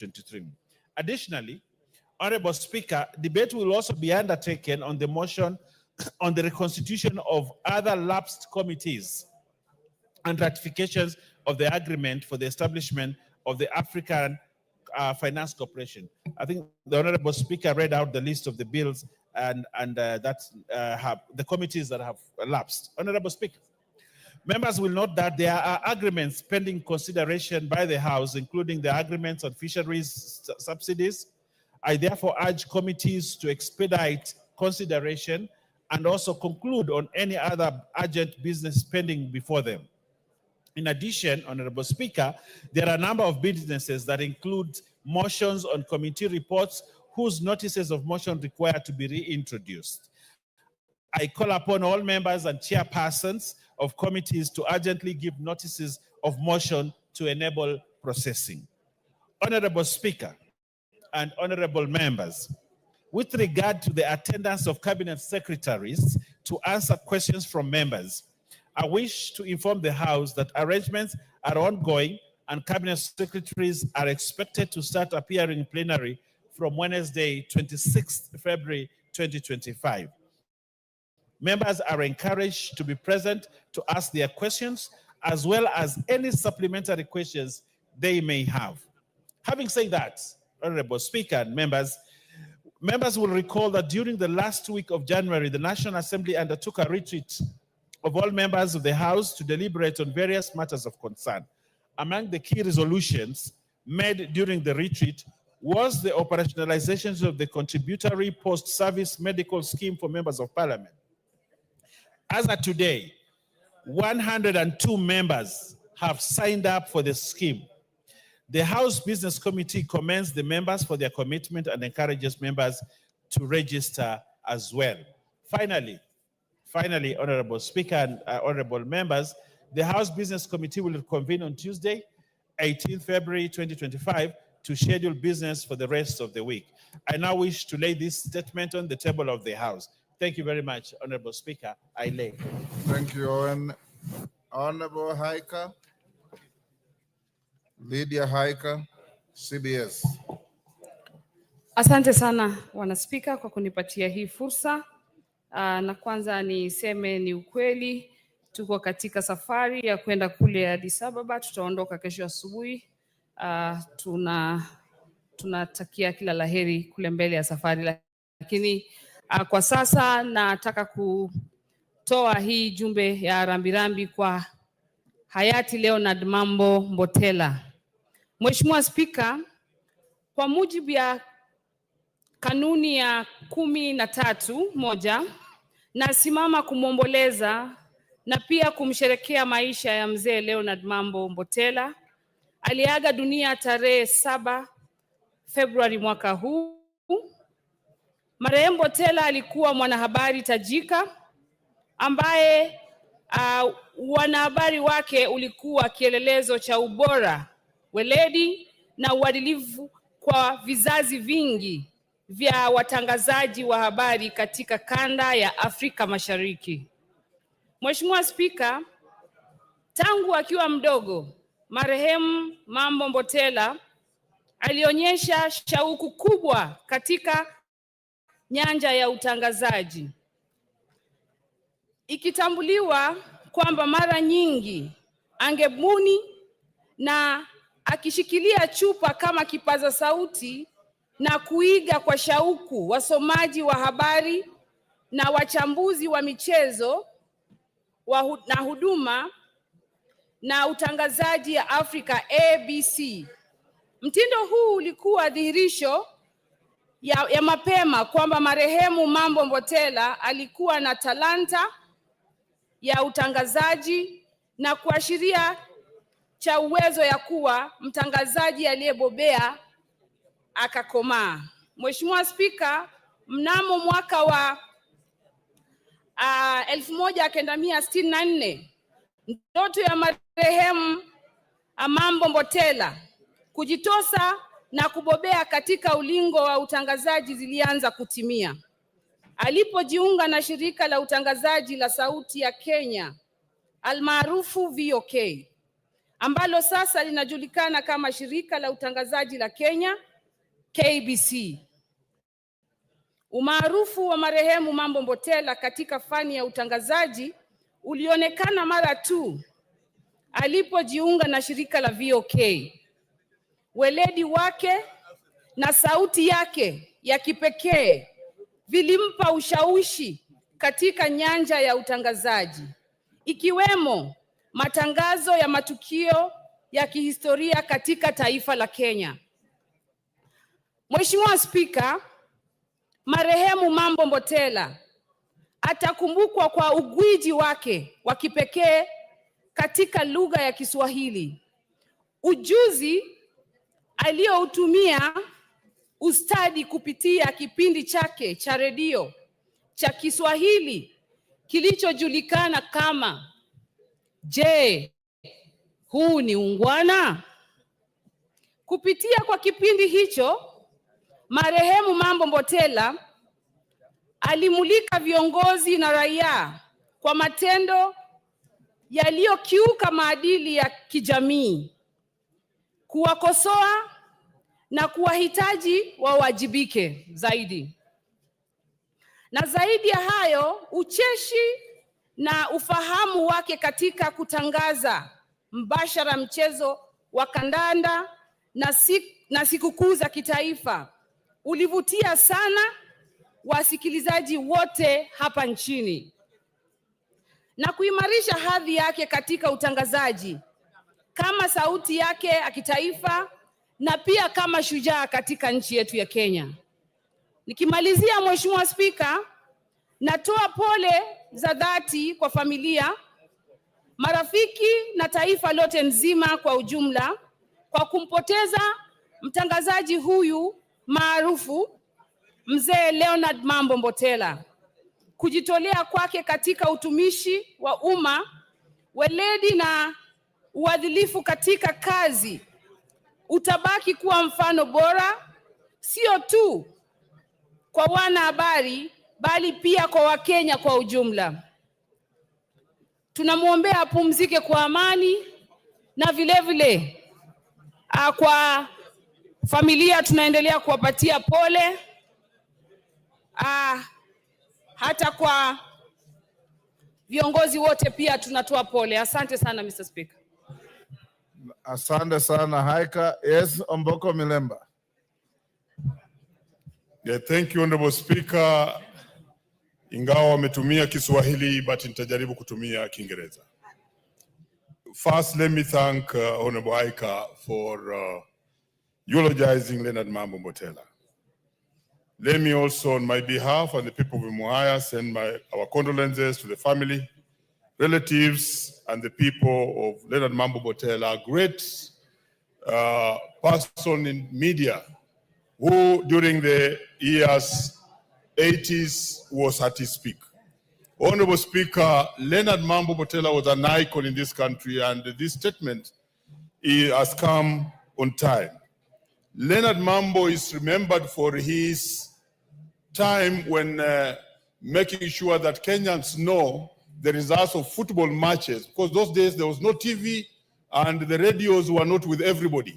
2023. Additionally, Honorable Speaker, debate will also be undertaken on the motion on the reconstitution of other lapsed committees and ratifications of the agreement for the establishment of the African Finance Corporation. I think the Honorable Speaker read out the list of the bills and have the committees that have lapsed. Honorable Speaker, members will note that there are agreements pending consideration by the House, including the agreements on fisheries subsidies. I therefore urge committees to expedite consideration and also conclude on any other urgent business pending before them. In addition, Honorable Speaker, there are a number of businesses that include motions on committee reports whose notices of motion require to be reintroduced. I call upon all members and chairpersons of committees to urgently give notices of motion to enable processing. Honorable Speaker and honorable members, with regard to the attendance of cabinet secretaries to answer questions from members, I wish to inform the House that arrangements are ongoing and cabinet secretaries are expected to start appearing in plenary from Wednesday, 26th February 2025. Members are encouraged to be present to ask their questions as well as any supplementary questions they may have. Having said that, Honorable Speaker and members will recall that during the last week of January, the National Assembly undertook a retreat of all members of the House to deliberate on various matters of concern. Among the key resolutions made during the retreat was the operationalization of the contributory post-service medical scheme for members of Parliament. As of today, 102 members have signed up for the scheme. The House Business Committee commends the members for their commitment and encourages members to register as well. Finally, Honorable Speaker and honorable members, the House Business Committee will convene on Tuesday, 18th February 2025 to schedule business for the rest of the week. I now wish to lay this statement on the table of the House. Thank you very much, Honorable Speaker. I lay. Thank you, Owen. Honorable Hiker, Lydia Hiker, CBS. Asante sana Bwana Spika kwa kunipatia hii fursa. Na kwanza niseme ni ukweli tuko katika safari ya kwenda kule Addis Ababa, tutaondoka kesho asubuhi. Tunatakia kila laheri kule mbele ya safari, lakini kwa sasa nataka kutoa hii jumbe ya rambirambi kwa hayati Leonard Mambo Mbotela. Mheshimiwa Spika, kwa mujibu ya kanuni ya 13(1) nasimama kumwomboleza na pia kumsherekea maisha ya mzee Leonard Mambo Mbotela. Aliaga dunia tarehe 7 Februari mwaka huu. Marehemu Mbotela alikuwa mwanahabari tajika ambaye wanahabari wake ulikuwa kielelezo cha ubora, weledi na uadilifu kwa vizazi vingi vya watangazaji wa habari katika kanda ya Afrika Mashariki. Mheshimiwa Spika, tangu akiwa mdogo, marehemu Mambo Mbotela alionyesha shauku kubwa katika nyanja ya utangazaji, ikitambuliwa kwamba mara nyingi angebuni na akishikilia chupa kama kipaza sauti na kuiga kwa shauku wasomaji wa habari na wachambuzi wa michezo na huduma na utangazaji ya Afrika ABC. Mtindo huu ulikuwa dhihirisho ya mapema kwamba marehemu Mambo Mbotela alikuwa na talanta ya utangazaji na kuashiria cha uwezo ya kuwa mtangazaji aliyebobea akakomaa. Mheshimiwa Spika, mnamo mwaka wa 1964 ndoto ya marehemu Mambo Mbotela kujitosa na kubobea katika ulingo wa utangazaji zilianza kutimia. Alipojiunga na shirika la utangazaji la Sauti ya Kenya almaarufu VOK, ambalo sasa linajulikana kama Shirika la Utangazaji la Kenya, KBC. Umaarufu wa marehemu Mambo Mbotela katika fani ya utangazaji ulionekana mara tu alipojiunga na shirika la VOK. Weledi wake na sauti yake ya kipekee vilimpa ushawishi katika nyanja ya utangazaji, ikiwemo matangazo ya matukio ya kihistoria katika taifa la Kenya. Mheshimiwa Spika, marehemu Mambo Mbotela atakumbukwa kwa ugwiji wake wa kipekee katika lugha ya Kiswahili, ujuzi aliyoutumia ustadi kupitia kipindi chake cha redio cha Kiswahili kilichojulikana kama Je, huu ni ungwana? Kupitia kwa kipindi hicho, marehemu Mambo Mbotela alimulika viongozi na raia kwa matendo yaliyokiuka maadili ya kijamii, kuwakosoa na kuwahitaji wawajibike zaidi. Na zaidi ya hayo, ucheshi na ufahamu wake katika kutangaza mbashara mchezo wa kandanda na sikukuu za kitaifa ulivutia sana wasikilizaji wote hapa nchini na kuimarisha hadhi yake katika utangazaji kama sauti yake ya kitaifa na pia kama shujaa katika nchi yetu ya Kenya. Nikimalizia, Mheshimiwa Spika, natoa pole za dhati kwa familia, marafiki na taifa lote nzima kwa ujumla kwa kumpoteza mtangazaji huyu maarufu, Mzee Leonard Mambo Mbotela. Kujitolea kwake katika utumishi wa umma, weledi na uadilifu katika kazi utabaki kuwa mfano bora, sio tu kwa wanahabari bali pia kwa Wakenya kwa ujumla. Tunamwombea apumzike kwa amani, na vile kwa familia tunaendelea kuwapatia pole. Hata kwa viongozi wote pia tunatoa pole. Asante sana Mr. Speaker. Asante sana Haika. Yes, Omboko Milemba. Yeah, thank you Honorable Speaker. Ingawa wametumia Kiswahili but nitajaribu kutumia Kiingereza. First, let me thank Honorable Haika for eulogizing Leonard Mambo Mbotela. Let me also, on my behalf and the people of Umuahia, send our condolences to the family, relatives, and the people of Leonard Mambo Mbotela, a great person in media who during the years 80s was at his peak. Honorable Speaker, Leonard Mambo Mbotela was an icon in this country, and this statement has come on time. Leonard Mambo is remembered for his time when making sure that Kenyans know the results of football matches, because those days there was no TV and the radios were not with everybody.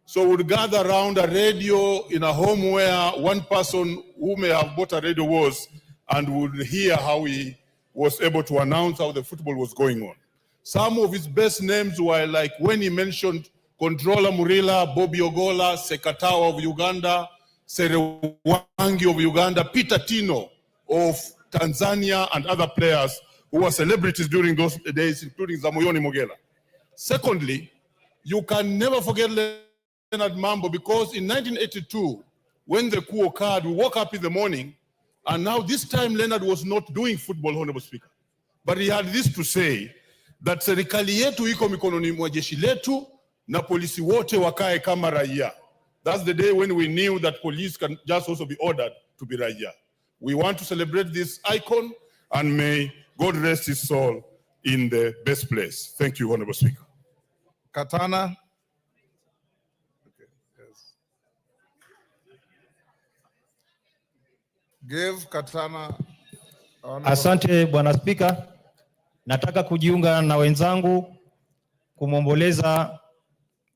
So we would gather around a radio in a home where one person who may have bought a radio was, and would hear how he was able to announce how the football was going on. Some of his best names were like when he mentioned Controller Murila, Bobby Ogola, Sekatawa of Uganda, Serewangi of Uganda, Peter Tino of Tanzania, and other players who were celebrities during those days, including Zamoyoni Mogela. Secondly, you can never forget Leonard Mambo, because in 1982, when the coup occurred, we woke up in the morning, and now this time Leonard was not doing football, Honorable Speaker. But he had this to say, that serikali yetu iko mikononi mwa jeshi letu na polisi wote wakae kama raia. That's the day when we knew that police can just also be ordered to be raia. We want to celebrate this icon, and may God rest his soul in the best place. Thank you, Honorable Speaker. Katana. Okay, yes. Give Katana. Asante Bwana Spika. Nataka kujiunga na wenzangu kumwomboleza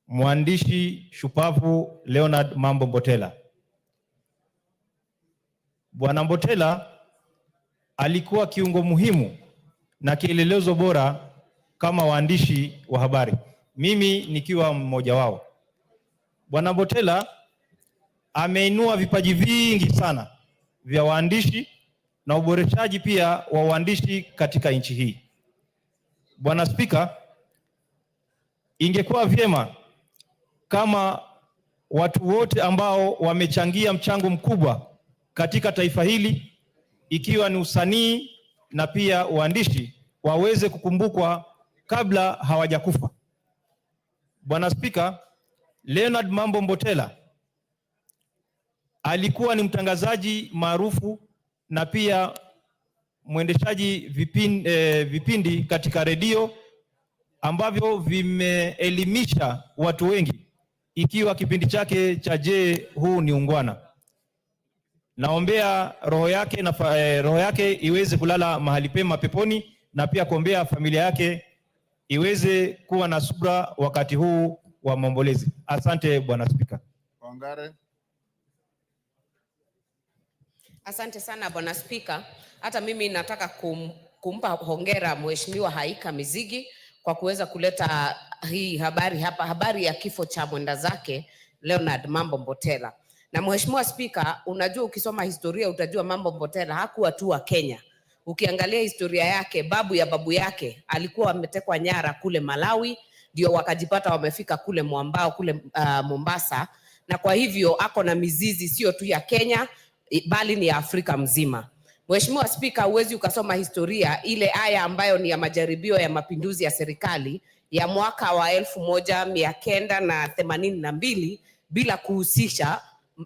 mwandishi shupavu Leonard Mambo Mbotela. Bwana Mbotela alikuwa kiungo muhimu na kielelezo bora kama waandishi wa habari, mimi nikiwa mmoja wao. Bwana Mbotela ameinua vipaji vingi sana vya waandishi na uboreshaji pia wa waandishi katika nchi hii. Bwana Spika, ingekuwa vyema kama watu wote ambao wamechangia mchango mkubwa katika taifa hili, ikiwa ni usanii na pia uandishi, waweze kukumbukwa kabla hawajakufa. Bwana Spika, Leonard Mambo Mbotela alikuwa ni mtangazaji maarufu na pia mwendeshaji vipindi katika redio ambavyo vimeelimisha watu wengi, ikiwa kipindi chake cha Je, huu ni ungwana. Naombea roho yake iweze kulala mahali pema peponi, na pia kuombea familia yake iweze kuwa na subra wakati huu wa maombolezi. Asante Bwana Spika. Wangare. Asante sana Bwana Spika. Hata mimi nataka kumpa hongera Mheshimiwa Haika Mizigi kwa kuweza kuleta hii habari hapa, habari ya kifo cha mwenda zake Leonard Mambo Mbotela. Na Mheshimiwa Spika, unajua ukisoma historia utajua Mambo Mbotela hakuwa tu wa Kenya. Ukiangalia historia yake, babu ya babu yake alikuwa ametekwa nyara kule Malawi, ndio wakajipata wamefika kule Mwambao kule Mombasa, na kwa hivyo ako na mizizi sio tu ya Kenya bali ni ya Afrika mzima. Mheshimiwa Spika, huwezi ukasoma historia ile aya ambayo ni ya majaribio ya mapinduzi ya serikali ya mwaka wa 1982 bila kuhusisha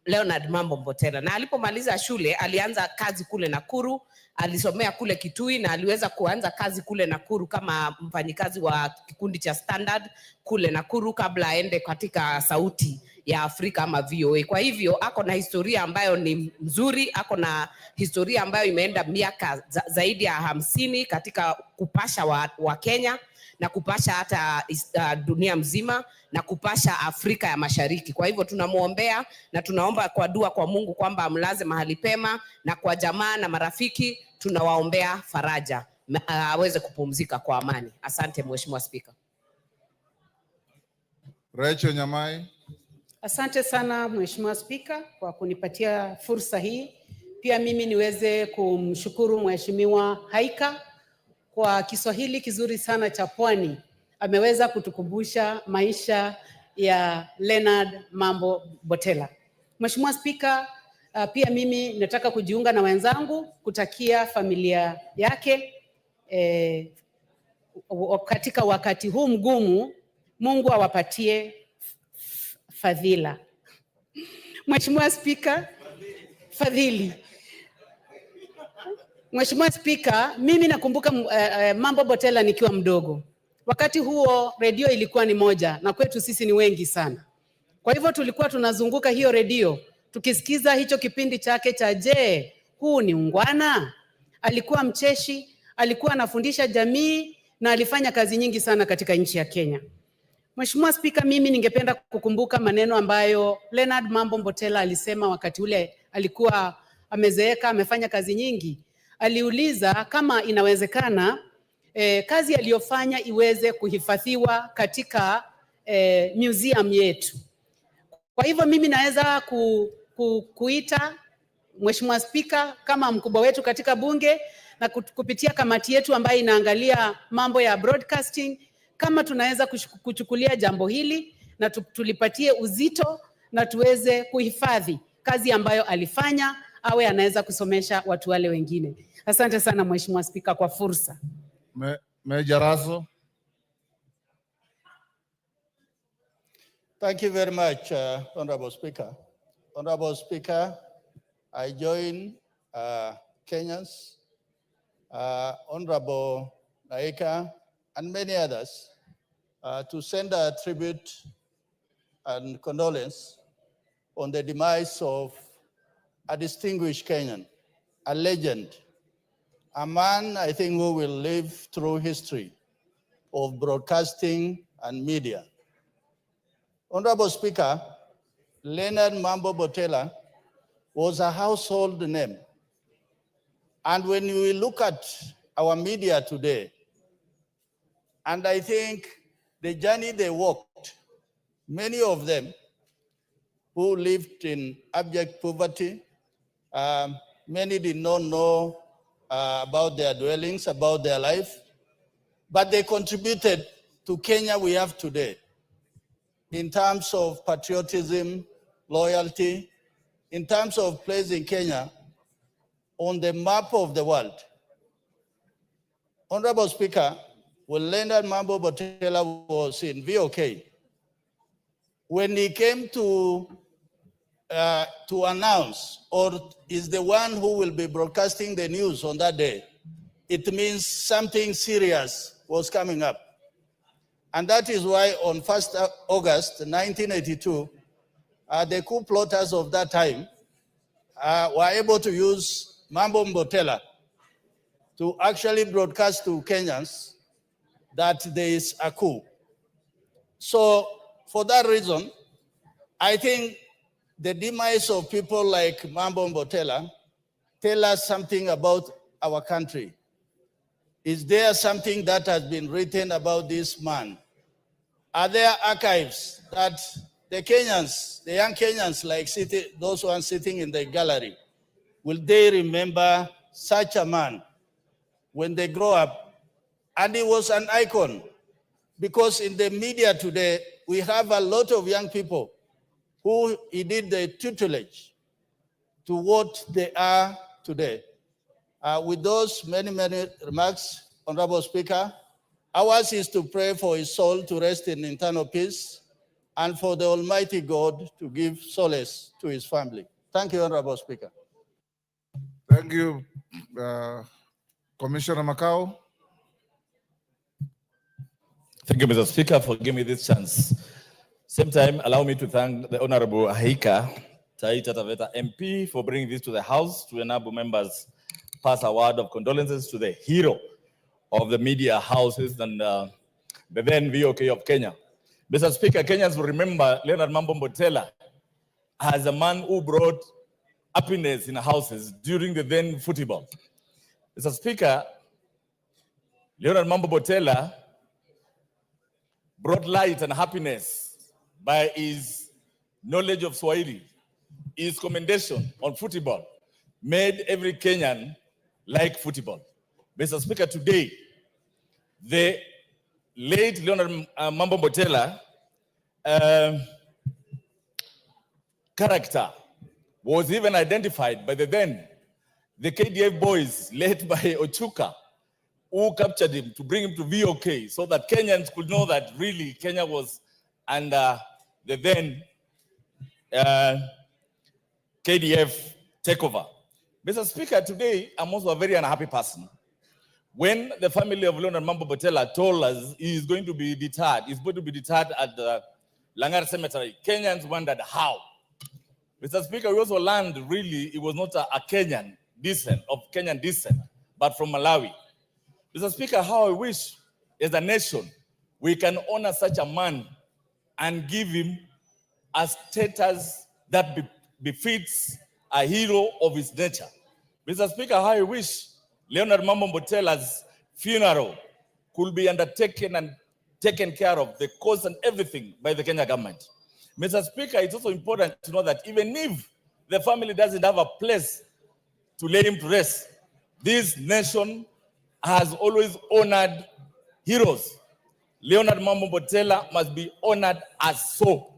Leonard Mambo Mbotela. Na alipomaliza shule alianza kazi kule Nakuru, alisomea kule Kitui na aliweza kuanza kazi kule Nakuru kama mfanyikazi wa kikundi cha Standard kule Nakuru kabla aende katika Sauti ya Afrika ama VOA. Kwa hivyo ako na historia ambayo ni mzuri, ako na historia ambayo imeenda miaka zaidi ya 50 katika kupasha wa Kenya na kupasha hata dunia mzima na kupasha Afrika ya Mashariki. Kwa hivyo tunamuombea na tunaomba kwa dua kwa Mungu kwamba amlaze mahali pema, na kwa jamaa na marafiki tunawaombea faraja aweze kupumzika kwa amani. Asante Mheshimiwa Spika. Rachel Nyamai. Asante sana Mheshimiwa Spika kwa kunipatia fursa hii. Pia mimi niweze kumshukuru Mheshimiwa Haika kwa Kiswahili kizuri sana cha Pwani. Ameweza kutukumbusha maisha ya Leonard Mambo Mbotela. Mheshimiwa Spika, pia mimi nataka kujiunga na wenzangu kutakia familia yake katika wakati huu mgumu, Mungu awapatie fadhila. Mheshimiwa Spika, fadhili. Mheshimiwa Spika, mimi nakumbuka Mambo Mbotela nikiwa mdogo. Wakati huo redio ilikuwa ni moja na kwetu sisi ni wengi sana. Kwa hivyo tulikuwa tunazunguka hiyo redio tukisikiza hicho kipindi chake cha Je, huu ni ungwana. Alikuwa mcheshi, alikuwa anafundisha jamii na alifanya kazi nyingi sana katika nchi ya Kenya. Mheshimiwa Spika, mimi ningependa kukumbuka maneno ambayo Leonard Mambo Mbotela alisema wakati ule alikuwa amezeeka, amefanya kazi nyingi. Aliuliza kama inawezekana kazi aliyofanya iweze kuhifadhiwa katika museum yetu. Kwa hivyo mimi naweza kuita Mheshimiwa Spika kama mkubwa wetu katika bunge na kupitia kamati yetu ambayo inaangalia mambo ya broadcasting, kama tunaweza kuchukulia jambo hili na tulipatie uzito na tuweze kuhifadhi kazi ambayo alifanya, awe anaweza kusomesha watu wale wengine. Asante sana Mheshimiwa Spika kwa fursa. Meja Raso. Thank you very much, Honorable Speaker. Honorable Speaker, I join Kenyans, Honorable Naika, and many others to send a tribute and condolence on the demise of a distinguished Kenyan, a legend, a man I think who will live through history of broadcasting and media. Honorable Speaker, Leonard Mambo Botela was a household name. And when we look at our media today, and I think the journey they walked, many of them who lived in abject poverty, many did not know about their dwellings, about their life, but they contributed to Kenya we have today in terms of patriotism, loyalty, in terms of placing Kenya on the map of the world. Honorable Speaker, when Leonard Mambo Botela was in VOK, when he came to announce, or is the one who will be broadcasting the news on that day, it means something serious was coming up. And that is why on 1st August 1982, the coup plotters of that time were able to use Mambo Botela to actually broadcast to Kenyans that there is a coup. So for that reason, I think the demise of people like Mambo Botela tell us something about our country. Is there something that has been written about this man? Are there archives that the Kenyans, the young Kenyans like those ones sitting in the gallery, will they remember such a man when they grow up? And he was an icon, because in the media today, we have a lot of young people who he did the tutelage to what they are today. With those many remarks, Honorable Speaker, ours is to pray for his soul to rest in eternal peace and for the Almighty God to give solace to his family. Thank you, Honorable Speaker. Thank you, Commissioner Macau. Thank you, Mr. Speaker, for giving me this chance. Same time, allow me to thank the Honorable Ahika Taita Taveta MP for bringing this to the House to enable members pass a word of condolences to the hero of the media houses and the then VOK of Kenya. Mr. Speaker, Kenyans will remember Leonard Mambo Botela as a man who brought happiness in houses during the then football. Mr. Speaker, Leonard Mambo Botela brought light and happiness by his knowledge of Swahili. His commendation on football made every Kenyan like football. Mr. Speaker, today, the late Leonard Mambo Botela character was even identified by the KDF boys led by Ochuka, who captured him to bring him to VOK so that Kenyans could know that really Kenya was under the then KDF takeover. Mr. Speaker, today I'm also a very unhappy person. When the family of Leonard Mambo Botela told us he is going to be deterred, he's going to be deterred at the Langar Cemetery, Kenyans wondered how. Mr. Speaker, we also learned really it was not a Kenyan descent, of Kenyan descent, but from Malawi. Mr. Speaker, how I wish as a nation we can honor such a man and give him a status that befits a hero of his nature. Mr. Speaker, how I wish Leonard Mambo Botela's funeral could be undertaken and taken care of, the cost and everything, by the Kenya government. Mr. Speaker, it's also important to know that even if the family doesn't have a place to lay him to rest, this nation has always honored heroes. Leonard Mambo Botela must be honored as so.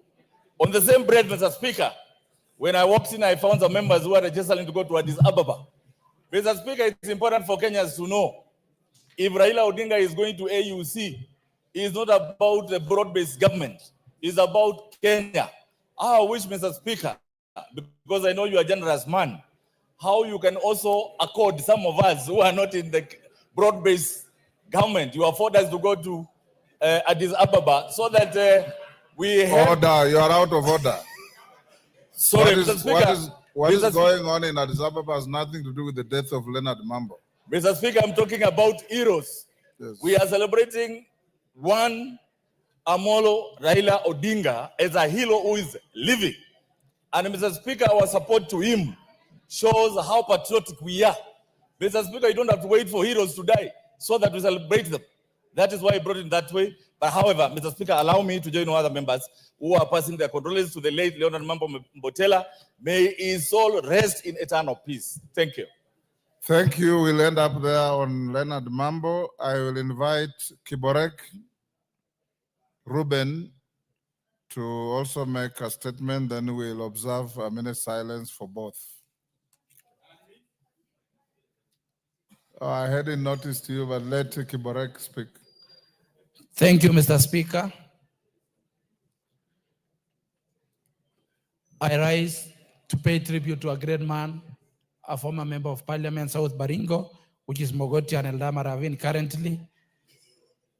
On the same breath, Mr. Speaker, when I walked in, I found some members who are registering to go to Addis Ababa. Mr. Speaker, it's important for Kenyans to know if Raila Odinga is going to AUC, it's not about the broad-based government. It's about Kenya. I wish, Mr. Speaker, because I know you are a generous man, how you can also accord some of us who are not in the broad-based government, you afford us to go to Addis Ababa so that we have... Order, you are out of order. Sorry, Mr. Speaker. What is going on in Addis Ababa has nothing to do with the death of Leonard Mambo. Mr. Speaker, I'm talking about heroes. Yes. We are celebrating one Amolo Raila Odinga as a hero who is living. And Mr. Speaker, our support to him shows how patriotic we are. Mr. Speaker, you don't have to wait for heroes to die so that we celebrate them. That is why I brought it that way. But however, Mr. Speaker, allow me to join other members who are passing their condolences to the late Leonard Mambo Mbotela. May his soul rest in eternal peace. Thank you. Thank you. We'll end up there on Leonard Mambo. I will invite Kiborek Ruben to also make a statement, then we'll observe a minute silence for both. I hadn't noticed you, but let Kiborek speak. Thank you, Mr. Speaker. I rise to pay tribute to a great man, a former member of Parliament, South Baringo, which is Mogoti and Eldama Ravine currently,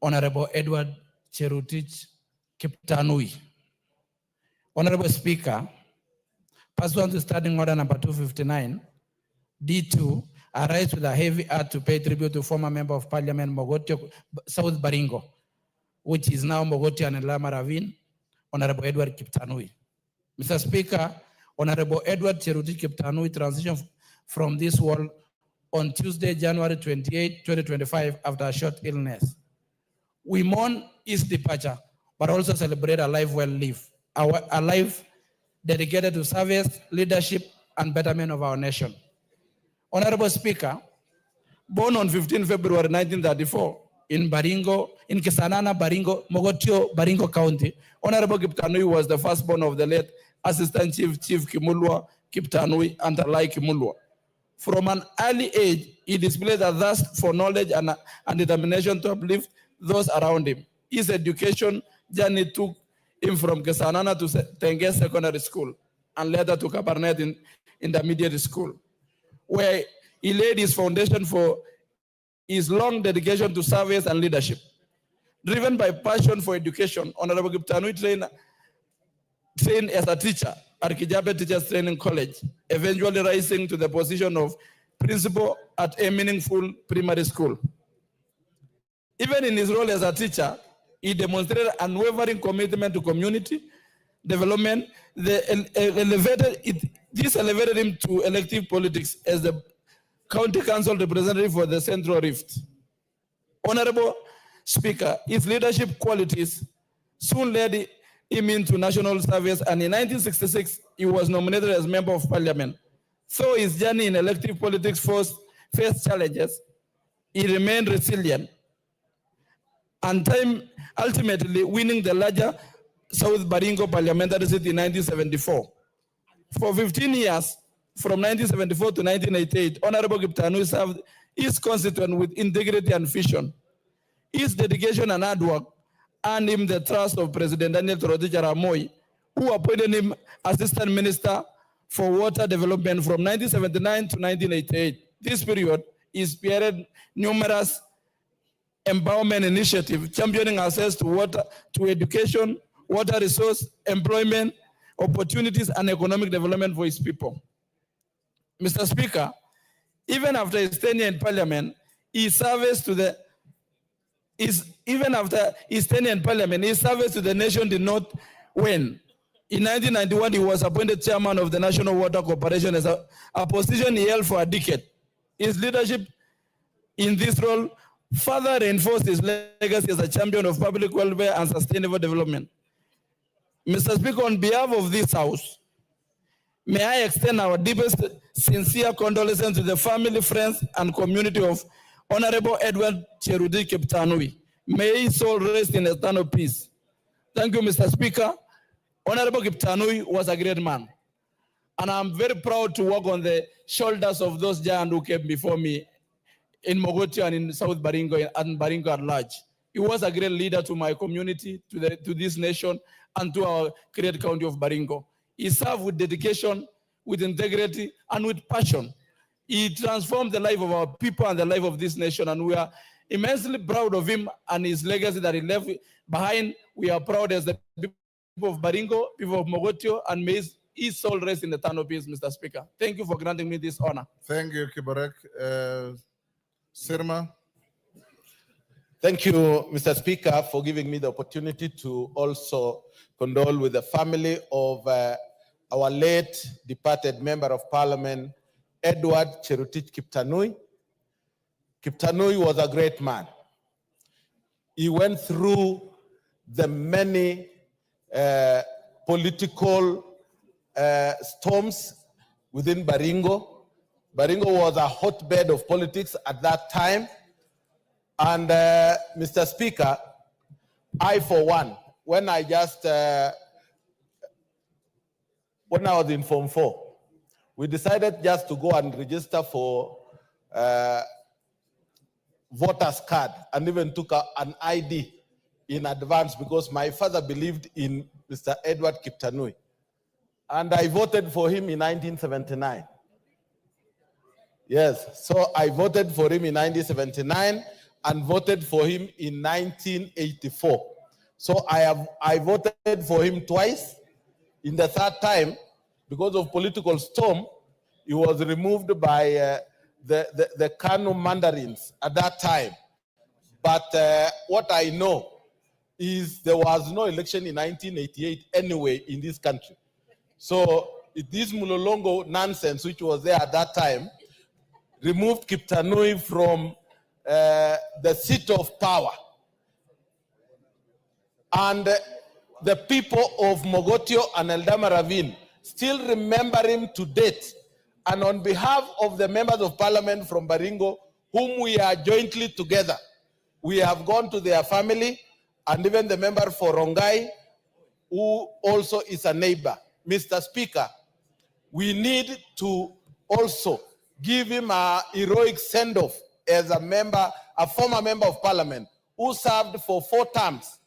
Honorable Edward Cherutich Kiptanui. Honorable Speaker, pursuant to Standing Order number 259, D2, I rise with a heavy heart to pay tribute to former member of Parliament, Mogoti, South Baringo, which is now Mogoti and Eldama Ravine, Honorable Edward Kiptanui. Mr. Speaker, Honorable Edward Cherutich Kiptanui transitioned from this world on Tuesday, January 28, 2025, after a short illness. We mourn his departure, but also celebrate a life well lived, a life dedicated to service, leadership, and betterment of our nation. Honorable Speaker, born on 15 February 1934 in Baringo, in Kisanana, Baringo, Mogotio, Baringo County, Honorable Kiptanui was the firstborn of the late Assistant Chief Kimulwa Kiptanui and Alai Kimulwa. From an early age, he displayed a thirst for knowledge and determination to uplift those around him. His education journey took him from Kesanana to Tenge Secondary School and later to Kabarnet in Intermediate School, where he laid his foundation for his long dedication to service and leadership. Driven by passion for education, Honorable Kiptanui trained as a teacher at Kijabe Teachers Training College, eventually rising to the position of principal at a meaningful primary school. Even in his role as a teacher, he demonstrated unwavering commitment to community development. This elevated him to elective politics as the county council representative for the Central Rift. Honorable Speaker, his leadership qualities soon led him into national service, and in 1966, he was nominated as Member of Parliament. Though his journey in elective politics faced challenges, he remained resilient, and ultimately winning the larger South Baringo parliamentary seat in 1974. For 15 years, from 1974 to 1988, Honorable Kiptanui served his constituent with integrity and vision. His dedication and hard work earned him the trust of President Daniel Toroitich arap Moi, who appointed him Assistant Minister for Water Development from 1979 to 1988. This period is spearheaded numerous empowerment initiatives, championing access to water, to education, water resource, employment, opportunities, and economic development for his people. Mr. Speaker, even after his tenure in Parliament, his service to the nation did not wane. In 1991, he was appointed chairman of the National Water Corporation, as a position he held for a decade. His leadership in this role further reinforced his legacy as a champion of public welfare and sustainable development. Mr. Speaker, on behalf of this House, may I extend our deepest, sincere condolences to the family, friends, and community of Honorable Edward Cherutich Kiptanui. May his soul rest in eternal peace. Thank you, Mr. Speaker. Honorable Kiptanui was a great man, and I'm very proud to walk on the shoulders of those giants who came before me in Mogotio and in South Baringo and Baringo at large. He was a great leader to my community, to this nation, and to our great county of Baringo. He served with dedication, with integrity, and with passion. He transformed the life of our people and the life of this nation, and we are immensely proud of him and his legacy that he left behind. We are proud as the people of Baringo, people of Mogotio, and may his soul rest in eternal peace, Mr. Speaker. Thank you for granting me this honor. Thank you, Kiborek. Sirma. Thank you, Mr. Speaker, for giving me the opportunity to also condole with the family of our late departed Member of Parliament, Edward Cherotich Kiptanui. Kiptanui was a great man. He went through the many political storms within Baringo. Baringo was a hotbed of politics at that time. And Mr. Speaker, I, for one, when I was in Form 4, we decided just to go and register for voter's card and even took an ID in advance because my father believed in Mr. Edward Kiptanui. And I voted for him in 1979. Yes, so I voted for him in 1979 and voted for him in 1984. So I voted for him twice. In the third time, because of political storm, he was removed by the Kanu Mandarins at that time. But what I know is there was no election in 1988 anyway in this country. So this Mulolongo nonsense, which was there at that time, removed Kiptanui from the seat of power. And the people of Mogotio and Eldama Ravine still remember him to date. And on behalf of the members of parliament from Baringo, whom we are jointly together, we have gone to their family, and even the member for Rongai, who also is a neighbor. Mr. Speaker, we need to also give him a heroic send-off as a former member of parliament who served for 4 terms.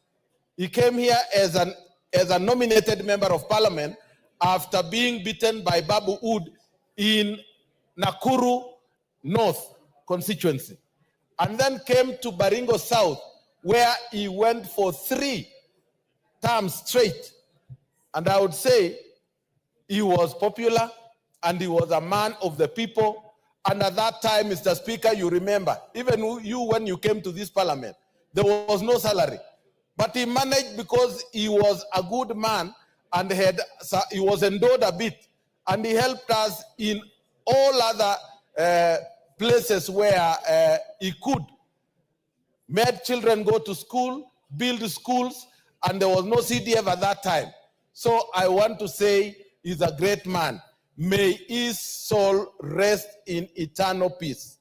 He came here as a nominated member of parliament after being beaten by Babu Ud in Nakuru North constituency, and then came to Baringo South, where he went for 3 terms straight. And I would say he was popular and he was a man of the people. And at that time, Mr. Speaker, you remember, even you, when you came to this parliament, there was no salary. But he managed because he was a good man and he was endowed a bit. And he helped us in all other places where he could. Made children go to school, build schools, and there was no CDF at that time. So I want to say he's a great man. May his soul rest in eternal peace.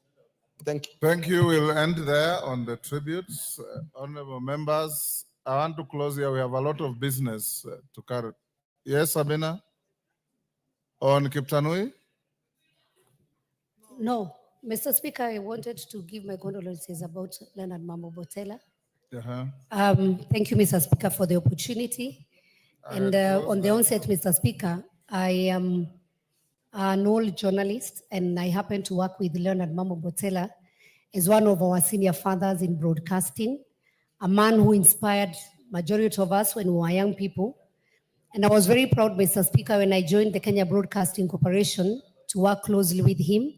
Thank you. Thank you. We'll end there on the tributes. Honorable members, I want to close here. We have a lot of business to carry. Yes, Sabina? On Kiptanui? No, Mr. Speaker, I wanted to give my condolences about Leonard Mambo Botela. Thank you, Mr. Speaker, for the opportunity. And on the onset, Mr. Speaker, I am an old journalist, and I happen to work with Leonard Mambo Botela as one of our senior fathers in broadcasting, a man who inspired majority of us when we were young people. And I was very proud, Mr. Speaker, when I joined the Kenya Broadcasting Corporation to work closely with him.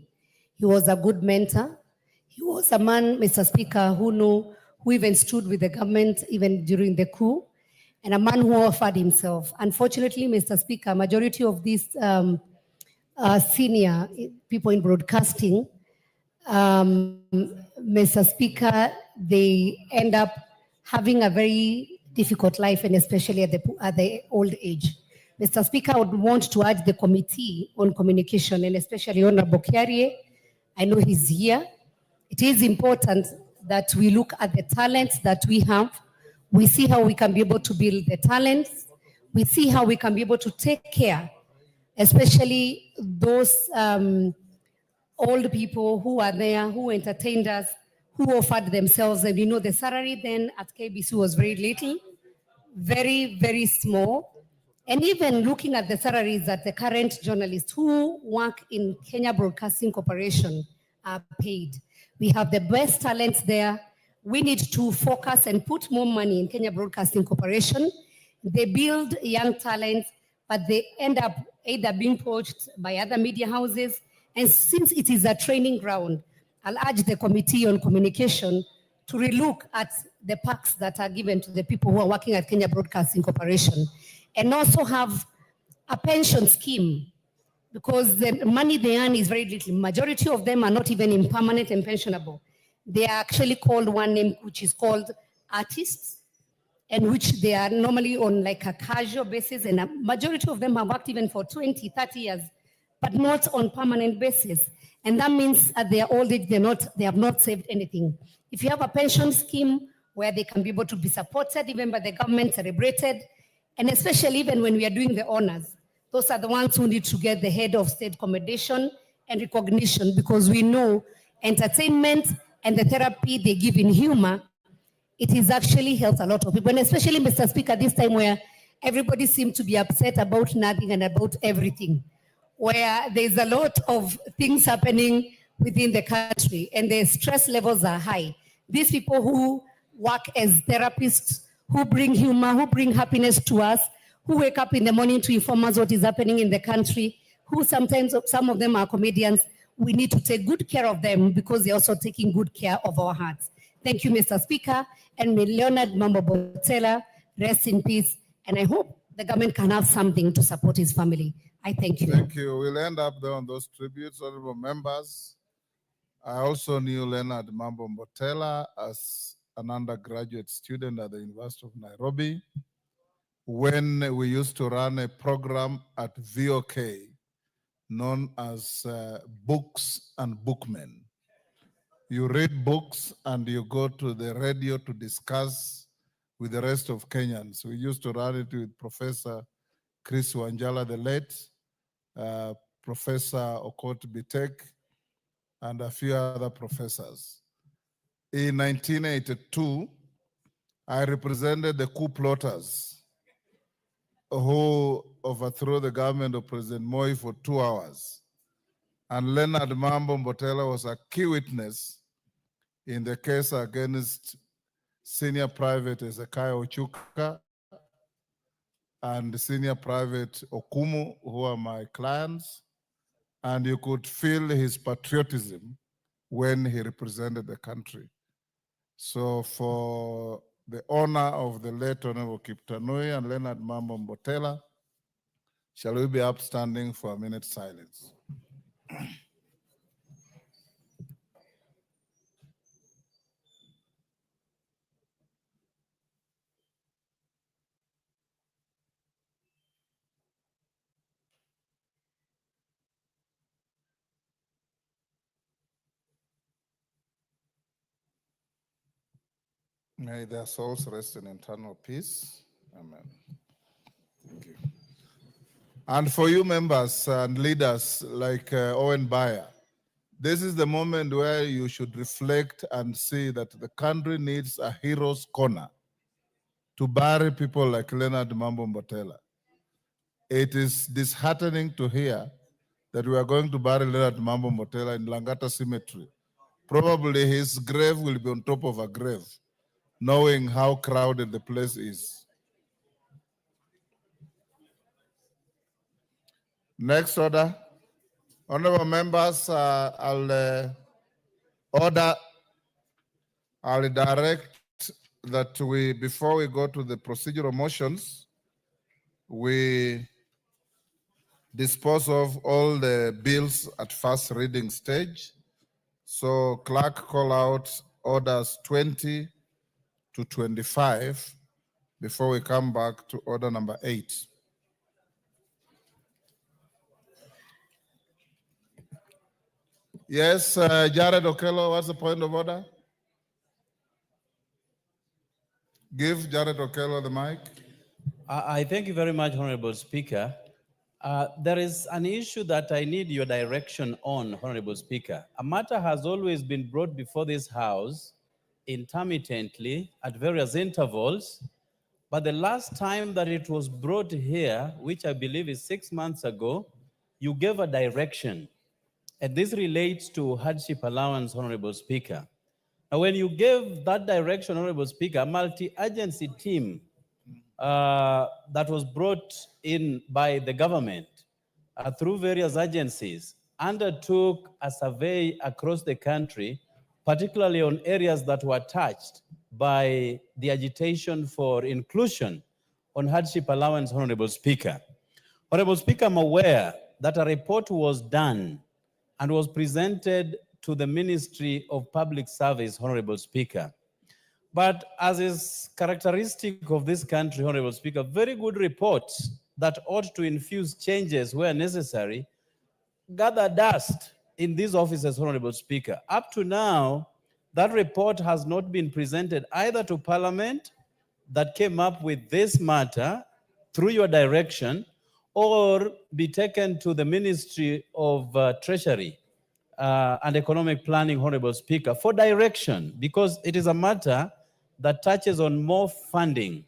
He was a good mentor. He was a man, Mr. Speaker, who even stood with the government even during the coup, and a man who offered himself. Unfortunately, Mr. Speaker, majority of these senior people in broadcasting, Mr. Speaker, they end up having a very difficult life, and especially at the old age. Mr. Speaker, I would want to urge the Committee on Communication, and especially Honorable Kiarie, I know he's here. It is important that we look at the talents that we have. We see how we can be able to build the talents. We see how we can be able to take care, especially those old people who are there, who entertained us, who offered themselves. And the salary then at KBC was very little, very, very small. And even looking at the salaries that the current journalists who work in Kenya Broadcasting Corporation are paid. We have the best talents there. We need to focus and put more money in Kenya Broadcasting Corporation. They build young talents, but they end up either being poached by other media houses. And since it is a training ground, I'll urge the Committee on Communication to relook at the perks that are given to the people who are working at Kenya Broadcasting Corporation, and also have a pension scheme, because the money they earn is very little. Majority of them are not even in permanent and pensionable. They are actually called one name, which is called artists, and which they are normally on like a casual basis, and a majority of them have worked even for 20, 30 years, but not on permanent basis. And that means at their old age, they have not saved anything. If you have a pension scheme where they can be able to be supported even by the government, celebrated, and especially even when we are doing the honors, those are the ones who need to get the head of state commendation and recognition, because we know entertainment and the therapy they give in humor, it has actually helped a lot of people. And especially, Mr. Speaker, this time where everybody seems to be upset about nothing and about everything, where there's a lot of things happening within the country and the stress levels are high. These people who work as therapists, who bring humor, who bring happiness to us, who wake up in the morning to inform us what is happening in the country, who sometimes, some of them are comedians, we need to take good care of them because they're also taking good care of our hearts. Thank you, Mr. Speaker, and may Leonard Mambo Botela rest in peace, and I hope the government can have something to support his family. I thank you. Thank you. We'll end up there on those tributes, honorable members. I also knew Leonard Mambo Botela as an undergraduate student at the University of Nairobi when we used to run a program at VOK known as Books and Bookmen. You read books and you go to the radio to discuss with the rest of Kenyans. We used to run it with Professor Chris Wanjala, the late, Professor Okot Bitek, and a few other professors. In 1982, I represented the coup plotters who overthrew the government of President Moi for 2 hours. And Leonard Mambo Botela was a key witness in the case against Senior Private Ezekiah Ochuka and Senior Private Okumu, who are my clients. And you could feel his patriotism when he represented the country. So for the honor of the late Honorable Kiptanui and Leonard Mambo Botela, shall we be upstanding for a minute silence? May their souls rest in eternal peace. Amen. Thank you. And for you members and leaders like Owen Bayer, this is the moment where you should reflect and see that the country needs a hero's corner to bury people like Leonard Mambo Botela. It is disheartening to hear that we are going to bury Leonard Mambo Botela in Langata Cemetery. Probably his grave will be on top of a grave, knowing how crowded the place is. Next order. Honorable members, I'll direct that before we go to the procedural motions, we dispose of all the bills at first reading stage. So clerk, call out orders 20 to 25 before we come back to order number 8. Yes, Jared Okello, what's the point of order? Give Jared Okello the mic. I thank you very much, Honorable Speaker. There is an issue that I need your direction on, Honorable Speaker. A matter has always been brought before this House intermittently at various intervals, but the last time that it was brought here, which I believe is 6 months ago, you gave a direction. And this relates to hardship allowance, Honorable Speaker. Now, when you gave that direction, Honorable Speaker, a multi-agency team that was brought in by the government through various agencies undertook a survey across the country particularly on areas that were touched by the agitation for inclusion on hardship allowance, Honorable Speaker. Honorable Speaker, I'm aware that a report was done and was presented to the Ministry of Public Service, Honorable Speaker. But as is characteristic of this country, Honorable Speaker, very good reports that ought to infuse changes where necessary gather dust in these offices, Honorable Speaker. Up to now, that report has not been presented either to Parliament that came up with this matter through your direction, or be taken to the Ministry of Treasury and Economic Planning, Honorable Speaker, for direction, because it is a matter that touches on more funding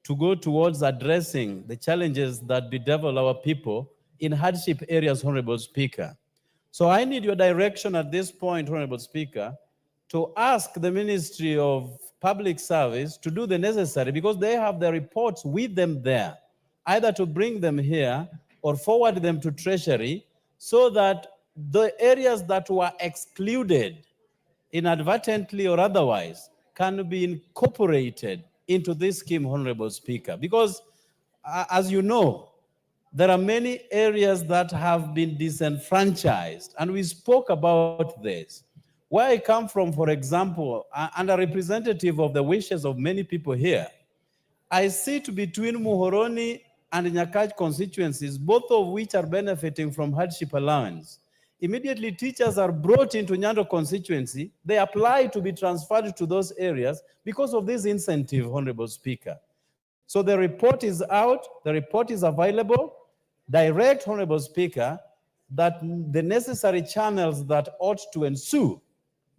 to go towards addressing the challenges that bedevil our people in hardship areas, Honorable Speaker. So I need your direction at this point, Honorable Speaker, to ask the Ministry of Public Service to do the necessary, because they have the reports with them there, either to bring them here or forward them to Treasury, so that the areas that were excluded inadvertently or otherwise can be incorporated into this scheme, Honorable Speaker. Because as you know, there are many areas that have been disenfranchised, and we spoke about this. Where I come from, for example, and a representative of the wishes of many people here, I sit between Muhoroni and Nyakach constituencies, both of which are benefiting from hardship allowance. Immediately, teachers are brought into Nyando constituency. They apply to be transferred to those areas because of this incentive, Honorable Speaker. So the report is out, the report is available. Direct, Honorable Speaker, that the necessary channels that ought to ensue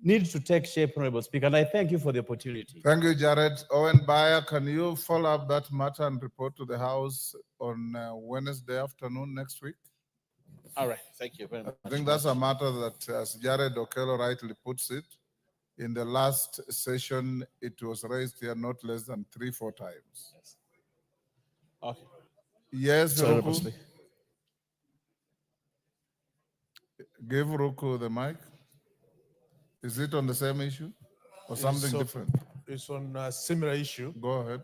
need to take shape, Honorable Speaker, and I thank you for the opportunity. Thank you, Jared. Owen Bayer, can you follow up that matter and report to the House on Wednesday afternoon next week? All right, thank you very much. I think that's a matter that, as Jared Okello rightly puts it, in the last session, it was raised here not less than 3-4 times. Yes. Okay. Yes, Sorry, Ruku. Give Ruku the mic. Is it on the same issue or something different? It's on a similar issue. Go ahead.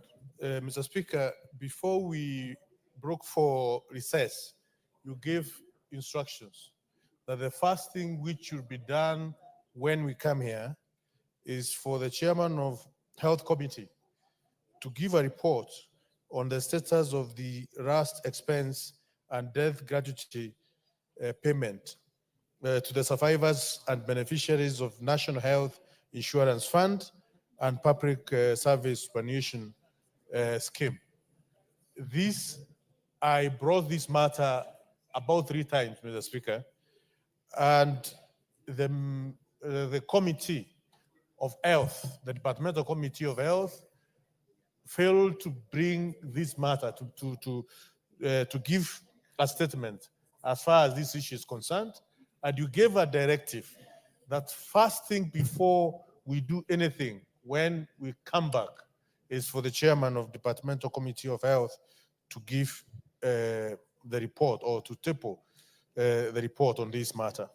Mr. Speaker, before we broke for recess, you gave instructions that the first thing which should be done when we come here is for the chairman of Health Committee to give a report on the status of the rust expense and death gratuity payment to the survivors and beneficiaries of National Health Insurance Fund and Public Service Superannuation Scheme. I brought this matter about 3 times, Mr. Speaker, and the Committee of Health, the Departmental Committee of Health, failed to bring this matter to give a statement as far as this issue is concerned. And you gave a directive that first thing before we do anything, when we come back, is for the chairman of Departmental Committee of Health to give the report, or to table the report on this matter.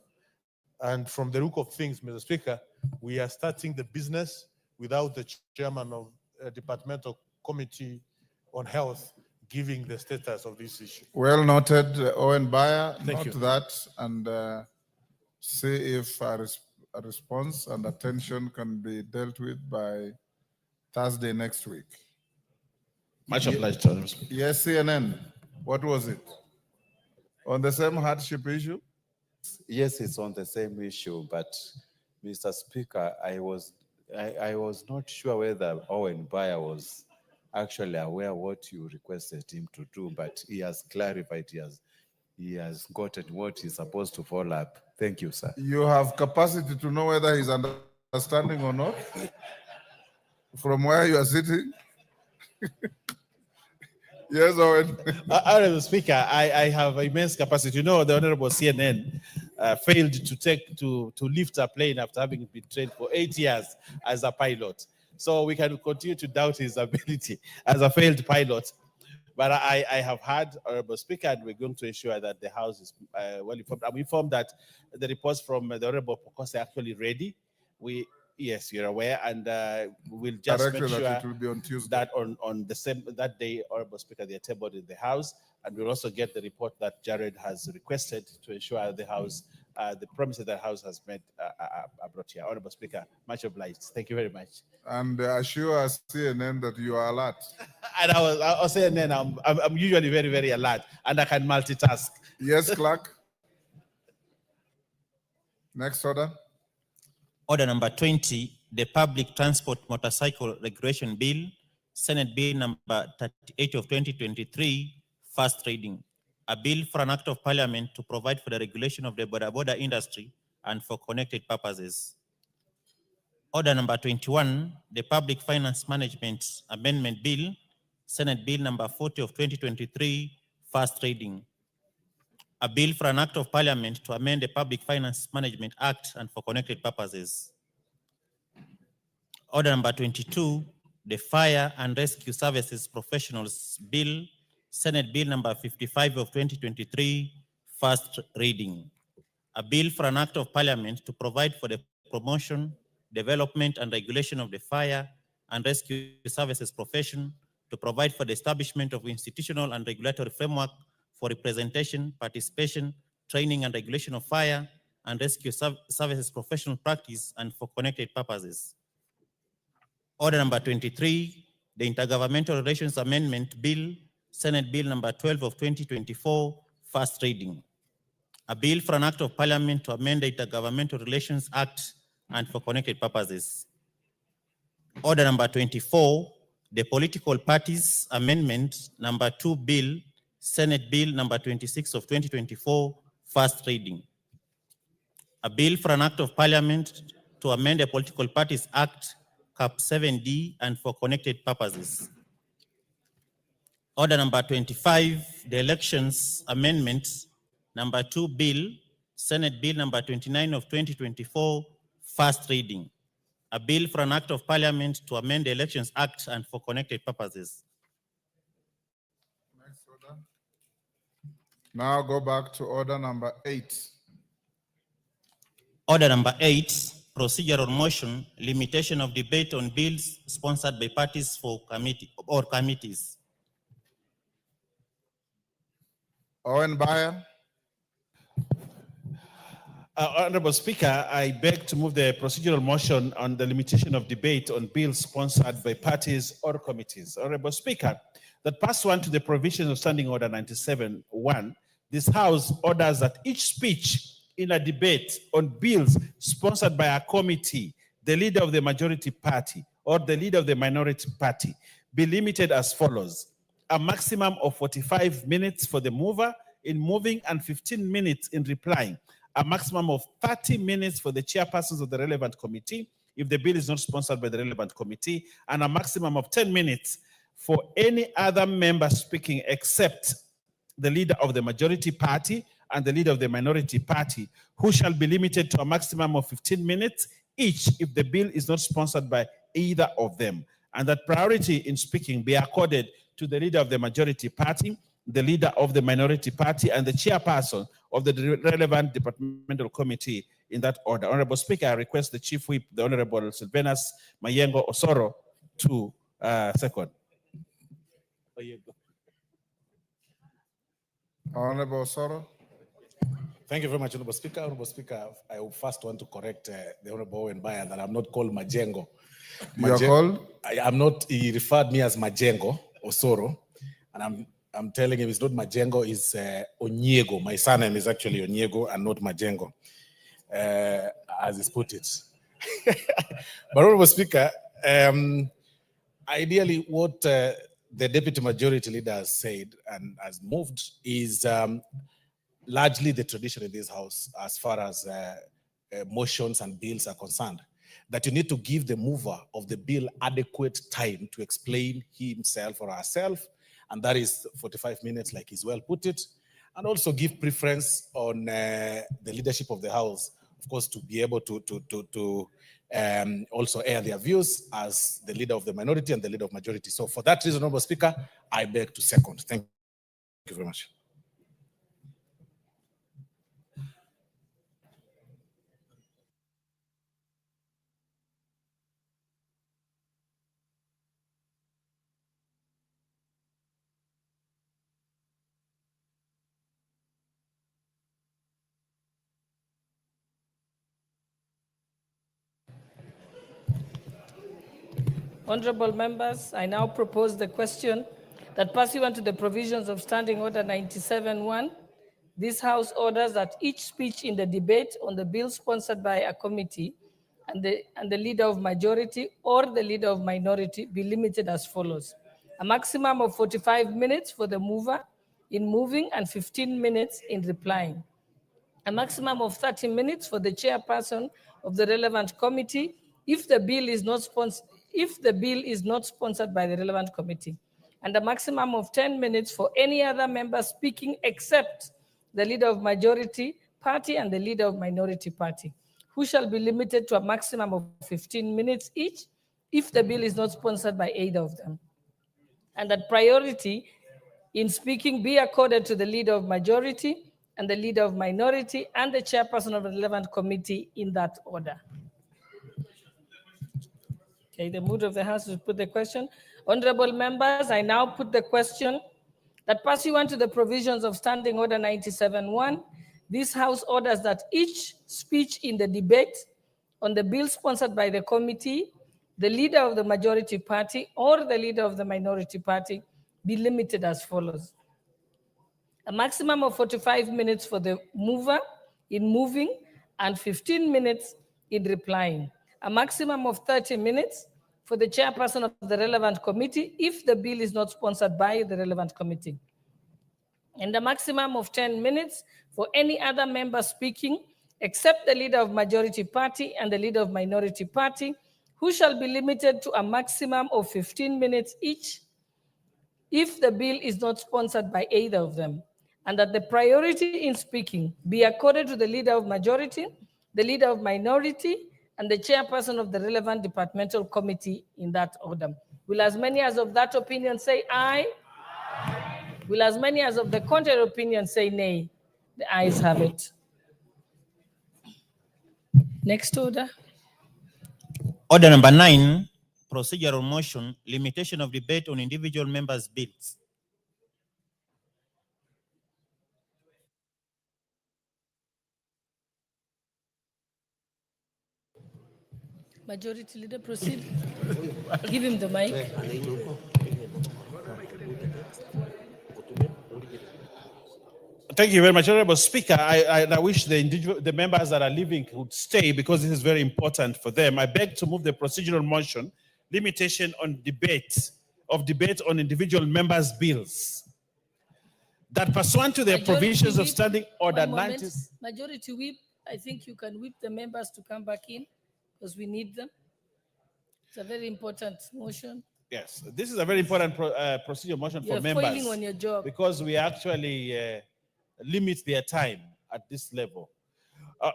And from the look of things, Mr. Speaker, we are starting the business without the chairman of Departmental Committee on Health giving the status of this issue. Well noted, Owen Bayer. Thank Note you. that and see if a response and attention can be dealt with by Thursday next week. Much obliged, Honorable Speaker. Yes, CNN. What was it? On the same hardship issue? Yes, it's on the same issue, but Mr. Speaker, I was not sure whether Owen Bayer was actually aware what you requested him to do, but he has clarified, he has gotten what he's supposed to follow up. Thank you, sir. You have capacity to know whether he's understanding or not from where you are sitting? Yes, Owen. Honorable Speaker, I have immense capacity. You know, the Honorable CNN failed to lift a plane after having been trained for 8 years as a pilot. So we can continue to doubt his ability as a failed pilot. But I have heard, Honorable Speaker, and we're going to ensure that the House is well informed. I'm informed that the reports from the Honorable Pokose are actually ready, Yes, you're aware, and we'll just make Directed sure that it will be on Tuesday. that on the same that day, Honorable Speaker, they are tabled in the House, and we'll also get the report that Jared has requested to ensure the House, the promises that the House has made are brought here. Honorable Speaker, much obliged. Thank you very much. And assure CNN that you are alert. And I'll say, and then I'm usually very, very alert, and I can multitask. Yes, clerk. Next order. Order number 20, the Public Transport Motorcycle Regulation Bill, Senate Bill number 38 of 2023, first reading. A bill for an act of parliament to provide for the regulation of the border industry and for connected purposes. Order number 21, the Public Finance Management Amendment Bill, Senate Bill number 40 of 2023, first reading. A bill for an act of parliament to amend the Public Finance Management Act and for connected purposes. Order number 22, the Fire and Rescue Services Professionals Bill, Senate Bill number 55 of 2023, first reading. A bill for an act of parliament to provide for the promotion, development, and regulation of the fire and rescue services profession, to provide for the establishment of institutional and regulatory framework for representation, participation, training, and regulation of fire and rescue services professional practice and for connected purposes. Order number 23, the Intergovernmental Relations Amendment Bill, Senate Bill number 12 of 2024, first reading. A bill for an act of parliament to amend the Intergovernmental Relations Act and for connected purposes. Order number 24, the Political Parties Amendment number 2 Bill, Senate Bill number 26 of 2024, first reading. A bill for an act of parliament to amend the Political Parties Act, Cap 7D, and for connected purposes. Order number 25, the Elections Amendment number 2 Bill, Senate Bill number 29 of 2024, first reading. A bill for an act of parliament to amend the Elections Act and for connected purposes. Next order. Now go back to order number 8. Order number 8, procedural motion, limitation of debate on bills sponsored by parties for committee or committees. Owen Bayer. Honorable Speaker, I beg to move the procedural motion on the limitation of debate on bills sponsored by parties or committees. Honorable Speaker, that pursuant to the provisions of Standing Order 97-1, this House orders that each speech in a debate on bills sponsored by a committee, the leader of the majority party or the leader of the minority party, be limited as follows: a maximum of 45 minutes for the mover in moving and 15 minutes in replying, a maximum of 30 minutes for the chairpersons of the relevant committee if the bill is not sponsored by the relevant committee, and a maximum of 10 minutes for any other member speaking except the leader of the majority party and the leader of the minority party, who shall be limited to a maximum of 15 minutes each if the bill is not sponsored by either of them, and that priority in speaking be accorded to the leader of the majority party, the leader of the minority party, and the chairperson of the relevant departmental committee in that order. Honorable Speaker, I request the Chief Whip, the Honorable Sylvanus Mayengo Osoro, to second. Honorable Osoro. Thank you very much, Honorable Speaker. Honorable Speaker, I first want to correct the Honorable Owen Bayer that I'm not called Majengo. You are called? I am not. He referred me as Majengo Osoro, and I'm telling him it's not Majengo, it's Onyego. My surname is actually Onyego and not Majengo, as he's put it. But Honorable Speaker, ideally what the Deputy Majority Leader has said and has moved is largely the tradition in this House as far as motions and bills are concerned, that you need to give the mover of the bill adequate time to explain himself or herself, and that is 45 minutes, like he's well put it, and also give preference on the leadership of the House, of course, to be able to also air their views as the leader of the minority and the leader of majority. So for that reason, Honorable Speaker, I beg to second. Thank you very much. Honorable members, I now propose the question that pursuant to the provisions of Standing Order 97-1, this House orders that each speech in the debate on the bill sponsored by a committee and the leader of majority or the leader of minority be limited as follows. A maximum of 45 minutes for the mover in moving and 15 minutes in replying. A maximum of 30 minutes for the chairperson of the relevant committee if the bill is not sponsored by the relevant committee, and a maximum of 10 minutes for any other member speaking except the leader of majority party and the leader of minority party, who shall be limited to a maximum of 15 minutes each if the bill is not sponsored by either of them, and that priority in speaking be accorded to the leader of majority and the leader of minority and the chairperson of the relevant committee in that order. Okay, the mood of the House is to put the question. Honorable members, I now put the question that pursuant to the provisions of Standing Order 97-1, this House orders that each speech in the debate on the bill sponsored by the committee, the leader of the majority party or the leader of the minority party be limited as follows. A maximum of 45 minutes for the mover in moving and 15 minutes in replying. A maximum of 30 minutes for the chairperson of the relevant committee if the bill is not sponsored by the relevant committee. And a maximum of 10 minutes for any other member speaking except the leader of majority party and the leader of minority party, who shall be limited to a maximum of 15 minutes each if the bill is not sponsored by either of them, and that the priority in speaking be accorded to the leader of majority, the leader of minority, and the chairperson of the relevant departmental committee in that order. Will as many as of that opinion say aye? Aye. Will as many as of the contrary opinion say nay? The ayes have it. Next order. Order number 9, procedural motion, limitation of debate on individual members' bills. Majority Leader, proceed. Give him the mic. Thank you very much, Honorable Speaker. I wish the members that are leaving would stay because this is very important for them. I beg to move the procedural motion, limitation on debate on individual members' bills. That pursuant to the Majority provisions of whip. Standing Order 90. Majority whip, I think you can whip the members to come back in because we need them. It's a very important motion. Yes, this is a very important procedural motion for You're members. foiling on your job. Because we actually limit their time at this level.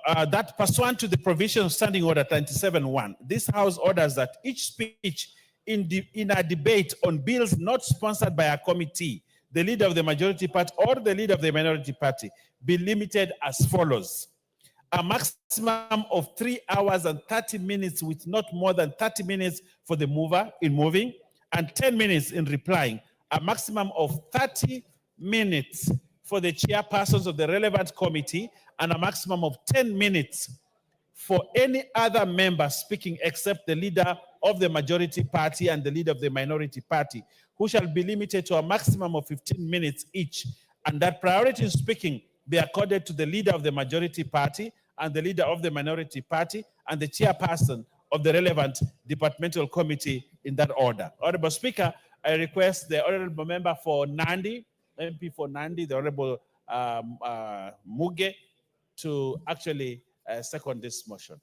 That pursuant to the provision of Standing Order 97-1, this House orders that each speech in a debate on bills not sponsored by a committee, the leader of the majority party or the leader of the minority party, be limited as follows. A maximum of 3 hours and 30 minutes with not more than 30 minutes for the mover in moving and 10 minutes in replying. A maximum of 30 minutes for the chairpersons of the relevant committee and a maximum of 10 minutes for any other member speaking except the leader of the majority party and the leader of the minority party, who shall be limited to a maximum of 15 minutes each, and that priority in speaking be accorded to the leader of the majority party and the leader of the minority party and the chairperson of the relevant departmental committee in that order. Honorable Speaker, I request the honorable member for Nandi, MP for Nandi, the Honorable Muge, to actually second this motion.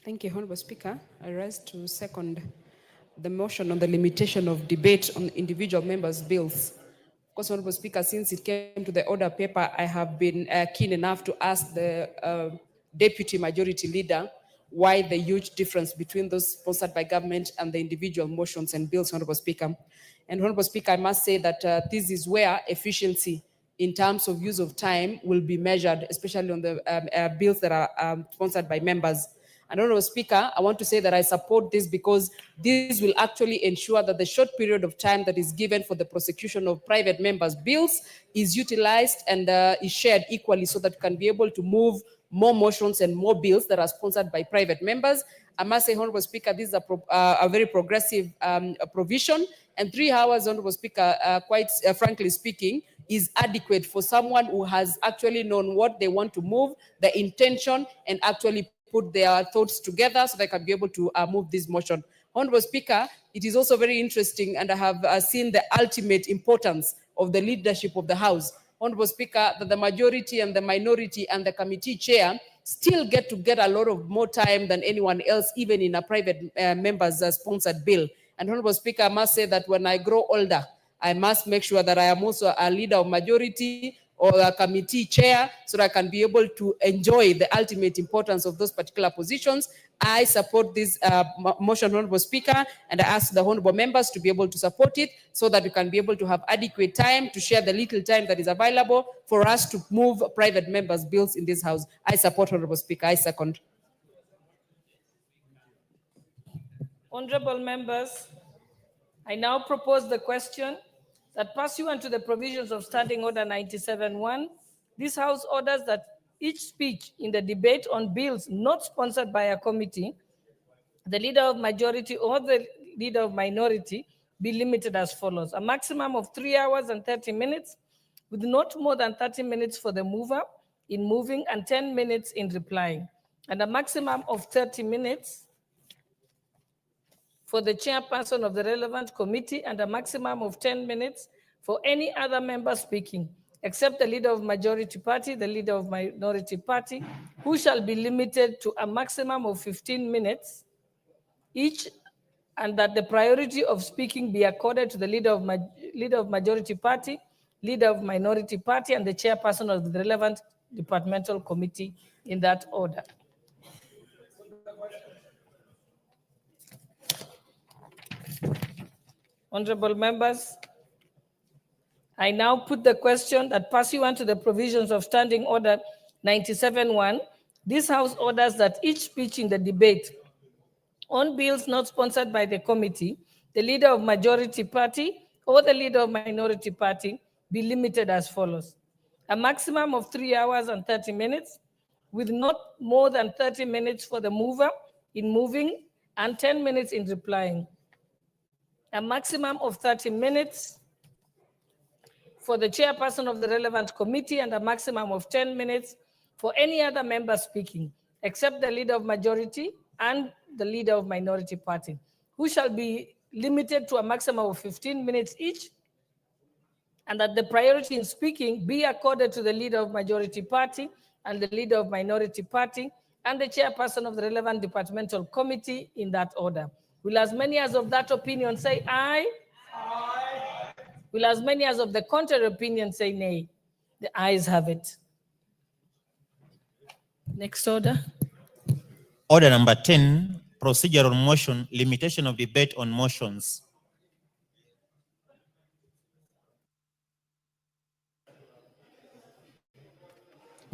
Thank you, Honorable Speaker. I rise to second the motion on the limitation of debate on individual members' bills. Of course, Honorable Speaker, since it came to the order paper, I have been keen enough to ask the Deputy Majority Leader why the huge difference between those sponsored by government and the individual motions and bills, Honorable Speaker. And Honorable Speaker, I must say that this is where efficiency in terms of use of time will be measured, especially on the bills that are sponsored by members. And Honorable Speaker, I want to say that I support this because this will actually ensure that the short period of time that is given for the prosecution of private members' bills is utilized and is shared equally so that we can be able to move more motions and more bills that are sponsored by private members. I must say, Honorable Speaker, this is a very progressive provision, and 3 hours, Honorable Speaker, quite frankly speaking, is adequate for someone who has actually known what they want to move, the intention, and actually put their thoughts together so they can be able to move this motion. Honorable Speaker, it is also very interesting, and I have seen the ultimate importance of the leadership of the House. Honorable Speaker, that the majority and the minority and the committee chair still get a lot of more time than anyone else, even in a private member's sponsored bill. And Honorable Speaker, I must say that when I grow older, I must make sure that I am also a leader of majority or a committee chair so that I can be able to enjoy the ultimate importance of those particular positions. I support this motion, Honorable Speaker, and I ask the honorable members to be able to support it so that we can be able to have adequate time to share the little time that is available for us to move private members' bills in this House. I support, Honorable Speaker. I second. Honorable members, I now propose the question that pursuant to the provisions of Standing Order 97-1, this House orders that each speech in the debate on bills not sponsored by a committee, the leader of majority or the leader of minority, be limited as follows: a maximum of 3 hours and 30 minutes, with not more than 30 minutes for the mover in moving and 10 minutes in replying, and a maximum of 30 minutes for the chairperson of the relevant committee, and a maximum of 10 minutes for any other member speaking, except the leader of majority party, the leader of minority party, who shall be limited to a maximum of 15 minutes each, and that the priority of speaking be accorded to the leader of majority party, leader of minority party, and the chairperson of the relevant departmental committee in that order. Honorable members, I now put the question that pursuant to the provisions of Standing Order 97-1, this House orders that each speech in the debate on bills not sponsored by the committee, the leader of majority party or the leader of minority party be limited as follows: a maximum of 3 hours and 30 minutes, with not more than 30 minutes for the mover in moving and 10 minutes in replying. A maximum of 30 minutes for the chairperson of the relevant committee, and a maximum of 10 minutes for any other member speaking, except the leader of majority and the leader of minority party, who shall be limited to a maximum of 15 minutes each, and that the priority in speaking be accorded to the leader of majority party and the leader of minority party and the chairperson of the relevant departmental committee in that order. Will as many as of that opinion say aye? Aye. Will as many as of the contrary opinion say nay? The ayes have it. Next order. Order number 10, procedural motion, limitation of debate on motions.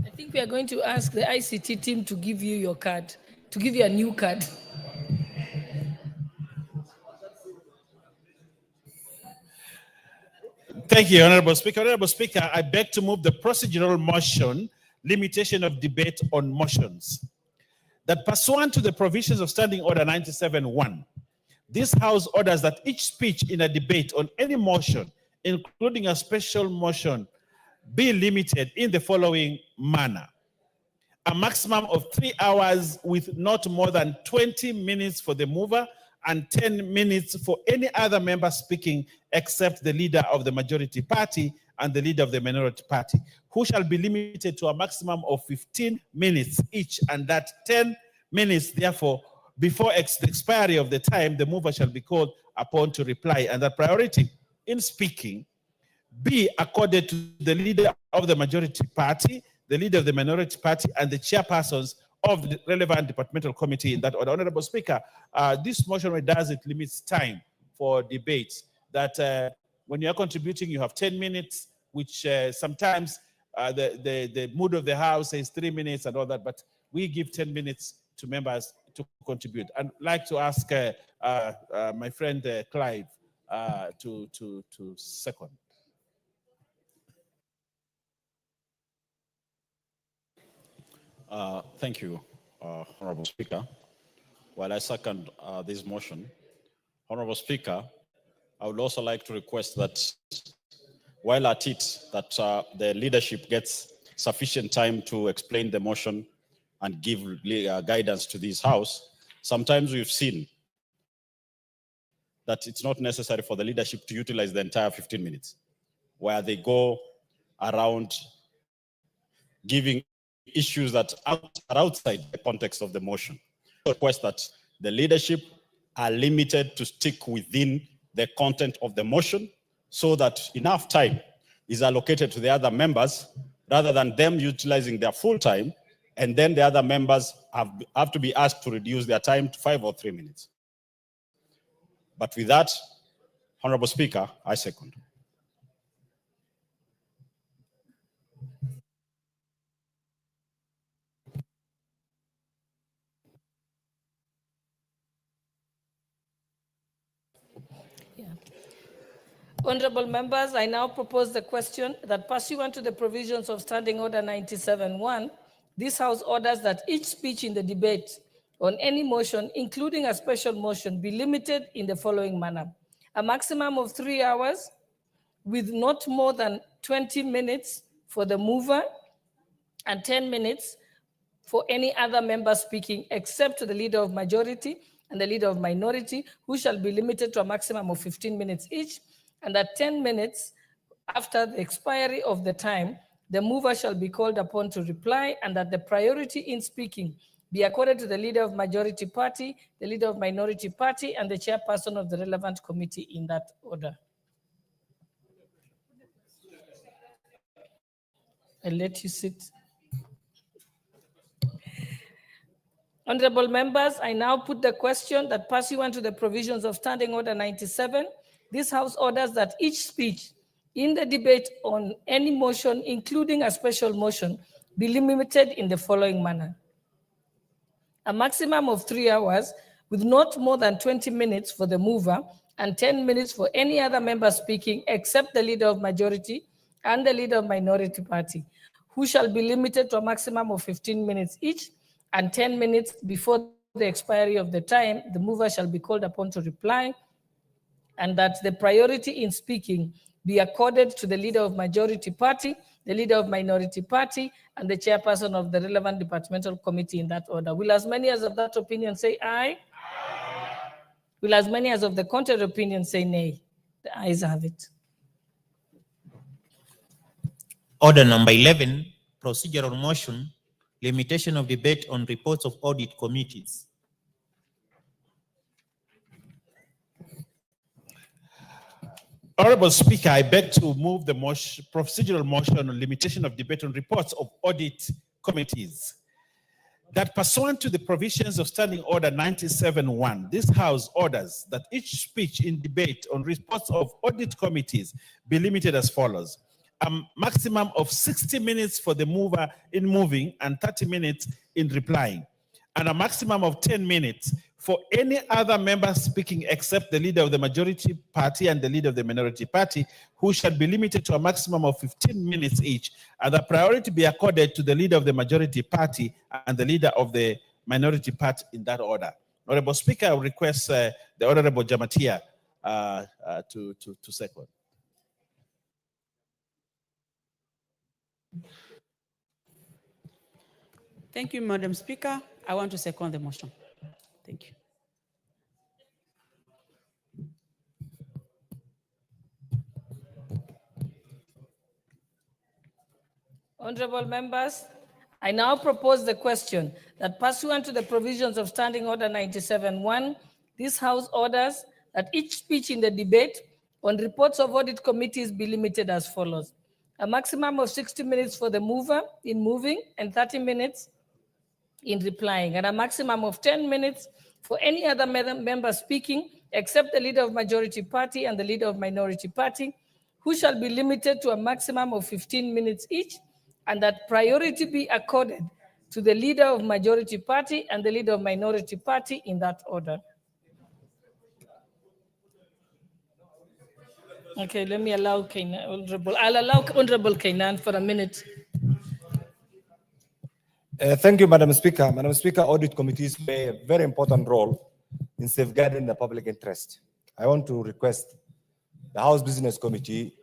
I think we are going to ask the ICT team to give you your card, to give you a new card. Thank you, Honorable Speaker. Honorable Speaker, I beg to move the procedural motion, limitation of debate on motions. That pursuant to the provisions of Standing Order 97-1, this House orders that each speech in a debate on any motion, including a special motion, be limited in the following manner: a maximum of 3 hours with not more than 20 minutes for the mover and 10 minutes for any other member speaking except the leader of the majority party and the leader of the minority party, who shall be limited to a maximum of 15 minutes each, and that 10 minutes, therefore, before the expiry of the time, the mover shall be called upon to reply, and that priority in speaking be accorded to the leader of the majority party, the leader of the minority party, and the chairpersons of the relevant departmental committee in that order. Honorable Speaker, this motion, when does it limits time for debates, that when you're contributing, you have 10 minutes, which sometimes the mood of the House says 3 minutes and all that, but we give 10 minutes to members to contribute. I'd like to ask my friend Clive to second. Thank you, Honorable Speaker. While I second this motion, Honorable Speaker, I would also like to request that while at it, that the leadership gets sufficient time to explain the motion and give guidance to this House. Sometimes we've seen that it's not necessary for the leadership to utilize the entire 15 minutes, where they go around giving issues that are outside the context of the motion. I request that the leadership are limited to stick within the content of the motion so that enough time is allocated to the other members rather than them utilizing their full time, and then the other members have to be asked to reduce their time to 5 or 3 minutes. But with that, Honorable Speaker, I second. Honorable members, I now propose the question that pursuant to the provisions of Standing Order 97-1, this House orders that each speech in the debate on any motion, including a special motion, be limited in the following manner. A maximum of 3 hours with not more than 20 minutes for the mover and 10 minutes for any other member speaking except the leader of majority and the leader of minority, who shall be limited to a maximum of 15 minutes each, and that 10 minutes after the expiry of the time, the mover shall be called upon to reply, and that the priority in speaking be accorded to the leader of majority party, the leader of minority party, and the chairperson of the relevant committee in that order. I'll let you sit. Honorable members, I now put the question that pursuant to the provisions of Standing Order 97, this House orders that each speech in the debate on any motion, including a special motion, be limited in the following manner. A maximum of 3 hours with not more than 20 minutes for the mover and 10 minutes for any other member speaking except the leader of majority and the leader of minority party, who shall be limited to a maximum of 15 minutes each, and 10 minutes before the expiry of the time, the mover shall be called upon to reply, and that the priority in speaking be accorded to the leader of majority party, the leader of minority party, and the chairperson of the relevant departmental committee in that order. Will as many as of that opinion say aye? Aye. Will as many as of the contrary opinion say nay? The ayes have it. Order number 11, procedural motion, limitation of debate on reports of audit committees. Honorable Speaker, I beg to move the procedural motion on limitation of debate on reports of audit committees. That pursuant to the provisions of Standing Order 97-1, this House orders that each speech in debate on reports of audit committees be limited as follows. A maximum of 60 minutes for the mover in moving and 30 minutes in replying, and a maximum of 10 minutes for any other member speaking except the leader of the majority party and the leader of the minority party, who shall be limited to a maximum of 15 minutes each, and the priority be accorded to the leader of the majority party and the leader of the minority party in that order. Honorable Speaker, I request the Honorable Jamatia to second. Thank you, Madam Speaker. I want to second the motion. Thank you. Honorable members, I now propose the question that pursuant to the provisions of Standing Order 97-1, this House orders that each speech in the debate on reports of audit committees be limited as follows. A maximum of 60 minutes for the mover in moving and 30 minutes in replying, and a maximum of 10 minutes for any other member speaking except the leader of majority party and the leader of minority party, who shall be limited to a maximum of 15 minutes each, and that priority be accorded to the leader of majority party and the leader of minority party in that order. Okay, let me allow I'll allow Honorable Kainan for a minute. Thank you, Madam Speaker. Madam Speaker, audit committees play a very important role in safeguarding the public interest. I want to request the House Business Committee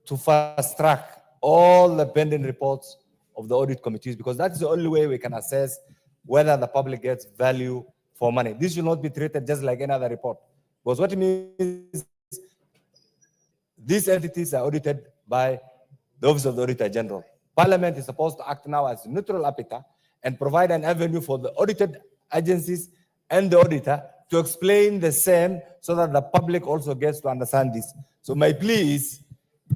to fast track all the pending reports of the audit committees, because that's the only way we can assess whether the public gets value for money. This should not be treated just like any other report, because what it means, these entities are audited by the Office of the Auditor General. Parliament is supposed to act now as a neutral arbiter and provide an avenue for the audited agencies and the auditor to explain the same, so that the public also gets to understand this. So my plea is,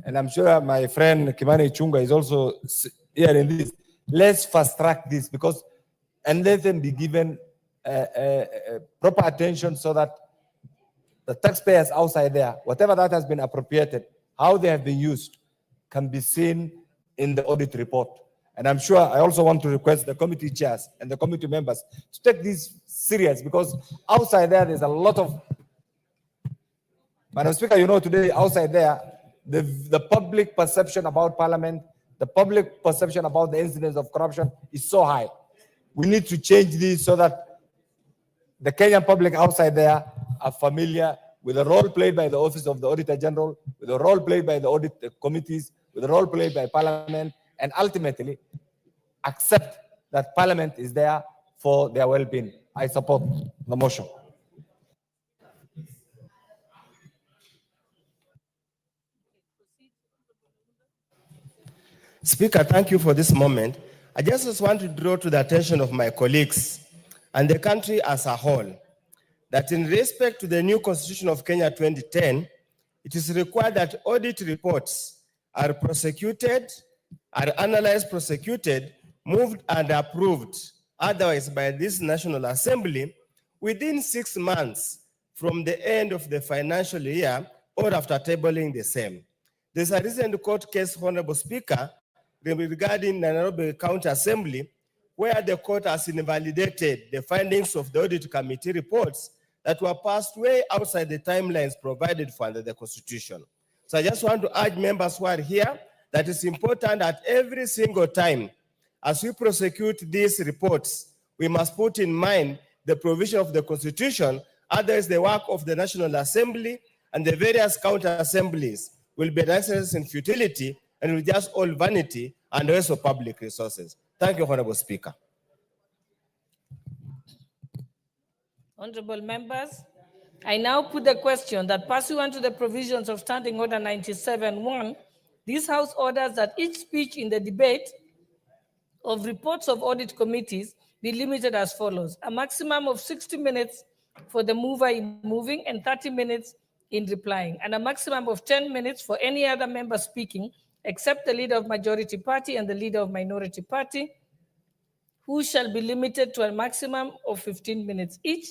and I'm sure my friend Kimani Chunga is also hearing this, let's fast track this, because, and let them be given proper attention, so that the taxpayers outside there, whatever that has been appropriated, how they have been used, can be seen in the audit report. And I'm sure I also want to request the committee chairs and the committee members to take this serious, because outside there, there's a lot of, Madam Speaker, you know, today outside there, the public perception about Parliament, the public perception about the incidence of corruption is so high. We need to change this so that the Kenyan public outside there are familiar with the role played by the Office of the Auditor General, with the role played by the audit committees, with the role played by Parliament, and ultimately accept that Parliament is there for their well-being. I support the motion. Speaker, thank you for this moment. I just want to draw to the attention of my colleagues and the country as a whole that in respect to the new Constitution of Kenya 2010, it is required that audit reports are prosecuted, are analyzed, prosecuted, moved and approved otherwise by this National Assembly within 6 months from the end of the financial year or after tabling the same. There's a recent court case, Honorable Speaker, regarding Nairobi County Assembly, where the court has invalidated the findings of the audit committee reports that were passed way outside the timelines provided for under the Constitution. So I just want to urge members who are here that it's important that every single time as we prosecute these reports, we must put in mind the provision of the Constitution, otherwise the work of the National Assembly and the various county assemblies will be an exercise in futility and will just all vanity and waste of public resources. Thank you, Honorable Speaker. Honorable members, I now put the question that pursuant to the provisions of Standing Order 97-1, this House orders that each speech in the debate of reports of audit committees be limited as follows: a maximum of 60 minutes for the mover in moving and 30 minutes in replying, and a maximum of 10 minutes for any other member speaking except the leader of majority party and the leader of minority party, who shall be limited to a maximum of 15 minutes each,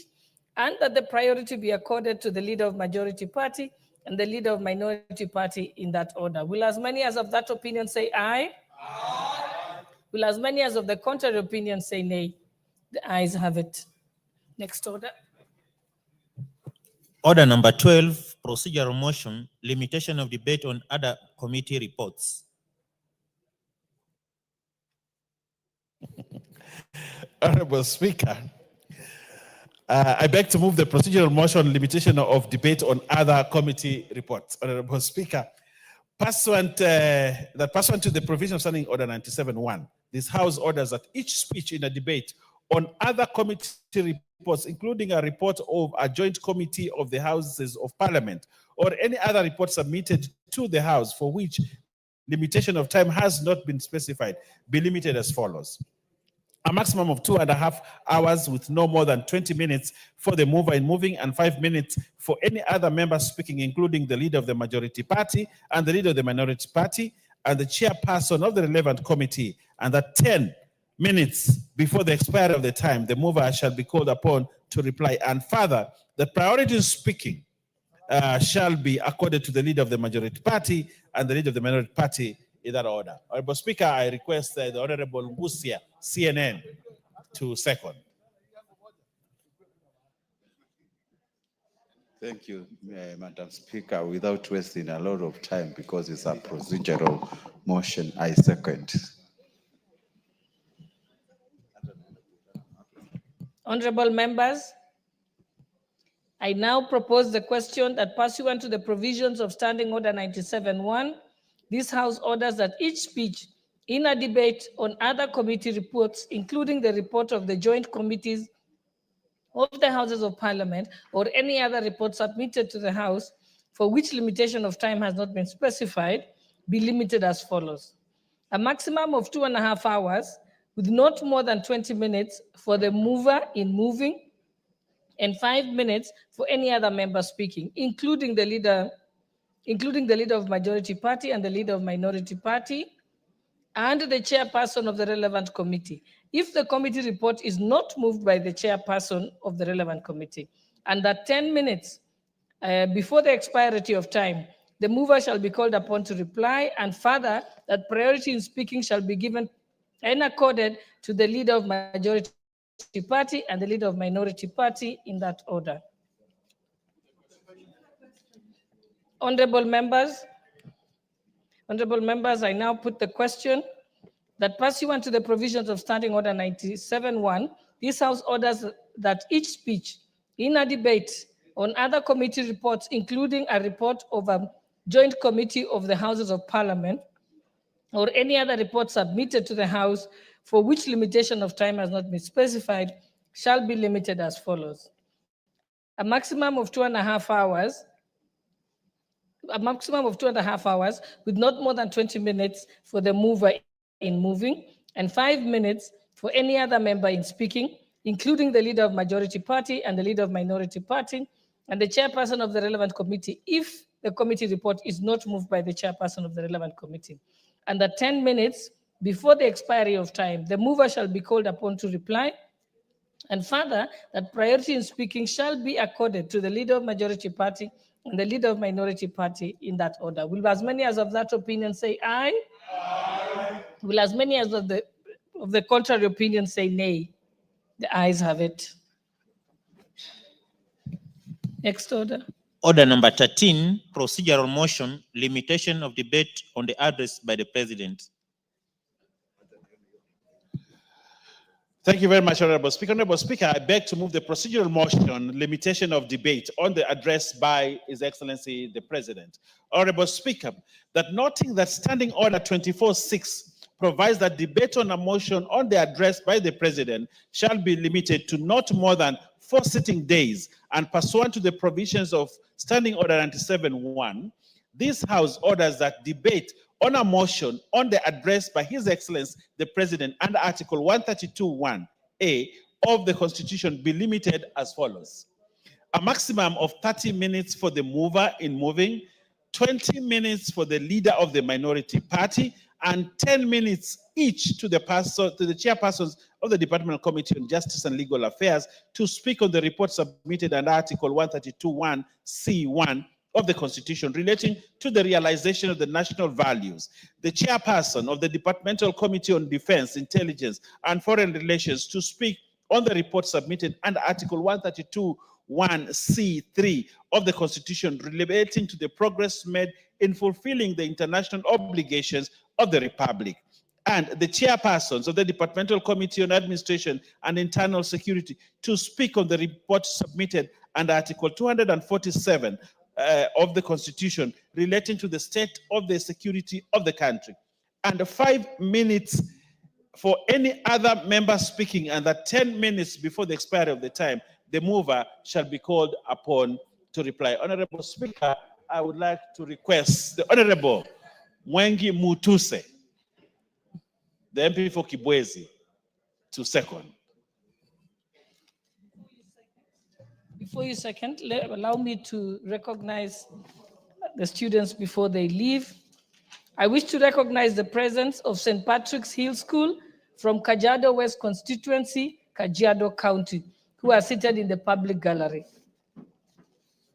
and that the priority be accorded to the leader of majority party and the leader of minority party in that order. Will as many as of that opinion say aye? Aye. Will as many as of the contrary opinion say nay? The ayes have it. Next order. Order number 12, procedural motion, limitation of debate on other committee reports. Honorable Speaker, I beg to move the procedural motion limitation of debate on other committee reports. Honorable Speaker, pursuant to the provision of Standing Order 97-1, this House orders that each speech in a debate on other committee reports, including a report of a joint committee of the Houses of Parliament, or any other report submitted to the House for which limitation of time has not been specified, be limited as follows: a maximum of 2.5 hours with no more than 20 minutes for the mover in moving and 5 minutes for any other member speaking, including the leader of the majority party and the leader of the minority party and the chairperson of the relevant committee, and that 10 minutes before the expiry of the time, the mover shall be called upon to reply. And further, the priority in speaking shall be accorded to the leader of the majority party and the leader of the minority party in that order. Honorable Speaker, I request the Honorable Ngusia, CNN, to second. Thank you, Madam Speaker. Without wasting a lot of time, because it's a procedural motion, I second. Honorable members, I now propose the question that pursuant to the provisions of Standing Order 97-1, this House orders that each speech in a debate on other committee reports, including the report of the joint committees of the Houses of Parliament or any other report submitted to the House for which limitation of time has not been specified, be limited as follows. A maximum of 2.5 hours with not more than 20 minutes for the mover in moving and 5 minutes for any other member speaking, including the leader of majority party and the leader of minority party, and the chairperson of the relevant committee, if the committee report is not moved by the chairperson of the relevant committee, and that 10 minutes before the expiry of time, the mover shall be called upon to reply, and further, that priority in speaking shall be given and accorded to the leader of majority party and the leader of minority party in that order. Honorable members, I now put the question that pursuant to the provisions of Standing Order 97-1, this House orders that each speech in a debate on other committee reports, including a report of a joint committee of the Houses of Parliament, or any other report submitted to the House for which limitation of time has not been specified, shall be limited as follows. A maximum of 2.5 hours with not more than 20 minutes for the mover in moving and 5 minutes for any other member in speaking, including the leader of majority party and the leader of minority party and the chairperson of the relevant committee, if the committee report is not moved by the chairperson of the relevant committee. And that 10 minutes before the expiry of time, the mover shall be called upon to reply. And further, that priority in speaking shall be accorded to the leader of majority party and the leader of minority party in that order. Will as many as of that opinion say aye? Aye. Will as many as of the contrary opinion say nay? The ayes have it. Next order. Order number 13, procedural motion, limitation of debate on the address by the President. Thank you very much, Honorable Speaker. Honorable Speaker, I beg to move the procedural motion, limitation of debate on the address by His Excellency the President. Honorable Speaker, that noting that Standing Order 24-6 provides that debate on a motion on the address by the President shall be limited to not more than 4 sitting days, and pursuant to the provisions of Standing Order 97-1, this House orders that debate on a motion on the address by His Excellency the President under Article 132(1)(a) of the Constitution be limited as follows. A maximum of 30 minutes for the mover in moving, 20 minutes for the leader of the minority party, and 10 minutes each to the chairpersons of the Departmental Committee on Justice and Legal Affairs to speak on the report submitted under Article 132(1)(c)(1) of the Constitution relating to the realization of the national values. The chairperson of the Departmental Committee on Defense, Intelligence, and Foreign Relations to speak on the report submitted under Article 132(1)(c)(3) of the Constitution relating to the progress made in fulfilling the international obligations of the Republic. And the chairpersons of the Departmental Committee on Administration and Internal Security to speak on the report submitted under Article 247 of the Constitution relating to the state of the security of the country. And 5 minutes for any other member speaking, and that 10 minutes before the expiry of the time, the mover shall be called upon to reply. Honorable Speaker, I would like to request the Honorable Mwengi Mutuse, the MP for Kibwezi, to second. Before you second, allow me to recognize the students before they leave. I wish to recognize the presence of St. Patrick's Hill School from Kajiado West Constituency, Kajiado County, who are seated in the public gallery.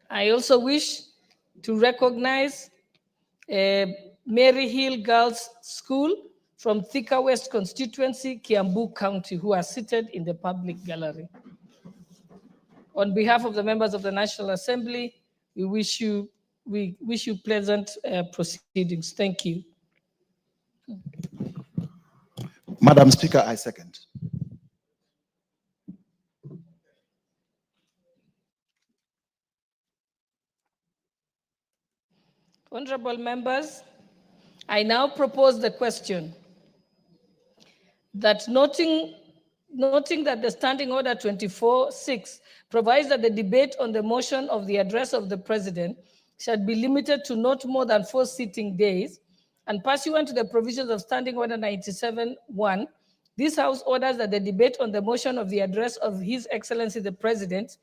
I also wish to recognize Mary Hill Girls School from Thika West constituency, Kiambu County, who are seated in the public gallery. On behalf of the members of the National Assembly, we wish you pleasant proceedings. Thank you. Madam Speaker, I second. Honorable members, I now propose the question that noting that the Standing Order 24.6 provides that the debate on the motion of the address of the President shall be limited to not more than 4 sitting days, and pursuant to the provisions of Standing Order 97.1, this House orders that the debate on the motion of the address of His Excellency the President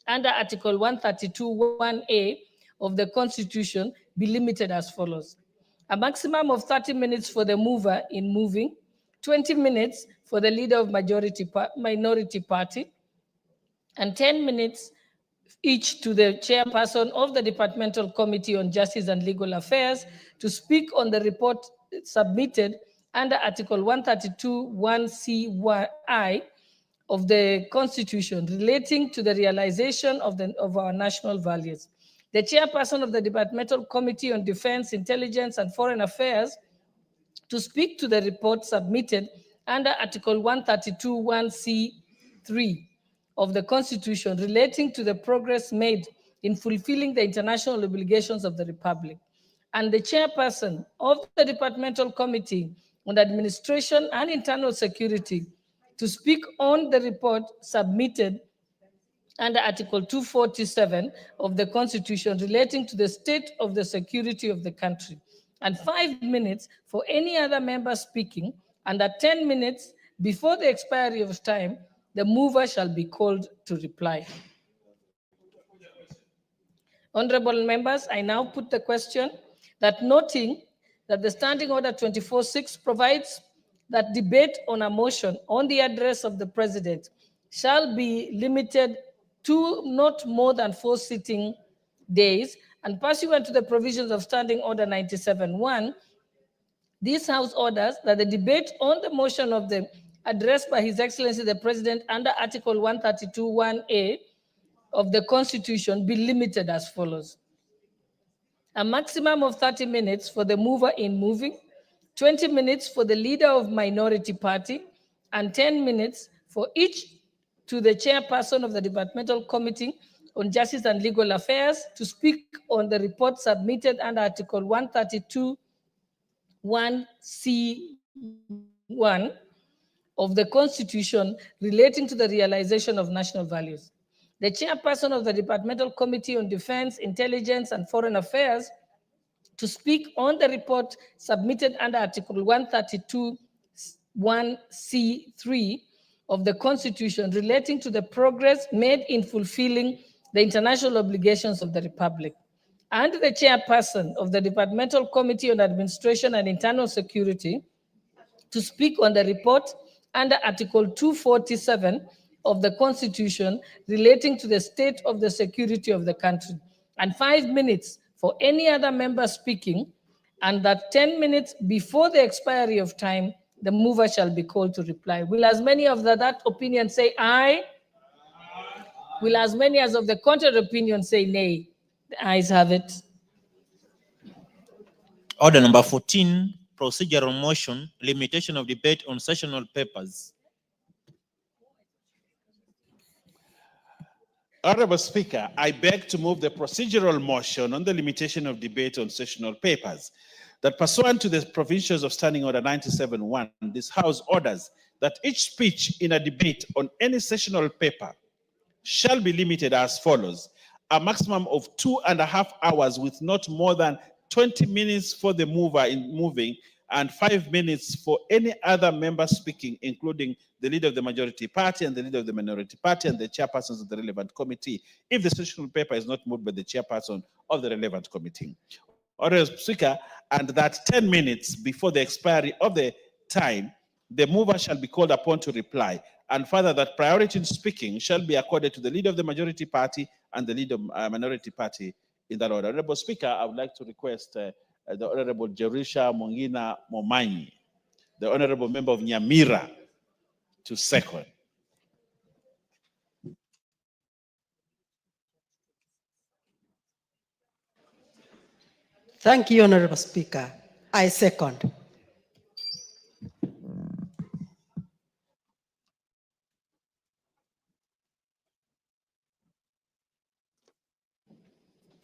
under Article 132.1a of the Constitution be limited as follows. A maximum of 30 minutes for the mover in moving, 20 minutes for the leader of minority party, and 10 minutes each to the chairperson of the Departmental Committee on Justice and Legal Affairs to speak on the report submitted under Article 132.1ci of the Constitution relating to the realization of our national values. The chairperson of the Departmental Committee on Defense, Intelligence, and Foreign Affairs to speak to the report submitted under Article 132.1c3 of the Constitution relating to the progress made in fulfilling the international obligations of the Republic, and the chairperson of the Departmental Committee on Administration and Internal Security to speak on the report submitted under Article 247 of the Constitution relating to the state of the security of the country, and 5 minutes for any other member speaking, and at 10 minutes before the expiry of time, the mover shall be called to reply. Honorable members, I now put the question that noting that the Standing Order 24.6 provides that debate on a motion on the address of the President shall be limited to not more than 4 sitting days, and pursuant to the provisions of Standing Order 97.1, this House orders that the debate on the motion of the address by His Excellency the President under Article 132.1a of the Constitution be limited as follows. A maximum of 30 minutes for the mover in moving, 20 minutes for the leader of minority party, and 10 minutes for each to the chairperson of the Departmental Committee on Justice and Legal Affairs to speak on the report submitted under Article 132.1c1 of the Constitution relating to the realization of national values. The chairperson of the Departmental Committee on Defense, Intelligence, and Foreign Affairs to speak on the report submitted under Article 132.1c3 of the Constitution relating to the progress made in fulfilling the international obligations of the Republic, and the chairperson of the Departmental Committee on Administration and Internal Security to speak on the report under Article 247 of the Constitution relating to the state of the security of the country, and 5 minutes for any other member speaking, and that 10 minutes before the expiry of time, the mover shall be called to reply. Will as many of that opinion say aye? Will as many as of the contrary opinion say nay? The ayes have it. Order number 14, procedural motion, limitation of debate on sessional papers. Honorable Speaker, I beg to move the procedural motion on the limitation of debate on sessional papers, that pursuant to the provisions of Standing Order 97.1, this House orders that each speech in a debate on any sessional paper shall be limited as follows: a maximum of 2.5 hours with not more than 20 minutes for the mover in moving, and 5 minutes for any other member speaking, including the leader of the majority party and the leader of the minority party and the chairpersons of the relevant committee, if the sessional paper is not moved by the chairperson of the relevant committee. Honorable Speaker, and that 10 minutes before the expiry of the time, the mover shall be called upon to reply, and further that priority in speaking shall be accorded to the leader of the majority party and the leader of minority party in that order. Honorable Speaker, I would like to request the Honorable Jerusha Mongina Momanyi, the Honorable Member of Nyamira, to second. Thank you, Honorable Speaker. I second.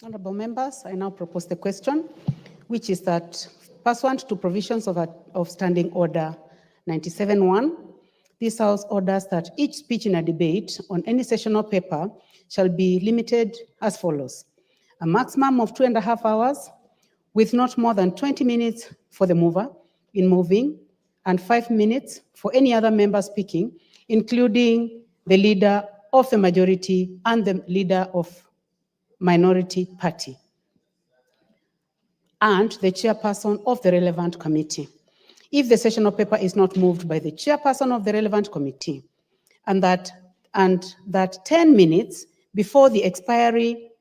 Honorable members, I now propose the question, which is that pursuant to provisions of Standing Order 97-1, this House orders that each speech in a debate on any sessional paper shall be limited as follows: a maximum of 2.5 hours, with not more than 20 minutes for the mover in moving, and 5 minutes for any other member speaking, including the leader of the majority and the leader of minority party, and the chairperson of the relevant committee. If the sessional paper is not moved by the chairperson of the relevant committee, and that 10 minutes before the expiry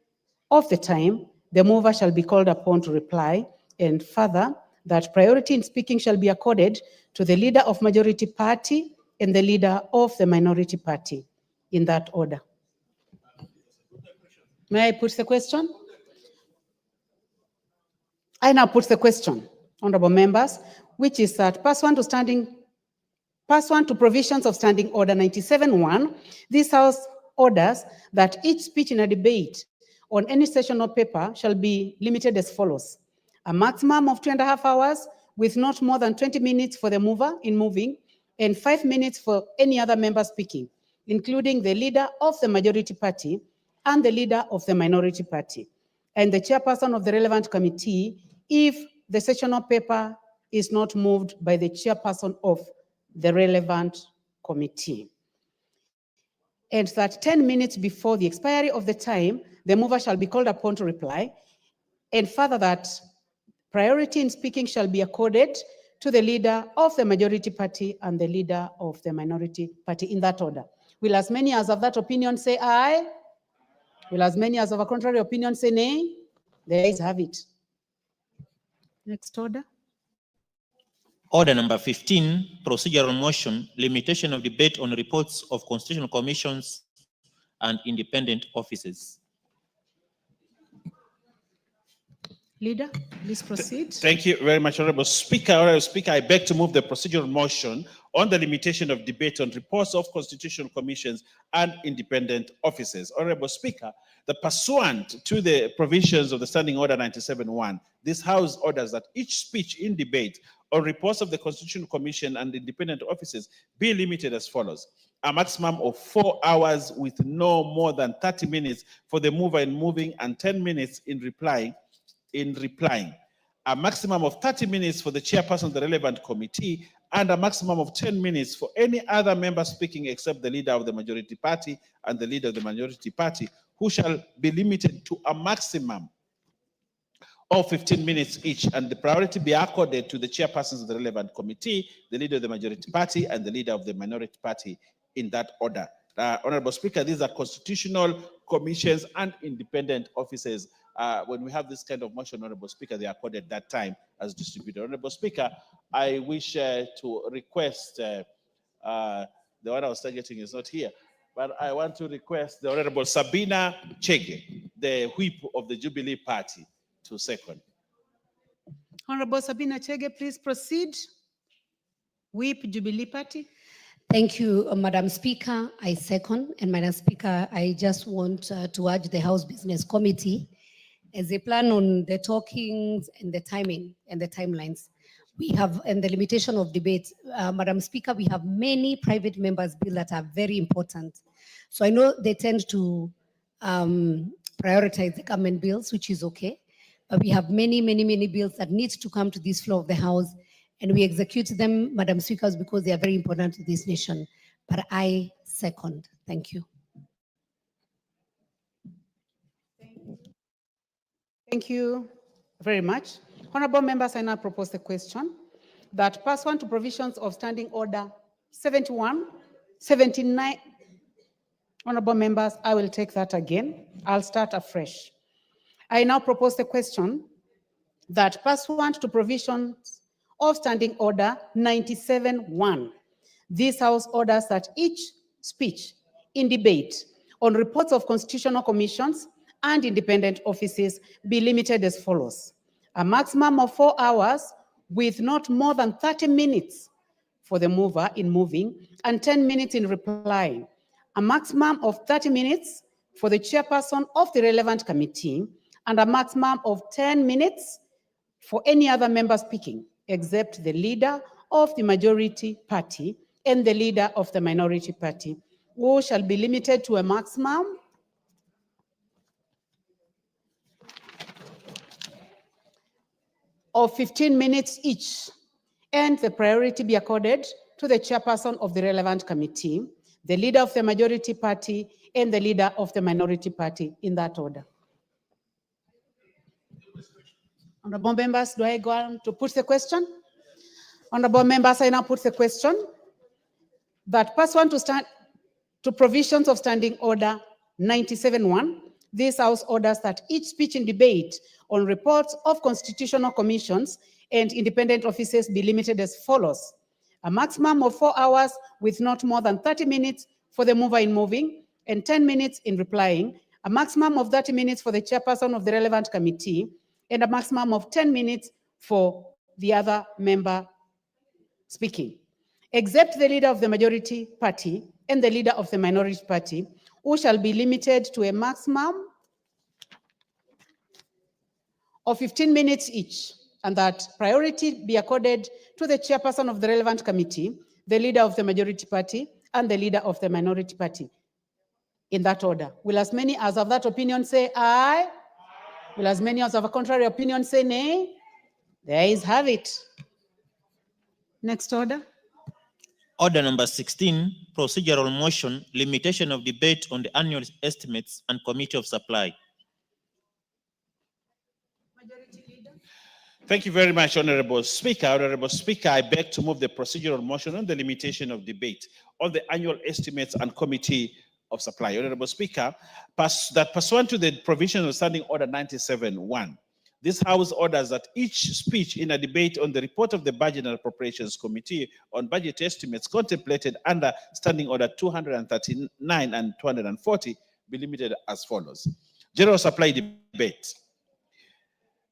of the time, the mover shall be called upon to reply, and further, that priority in speaking shall be accorded to the leader of majority party and the leader of the minority party, in that order. May I put the question? I now put the question, honorable members, which is that pursuant to provisions of Standing Order 97-1, this House orders that each speech in a debate on any sessional paper shall be limited as follows: a maximum of 2.5 hours, with not more than 20 minutes for the mover in moving, and 5 minutes for any other member speaking, including the leader of the majority party and the leader of the minority party, and the chairperson of the relevant committee if the sessional paper is not moved by the chairperson of the relevant committee. And that 10 minutes before the expiry of the time, the mover shall be called upon to reply, and further that priority in speaking shall be accorded to the leader of the majority party and the leader of the minority party, in that order. Will as many as of that opinion say aye? Will as many as of a contrary opinion say nay? The ayes have it. Next order. Order number 15, procedural motion, limitation of debate on reports of constitutional commissions and independent offices. Leader, please proceed. Thank you very much, Honorable Speaker. Honorable Speaker, I beg to move the procedural motion on the limitation of debate on reports of constitutional commissions and independent offices. Honorable Speaker, the pursuant to the provisions of the Standing Order 97-1, this House orders that each speech in debate on reports of the Constitutional Commission and independent offices be limited as follows: a maximum of 4 hours with no more than 30 minutes for the mover in moving and 10 minutes in replying, a maximum of 30 minutes for the chairperson of the relevant committee, and a maximum of 10 minutes for any other member speaking except the leader of the majority party and the leader of the minority party, who shall be limited to a maximum of 15 minutes each, and the priority be accorded to the chairpersons of the relevant committee, the leader of the majority party, and the leader of the minority party, in that order. Honorable Speaker, these are constitutional commissions and independent offices. When we have this kind of motion, Honorable Speaker, they are accorded that time as distributed. Honorable Speaker, I wish to request, the one I was targeting is not here, but I want to request the Honorable Sabina Chege, the whip of the Jubilee Party, to second. Honorable Sabina Chege, please proceed. Whip Jubilee Party. Thank you, Madam Speaker. I second. And Madam Speaker, I just want to urge the House Business Committee, as they plan on the talkings and the timing and the timelines, we have, and the limitation of debate, Madam Speaker, we have many private members' bills that are very important. So I know they tend to prioritize the government bills, which is okay. But we have many bills that need to come to this floor of the House, and we execute them, Madam Speaker, because they are very important to this nation. But I second. Thank you. Thank you very much. Honorable members, I now propose the question that pursuant to provisions of Standing Order 71, 79, honorable members, I will take that again. I'll start afresh. I now propose the question that pursuant to provisions of Standing Order 97-1, this House orders that each speech in debate on reports of constitutional commissions and independent offices be limited as follows: a maximum of 4 hours with not more than 30 minutes for the mover in moving and 10 minutes in replying, a maximum of 30 minutes for the chairperson of the relevant committee, and a maximum of 10 minutes for any other member speaking, except the leader of the majority party and the leader of the minority party, who shall be limited to a maximum of 15 minutes each, and the priority be accorded to the chairperson of the relevant committee, the leader of the majority party, and the leader of the minority party, in that order. Honorable members, do I go on to put the question? Honorable members, I now put the question that pursuant to provisions of Standing Order 97-1, this House orders that each speech in debate on reports of constitutional commissions and independent offices be limited as follows: a maximum of 4 hours with not more than 30 minutes for the mover in moving and 10 minutes in replying, a maximum of 30 minutes for the chairperson of the relevant committee, and a maximum of 10 minutes for the other member speaking, except the leader of the majority party and the leader of the minority party, who shall be limited to a maximum of 15 minutes each, and that priority be accorded to the chairperson of the relevant committee, the leader of the majority party, and the leader of the minority party, in that order. Will as many as of that opinion say aye? Will as many as of a contrary opinion say nay? The ayes have it. Next order. Order number 16, procedural motion, limitation of debate on the annual estimates and committee of supply. Thank you very much, Honorable Speaker. Honorable Speaker, I beg to move the procedural motion on the limitation of debate on the annual estimates and committee of supply. Honorable Speaker, that pursuant to the provisions of Standing Order 97-1, this House orders that each speech in a debate on the report of the Budget and Appropriations Committee on budget estimates contemplated under Standing Order 239 and 240 be limited as follows: general supply debate,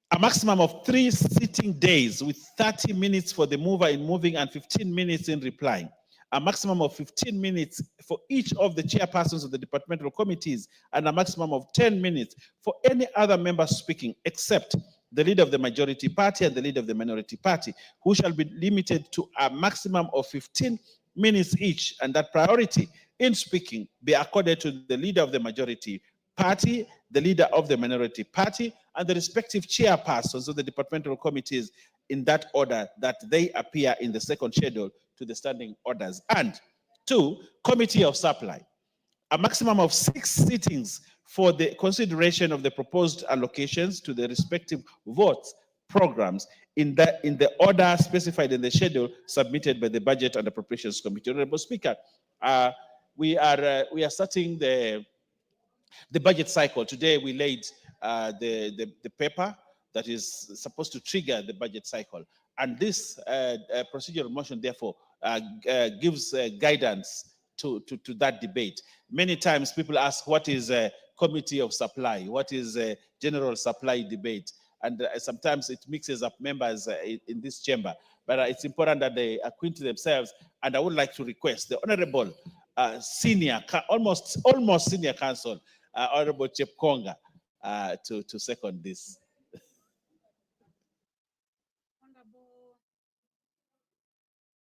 a maximum of 3 sitting days with 30 minutes for the mover in moving and 15 minutes in replying. A maximum of 15 minutes for each of the chairpersons of the departmental committees, and a maximum of 10 minutes for any other member speaking, except the leader of the majority party and the leader of the minority party, who shall be limited to a maximum of 15 minutes each, and that priority in speaking be accorded to the leader of the majority party, the leader of the minority party, and the respective chairpersons of the departmental committees, in that order that they appear in the second schedule to the standing orders. And 2, committee of supply, a maximum of 6 sittings for the consideration of the proposed allocations to the respective votes programs in the order specified in the schedule submitted by the Budget and Appropriations Committee. Honorable Speaker, we are starting the budget cycle. Today we laid the paper that is supposed to trigger the budget cycle. And this procedural motion, therefore, gives guidance to that debate. Many times people ask, what is a committee of supply? What is a general supply debate? And sometimes it mixes up members in this chamber. But it's important that they acquaint themselves. And I would like to request the Honorable almost senior counsel, Honorable Chepkonga, to second this.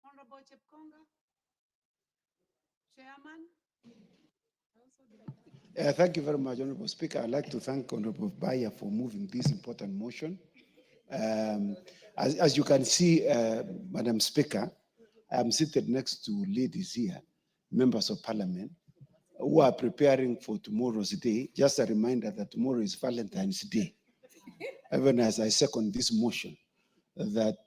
Honorable Chepkonga, Chairman. Thank you very much, Honorable Speaker. I'd like to thank Honorable Baya for moving this important motion. As you can see, Madam Speaker, I'm seated next to ladies here, members of Parliament, who are preparing for tomorrow's day. Just a reminder that tomorrow is Valentine's Day. Even as I second this motion, that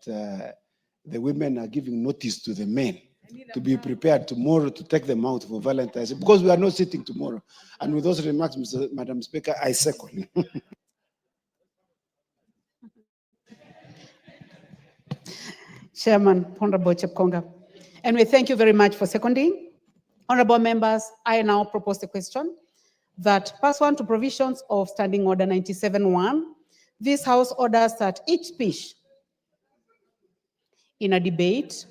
the women are giving notice to the men to be prepared tomorrow to take them out for Valentine's Day, because we are not sitting tomorrow. And with those remarks, Madam Speaker, I second. Chairman Honorable Chepkonga. And we thank you very much for seconding. Honorable members, I now propose the question that pursuant to provisions of Standing Order 97-1, this House orders that each speech in a debate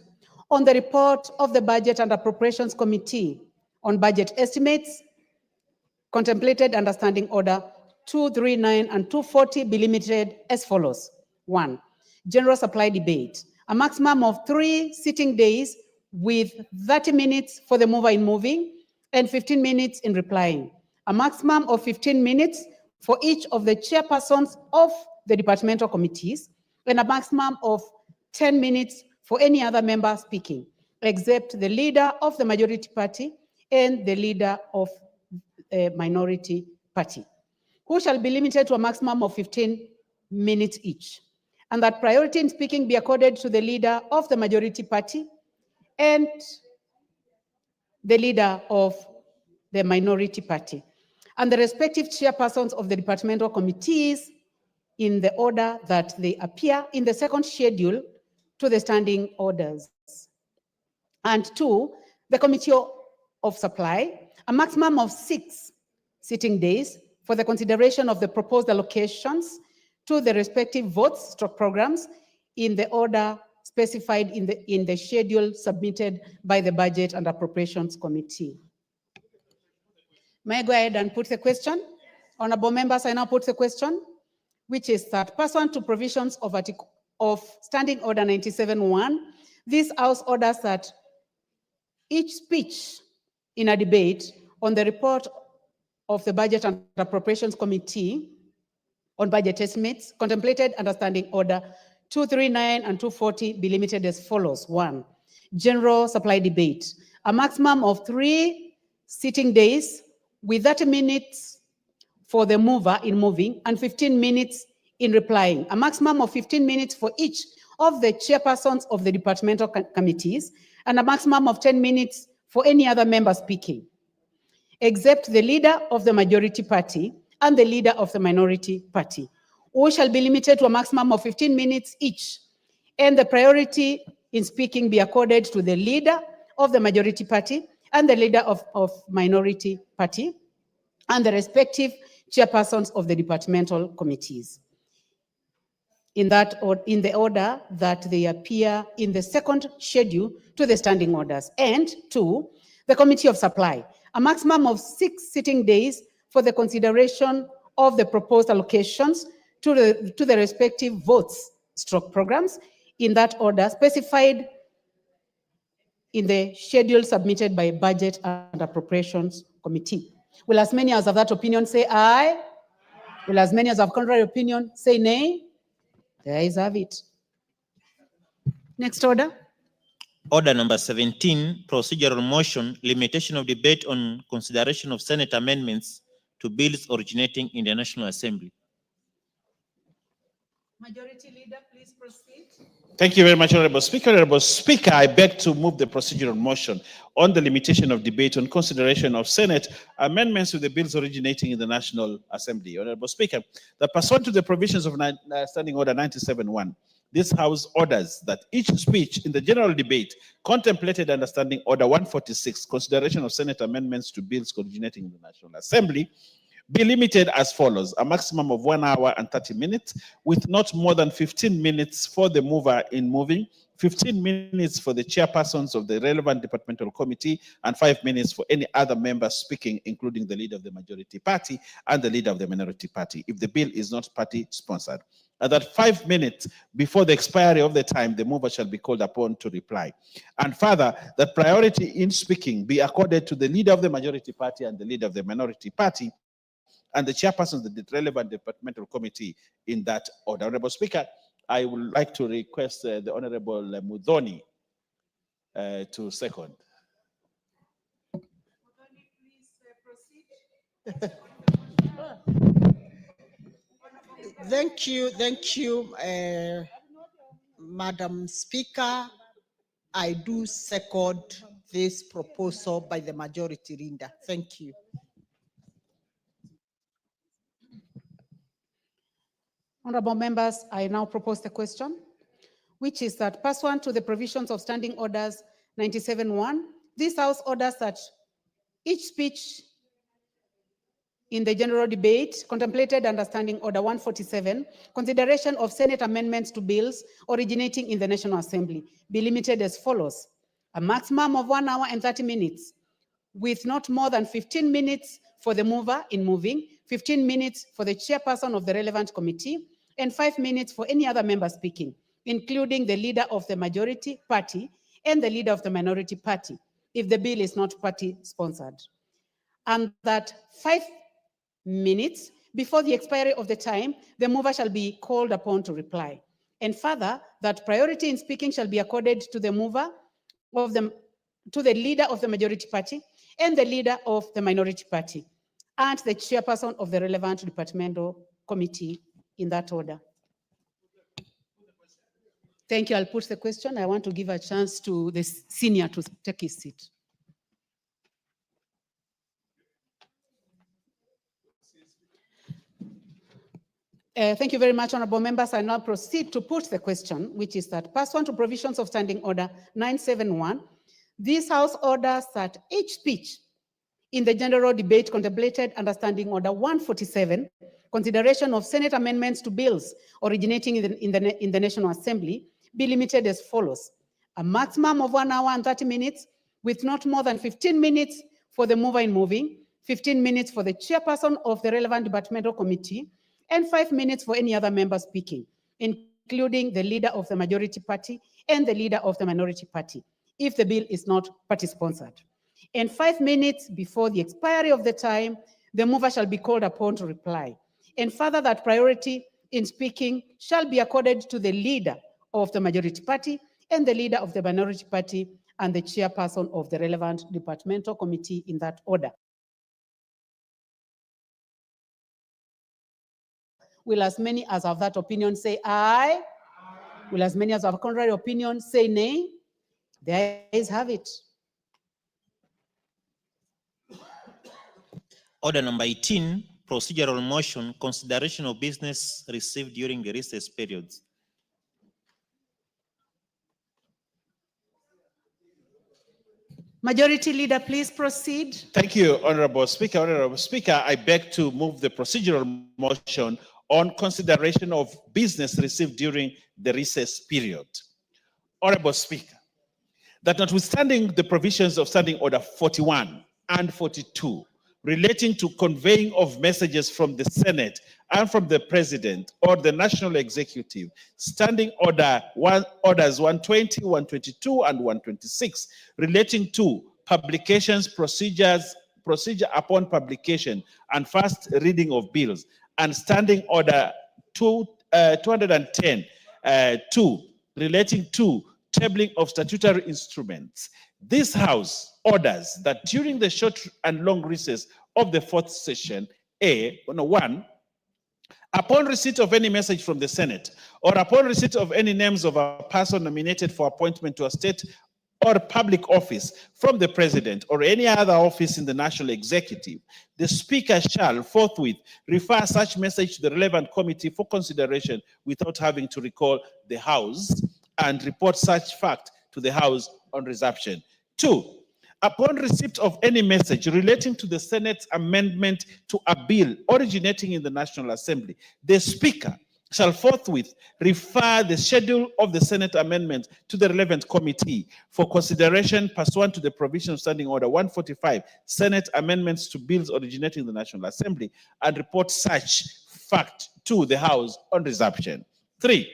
on the report of the Budget and Appropriations Committee on budget estimates contemplated under Standing Order 239 and 240 be limited as follows. 1. General supply debate. A maximum of 3 sitting days with 30 minutes for the mover in moving and 15 minutes in replying. A maximum of 15 minutes for each of the chairpersons of the departmental committees and a maximum of 10 minutes for any other member speaking, except the leader of the majority party and the leader of a minority party, who shall be limited to a maximum of 15 minutes each, and that priority in speaking be accorded to the leader of the majority party and the leader of the minority party, and the respective chairpersons of the departmental committees in the order that they appear in the second schedule to the standing orders. And 2, the Committee of Supply, a maximum of 6 sitting days for the consideration of the proposed allocations to the respective votes stroke programs in the order specified in the schedule submitted by the Budget and Appropriations Committee. May I go ahead and put the question? Honorable members, I now put the question, which is that pursuant to provisions of Standing Order 97-1, this House orders that each speech in a debate on the report of the Budget and Appropriations Committee on budget estimates contemplated under Standing Order 239 and 240 be limited as follows. 1, general supply debate. A maximum of 3 sitting days with 30 minutes for the mover in moving and 15 minutes in replying. A maximum of 15 minutes for each of the chairpersons of the departmental committees and a maximum of 10 minutes for any other member speaking, except the leader of the majority party and the leader of the minority party, who shall be limited to a maximum of 15 minutes each, and the priority in speaking be accorded to the leader of the majority party and the leader of minority party, and the respective chairpersons of the departmental committees, in the order that they appear in the second schedule to the standing orders. And 2, the Committee of Supply, a maximum of 6 sitting days for the consideration of the proposed allocations to the respective votes stroke programs in that order specified in the schedule submitted by Budget and Appropriations Committee. Will as many as of that opinion say aye? Will as many as of contrary opinion say nay? The ayes have it. Next order. Order number 17, procedural motion, limitation of debate on consideration of Senate amendments to bills originating in the National Assembly. Majority Leader, please proceed. Thank you very much, Honorable Speaker. Honorable Speaker, I beg to move the procedural motion on the limitation of debate on consideration of Senate amendments to the bills originating in the National Assembly. Honorable Speaker, that pursuant to the provisions of Standing Order 97-1, this House orders that each speech in the general debate contemplated under Standing Order 146, consideration of Senate amendments to bills originating in the National Assembly, be limited as follows: a maximum of 1 hour and 30 minutes, with not more than 15 minutes for the mover in moving, 15 minutes for the chairpersons of the relevant departmental committee, and 5 minutes for any other member speaking, including the leader of the majority party and the leader of the minority party, if the bill is not party sponsored. And that 5 minutes before the expiry of the time, the mover shall be called upon to reply. And further, that priority in speaking be accorded to the leader of the majority party and the leader of the minority party, and the chairperson of the relevant departmental committee in that order. Honorable Speaker, I would like to request the Honorable Mudhoni to second. Thank you, Madam Speaker. I do second this proposal by the majority leader. Thank you. Honorable members, I now propose the question, which is that pursuant to the provisions of Standing Orders 97.1, this House orders that each speech in the general debate contemplated under Standing Order 147, consideration of Senate amendments to bills originating in the National Assembly be limited as follows: a maximum of 1 hour and 30 minutes, with not more than 15 minutes for the mover in moving, 15 minutes for the chairperson of the relevant committee, and 5 minutes for any other member speaking, including the leader of the majority party and the leader of the minority party, if the bill is not party-sponsored. And that 5 minutes before the expiry of the time, the mover shall be called upon to reply. And further, that priority in speaking shall be accorded to the mover of to the leader of the majority party and the leader of the minority party and the chairperson of the relevant departmental committee, in that order. Thank you. I'll put the question. I want to give a chance to the senior to take his seat. Thank you very much, honorable members. I now proceed to put the question, which is that pursuant to provisions of Standing Order 971, this House orders that each speech in the general debate contemplated under Standing Order 147, consideration of Senate amendments to bills originating in the National Assembly, be limited as follows: a maximum of 1 hour and 30 minutes, with not more than 15 minutes for the mover in moving, 15 minutes for the chairperson of the relevant departmental committee, and 5 minutes for any other member speaking, including the leader of the majority party and the leader of the minority party, if the bill is not party-sponsored. And 5 minutes before the expiry of the time, the mover shall be called upon to reply. And further, that priority in speaking shall be accorded to the leader of the majority party and the leader of the minority party and the chairperson of the relevant departmental committee, in that order. Will as many as have that opinion say aye? Will as many as have contrary opinion say nay? The ayes have it. Order number 18, procedural motion, consideration of business received during the recess periods. Majority Leader, please proceed. Thank you, Honorable Speaker. Honorable Speaker, I beg to move the procedural motion on consideration of business received during the recess period. Honorable Speaker, that notwithstanding the provisions of Standing Order 41 and 42 relating to conveying of messages from the Senate and from the President or the National Executive, Standing Orders 120, 122, and 126 relating to publications, procedure upon publication, and first reading of bills, and Standing Order 210, 2 relating to tabling of statutory instruments. This House orders that during the short and long recess of the fourth session, one, upon receipt of any message from the Senate or upon receipt of any names of a person nominated for appointment to a state or public office from the President or any other office in the National Executive, the Speaker shall forthwith refer such message to the relevant committee for consideration without having to recall the House, and report such fact to the House on reception. 2, upon receipt of any message relating to the Senate's amendment to a bill originating in the National Assembly, the Speaker shall forthwith refer the schedule of the Senate amendment to the relevant committee for consideration pursuant to the provision of Standing Order 145, Senate amendments to bills originating in the National Assembly, and report such fact to the House on reception. 3,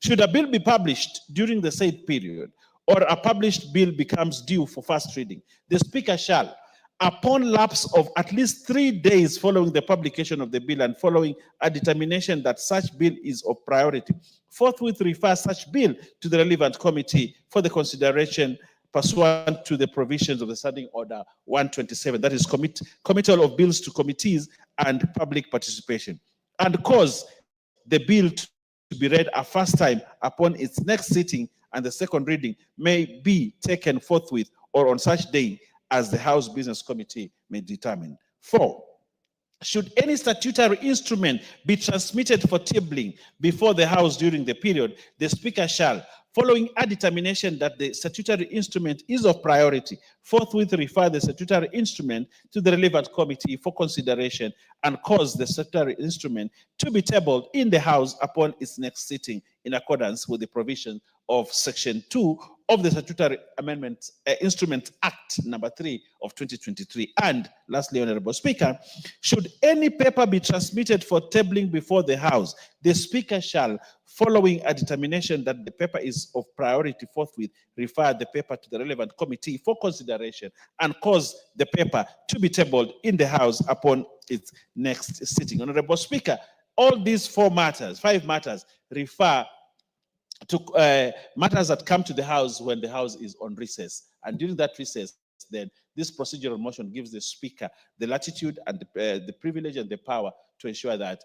should a bill be published during the said period, or a published bill becomes due for first reading, the Speaker shall, upon lapse of at least 3 days following the publication of the bill and following a determination that such bill is of priority, forthwith refer such bill to the relevant committee for the consideration pursuant to the provisions of the Standing Order 127, that is committal of bills to committees and public participation, and cause the bill to be read a first time upon its next sitting, and the second reading may be taken forthwith or on such day as the House Business Committee may determine. 4, should any statutory instrument be transmitted for tabling before the House during the period, the Speaker shall, following a determination that the statutory instrument is of priority, forthwith refer the statutory instrument to the relevant committee for consideration and cause the statutory instrument to be tabled in the House upon its next sitting in accordance with the provision of Section 2 of the Statutory Amendment Instrument Act number 3 of 2023. And lastly, Honorable Speaker, should any paper be transmitted for tabling before the House, the Speaker shall, following a determination that the paper is of priority, forthwith refer the paper to the relevant committee for consideration and cause the paper to be tabled in the House upon its next sitting. Honorable Speaker, all these five matters refer to matters that come to the House when the House is on recess. And during that recess, then this procedural motion gives the Speaker the latitude and the privilege and the power to ensure that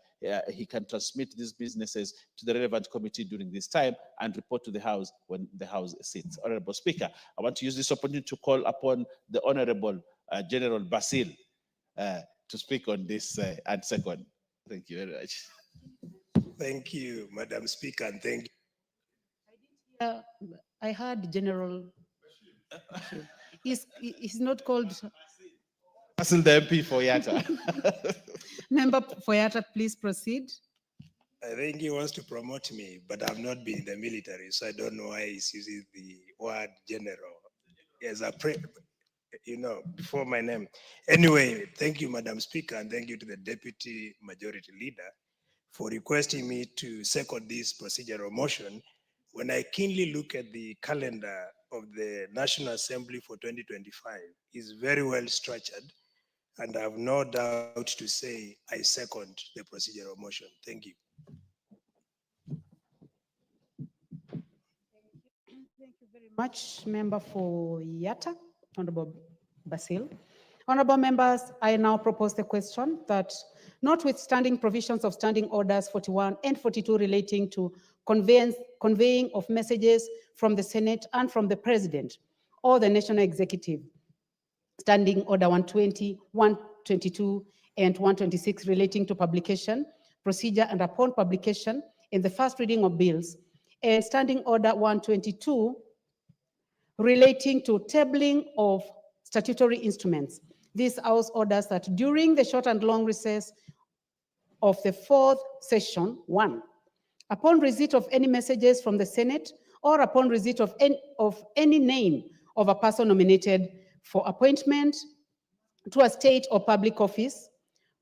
he can transmit these businesses to the relevant committee during this time and report to the House when the House sits. Honorable Speaker, I want to use this opportunity to call upon the Honorable General Basil to speak on this and second. Thank you very much. Thank you, Madam Speaker, and thank you. I heard General. He's not called. Basil the MP for Yatta. Member for Yatta, please proceed. I think he wants to promote me, but I've not been in the military, so I don't know why he's using the word general as a before my name. Anyway, thank you, Madam Speaker, and thank you to the Deputy Majority Leader for requesting me to second this procedural motion. When I keenly look at the calendar of the National Assembly for 2025, it's very well structured, and I have no doubt to say I second the procedural motion. Thank you. Thank you very much, Member for Yatta, Honorable Basil. Honorable members, I now propose the question that notwithstanding provisions of Standing Orders 41 and 42 relating to conveying of messages from the Senate and from the President or the National Executive, Standing Order 120, 122, and 126 relating to publication, procedure, and upon publication in the first reading of bills, and Standing Order 122 relating to tabling of statutory instruments. This House orders that during the short and long recess of the fourth session, 1, upon receipt of any messages from the Senate or upon receipt of any name of a person nominated for appointment to a state or public office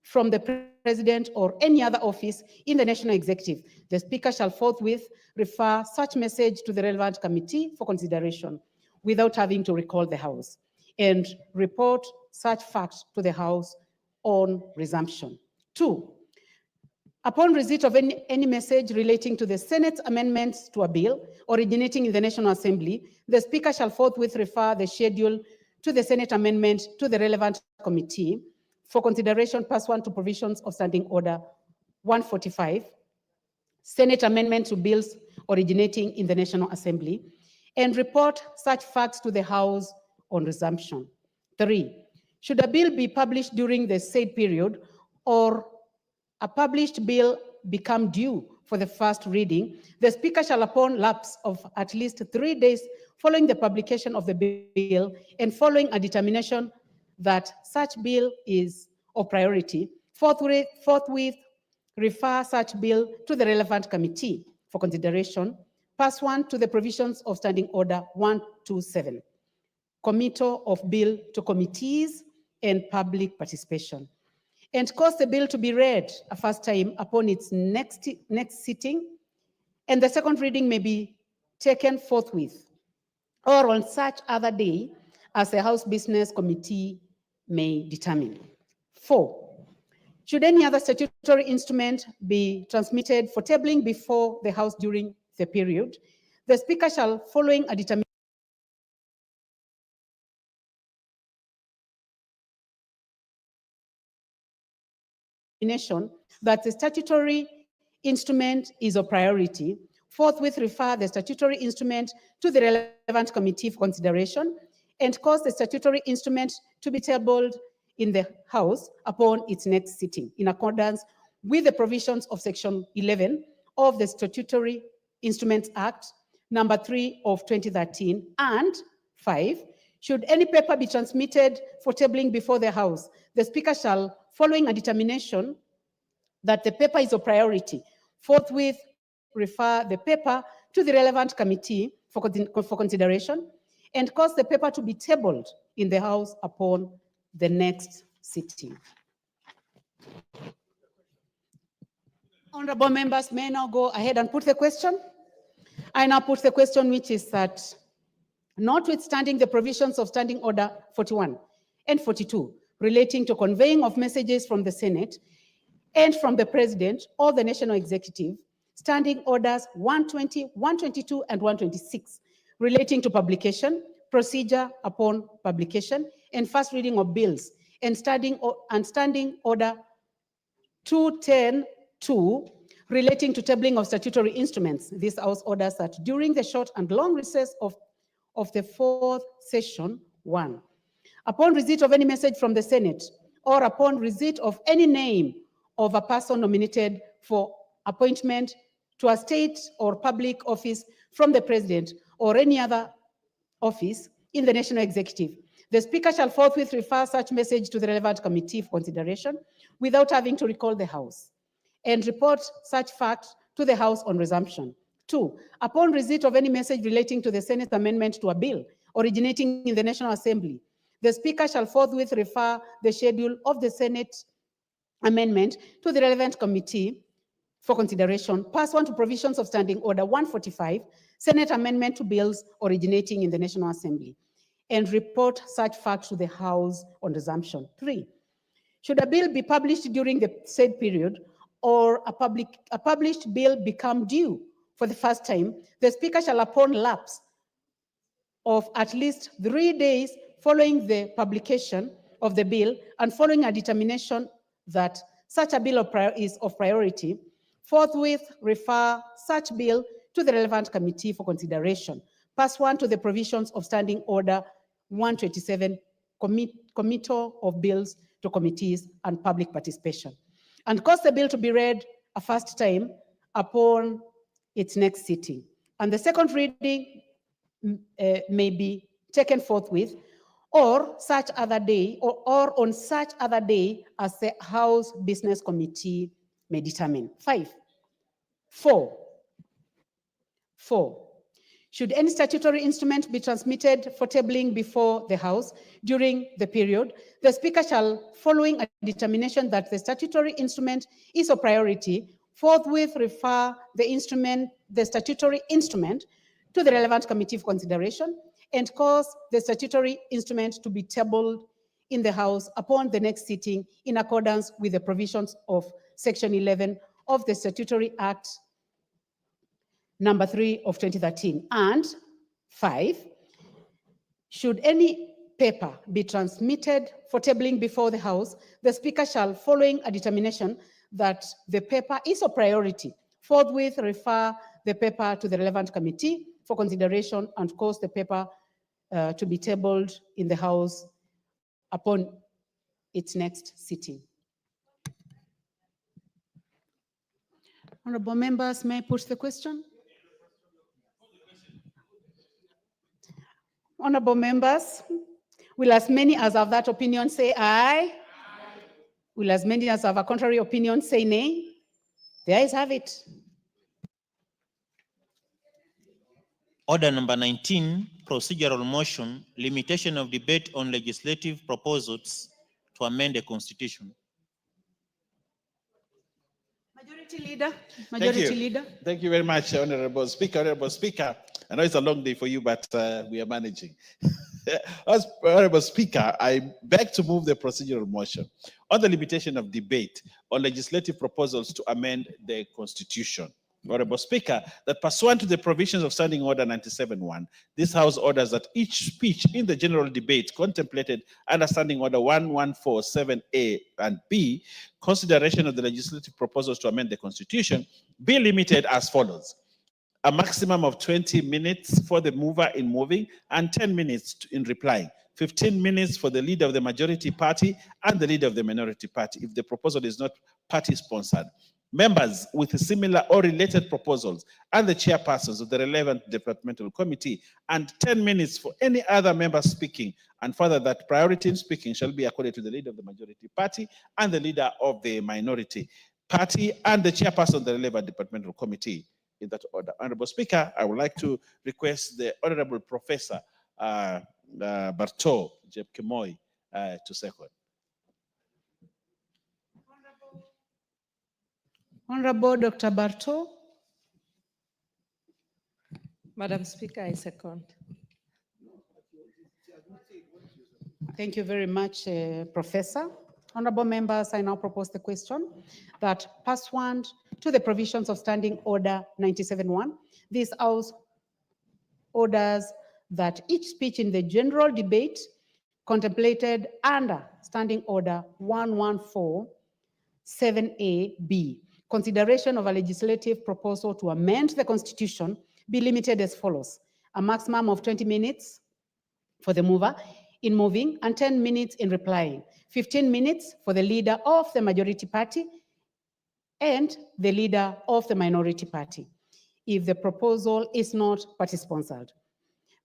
from the President or any other office in the National Executive, the Speaker shall forthwith refer such message to the relevant committee for consideration without having to recall the House and report such facts to the House on resumption. 2, upon receipt of any message relating to the Senate's amendments to a bill originating in the National Assembly, the Speaker shall forthwith refer the schedule to the Senate amendment to the relevant committee for consideration pursuant to provisions of Standing Order 145, Senate amendment to bills originating in the National Assembly, and report such facts to the House on resumption. 3, should a bill be published during the said period or a published bill become due for the first reading, the Speaker shall, upon lapse of at least 3 days following the publication of the bill and following a determination that such bill is of priority, forthwith refer such bill to the relevant committee for consideration pursuant to the provisions of Standing Order 127, committal of bill to committees and public participation, and cause the bill to be read a first time upon its next sitting, and the second reading may be taken forthwith or on such other day as the House Business Committee may determine. 4, should any other statutory instrument be transmitted for tabling before the House during the period, the Speaker shall, following a determination that the statutory instrument is of priority, forthwith refer the statutory instrument to the relevant committee for consideration and cause the statutory instrument to be tabled in the House upon its next sitting in accordance with the provisions of Section 11 of the Statutory Instruments Act, number 3 of 2013, and 5, should any paper be transmitted for tabling before the House, the Speaker shall, following a determination that the paper is of priority, forthwith refer the paper to the relevant committee for consideration and cause the paper to be tabled in the House upon the next sitting. Honorable members, may I now go ahead and put the question? I now put the question, which is that notwithstanding the provisions of Standing Order 41 and 42 relating to conveying of messages from the Senate and from the President or the National Executive, Standing Orders 120, 122, and 126 relating to publication, procedure upon publication, and first reading of bills, and Standing Order 210-2 relating to tabling of statutory instruments. These House orders that during the short and long recess of the 4th session 1, upon receipt of any message from the Senate or upon receipt of any name of a person nominated for appointment to a state or public office from the President or any other office in the National Executive, the Speaker shall forthwith refer such message to the relevant committee for consideration without having to recall the House, and report such fact to the House on resumption. 2, upon receipt of any message relating to the Senate amendment to a bill originating in the National Assembly, the Speaker shall forthwith refer the schedule of the Senate amendment to the relevant committee for consideration, pursuant to provisions of Standing Order 145, Senate amendment to bills originating in the National Assembly, and report such fact to the House on resumption. 3, should a bill be published during the said period or a published bill become due for the first time, the Speaker shall, upon lapse of at least 3 days following the publication of the bill and following a determination that such a bill is of priority, forthwith refer such bill to the relevant committee for consideration, pursuant to the provisions of Standing Order 127, committal of bills to committees and public participation, and cause the bill to be read a first time upon its next sitting. And the second reading may be taken forthwith or such other day or on such other day as the House Business Committee may determine. 4, should any statutory instrument be transmitted for tabling before the House during the period, the Speaker shall, following a determination that the statutory instrument is of priority, forthwith refer the statutory instrument to the relevant committee for consideration and cause the statutory instrument to be tabled in the House upon the next sitting in accordance with the provisions of Section 11 of the Statutory Act number 3 of 2013. And 5, should any paper be transmitted for tabling before the House, the Speaker shall, following a determination that the paper is a priority, forthwith refer the paper to the relevant committee for consideration and cause the paper to be tabled in the House upon its next sitting. Honorable members, may I put the question? Honorable members, will as many as have that opinion say aye? Will as many as have a contrary opinion say nay? The ayes have it. Order number 19, procedural motion, limitation of debate on legislative proposals to amend the Constitution. Majority Leader, Thank you very much, Honorable Speaker. Honorable Speaker, I know it's a long day for you, but we are managing. As Honorable Speaker, I beg to move the procedural motion on the limitation of debate on legislative proposals to amend the Constitution. Honorable Speaker, that pursuant to the provisions of Standing Order 97-1, this House orders that each speech in the general debate contemplated under Standing Order 1147A and B, consideration of the legislative proposals to amend the Constitution, be limited as follows: a maximum of 20 minutes for the mover in moving and 10 minutes in replying. 15 minutes for the leader of the majority party and the leader of the minority party if the proposal is not party sponsored. members with similar or related proposals and the chairpersons of the relevant departmental committee, and 10 minutes for any other member speaking, and further that priority in speaking shall be accorded to the leader of the majority party and the leader of the minority party and the chairperson of the relevant departmental committee, in that order. Honorable Speaker, I would like to request the Honorable Professor Barto Jeb Kimoy to second. Honorable Dr. Barto. Madam Speaker, I second. Thank you very much, Professor. Honorable members, I now propose the question that pursuant to the provisions of Standing Order 97-1, this House orders that each speech in the general debate contemplated under Standing Order 114-7A-B, consideration of a legislative proposal to amend the Constitution be limited as follows: a maximum of 20 minutes for the mover in moving and 10 minutes in replying, 15 minutes for the leader of the majority party and the leader of the minority party, if the proposal is not party-sponsored.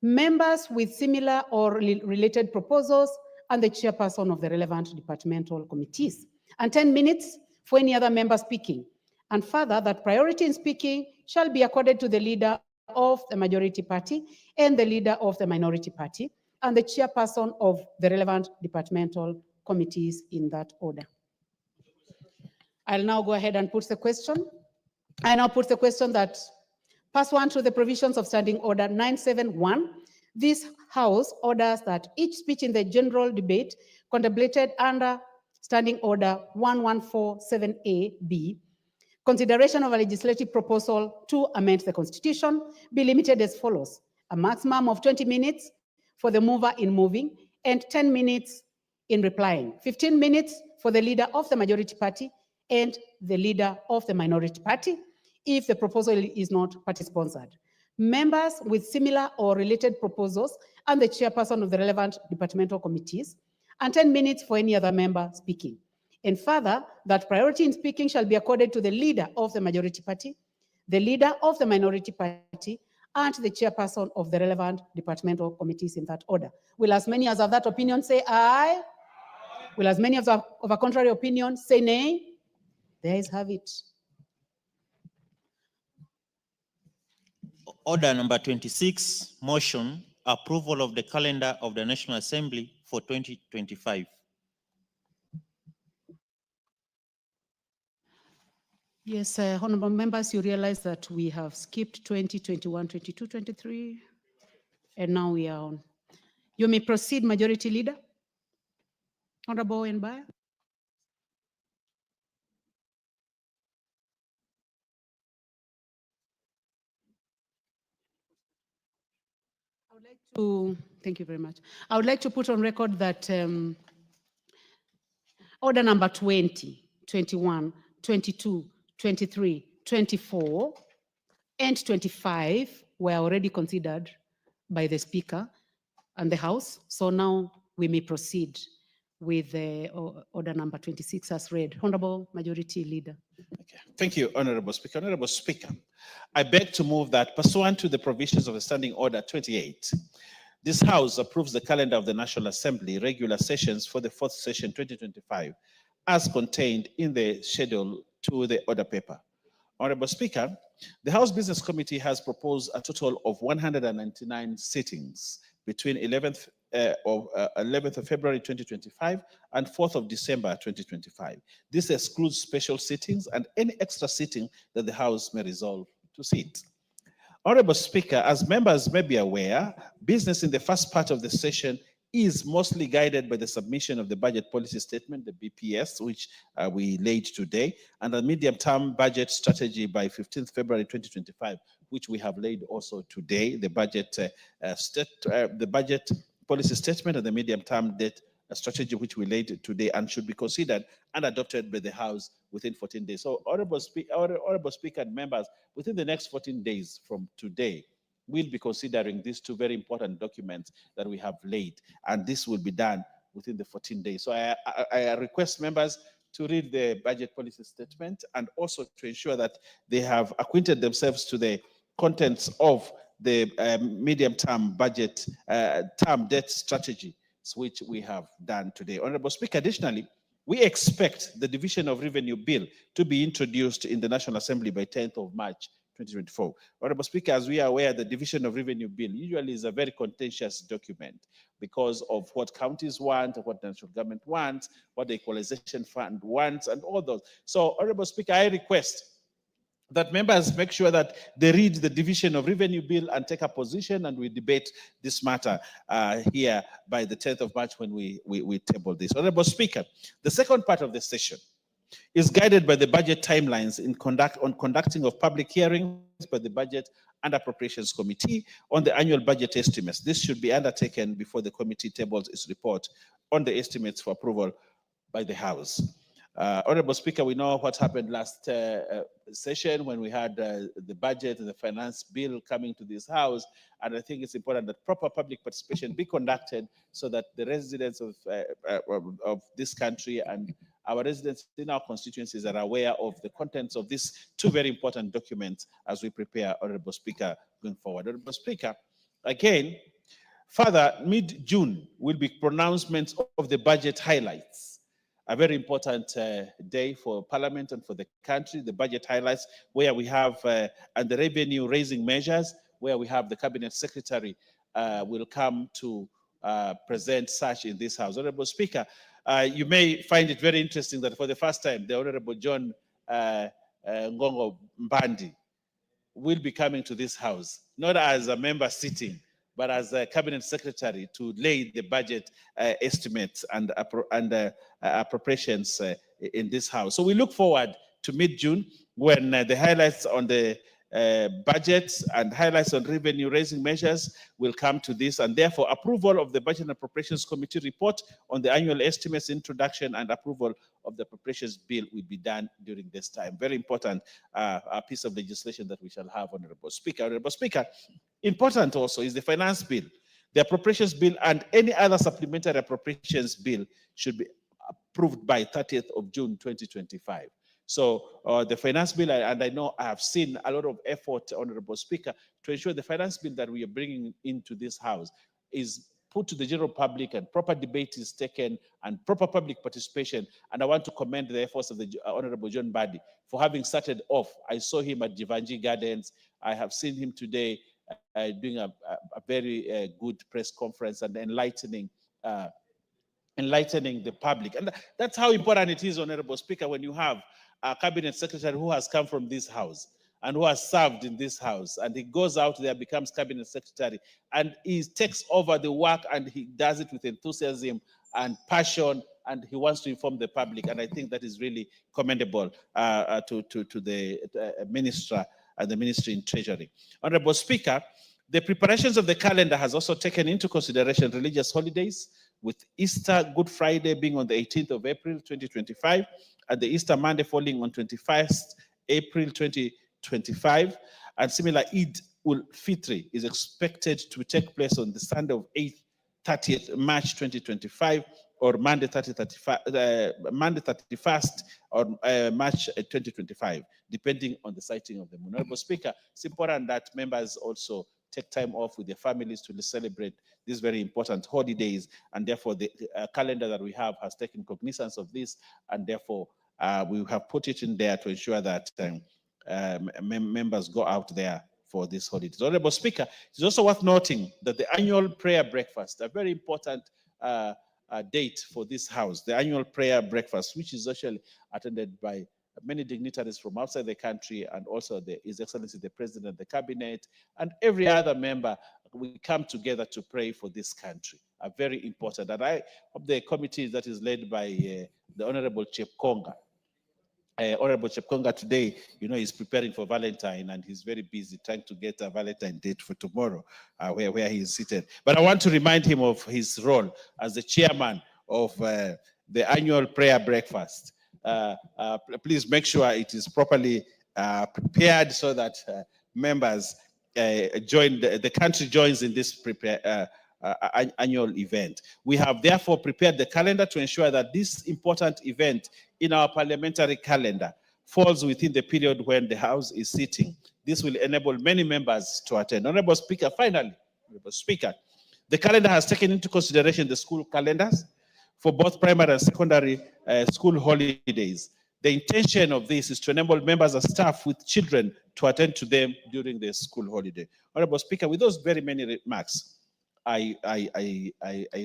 Members with similar or related proposals and the chairperson of the relevant departmental committees, and 10 minutes for any other member speaking. And further, that priority in speaking shall be accorded to the leader of the majority party and the leader of the minority party, and the chairperson of the relevant departmental committees, in that order. I'll now go ahead and put the question. I now put the question that pursuant to the provisions of Standing Order 971, this House orders that each speech in the general debate contemplated under Standing Order 114-7A-B, consideration of a legislative proposal to amend the Constitution, be limited as follows: a maximum of 20 minutes for the mover in moving and 10 minutes in replying, 15 minutes for the leader of the majority party and the leader of the minority party, if the proposal is not party-sponsored. Members with similar or related proposals and the chairperson of the relevant departmental committees, and 10 minutes for any other member speaking. And further, that priority in speaking shall be accorded to the leader of the majority party, the leader of the minority party, and the chairperson of the relevant departmental committees, in that order. Will as many as of that opinion say aye? Will as many of a contrary opinion say nay? The ayes have it. Order number 26, motion, approval of the calendar of the National Assembly for 2025. Yes, honorable members, you realize that we have skipped 2021, 22, 23, and now we are on. You may proceed, Majority Leader. Honorable Owenbaya. Thank you very much. I would like to put on record that order number 20, 21, 22, 23, 24, and 25 were already considered by the Speaker and the House. So now we may proceed with order number 26 as read. Honorable Majority Leader. Okay. Thank you, Honorable Speaker. Honorable Speaker, I beg to move that pursuant to the provisions of the Standing Order 28, this House approves the calendar of the National Assembly regular sessions for the 4th session 2025 as contained in the schedule to the order paper. Honorable Speaker, the House Business Committee has proposed a total of 199 sittings between 11th of February 2025 and 4th of December 2025. This excludes special sittings and any extra sitting that the House may resolve to sit. Honorable Speaker, as members may be aware, business in the first part of the session is mostly guided by the submission of the budget policy statement, the BPS, which we laid today, and the medium-term budget strategy by 15th February 2025, which we have laid also today, the budget policy statement and the medium-term debt strategy, which we laid today and should be considered and adopted by the House within 14 days. So, Honorable Speaker and members, within the next 14 days from today, we'll be considering these two very important documents that we have laid, and this will be done within the 14 days. So I request members to read the budget policy statement and also to ensure that they have acquainted themselves to the contents of the medium-term budget, term debt strategy, which we have done today. Honorable Speaker, additionally, we expect the Division of Revenue Bill to be introduced in the National Assembly by 10th of March 2024. Honorable Speaker, as we are aware, the Division of Revenue Bill usually is a very contentious document because of what counties want, what the national government wants, what the equalization fund wants, and all those. So, Honorable Speaker, I request that members make sure that they read the Division of Revenue Bill and take a position, and we debate this matter here by the 10th of March when we table this. Honorable Speaker, the second part of the session is guided by the budget timelines on conducting of public hearings by the Budget and Appropriations Committee on the annual budget estimates. This should be undertaken before the committee tables its report on the estimates for approval by the House. Honorable Speaker, we know what happened last session when we had the budget and the finance bill coming to this House, and I think it's important that proper public participation be conducted so that the residents of this country and our residents in our constituencies are aware of the contents of these two very important documents as we prepare, Honorable Speaker, going forward. Honorable Speaker, again, further, mid-June will be pronouncements of the budget highlights. A very important day for Parliament and for the country, the budget highlights, where we have, and the revenue raising measures, where we have the Cabinet Secretary will come to present such in this House. Honorable Speaker, you may find it very interesting that for the first time, the Honorable John Ngongo Mbandi will be coming to this House, not as a member sitting, but as a Cabinet Secretary to lay the budget estimates and appropriations in this House. So we look forward to mid-June when the highlights on the budget and highlights on revenue raising measures will come to this, and therefore approval of the Budget and Appropriations Committee report on the annual estimates, introduction and approval of the appropriations bill will be done during this time. Very important piece of legislation that we shall have, Honorable Speaker. Honorable Speaker, important also is the finance bill, the appropriations bill, and any other supplementary appropriations bill should be approved by 30th of June 2025. So the finance bill, and I know I have seen a lot of effort, Honorable Speaker, to ensure the finance bill that we are bringing into this House is put to the general public and proper debate is taken and proper public participation. And I want to commend the efforts of the Honorable John Mbadi for having started off. I saw him at Jivanji Gardens. I have seen him today doing a very good press conference and enlightening the public. And that's how important it is, Honorable Speaker, when you have a Cabinet Secretary who has come from this House and who has served in this House, and he goes out there, becomes Cabinet Secretary, and he takes over the work and he does it with enthusiasm and passion, and he wants to inform the public. And I think that is really commendable to the Minister and the Ministry in Treasury. Honorable Speaker, the preparations of the calendar has also taken into consideration religious holidays, with Easter Good Friday being on the 18th of April 2025, and the Easter Monday falling on 21st April 2025. And similar, Eid ul-Fitri is expected to take place on the Sunday of 30th March 2025, or Monday 31st or March 2025, depending on the sighting of the moon. Honorable Speaker, it's important that members also take time off with their families to celebrate these very important holidays, and therefore the calendar that we have has taken cognizance of this, and therefore we have put it in there to ensure that members go out there for this holiday. Honorable Speaker, it's also worth noting that the annual prayer breakfast, a very important date for this House, the annual prayer breakfast, which is actually attended by many dignitaries from outside the country, and also His Excellency the President, the Cabinet, and every other member. We come together to pray for this country, are very important. And I hope the committee that is led by the Honorable Chepkonga. Honorable Chepkonga today, you know, he's preparing for Valentine, and he's very busy trying to get a Valentine date for tomorrow, where he is seated. But I want to remind him of his role as the chairman of the annual prayer breakfast. Please make sure it is properly prepared so that members join, the country joins in this annual event. We have therefore prepared the calendar to ensure that this important event in our parliamentary calendar falls within the period when the House is sitting. This will enable many members to attend. Honorable Speaker, finally, Honorable Speaker, the calendar has taken into consideration the school calendars for both primary and secondary school holidays. The intention of this is to enable members and staff with children to attend to them during the school holiday. Honorable Speaker, with those very many remarks, I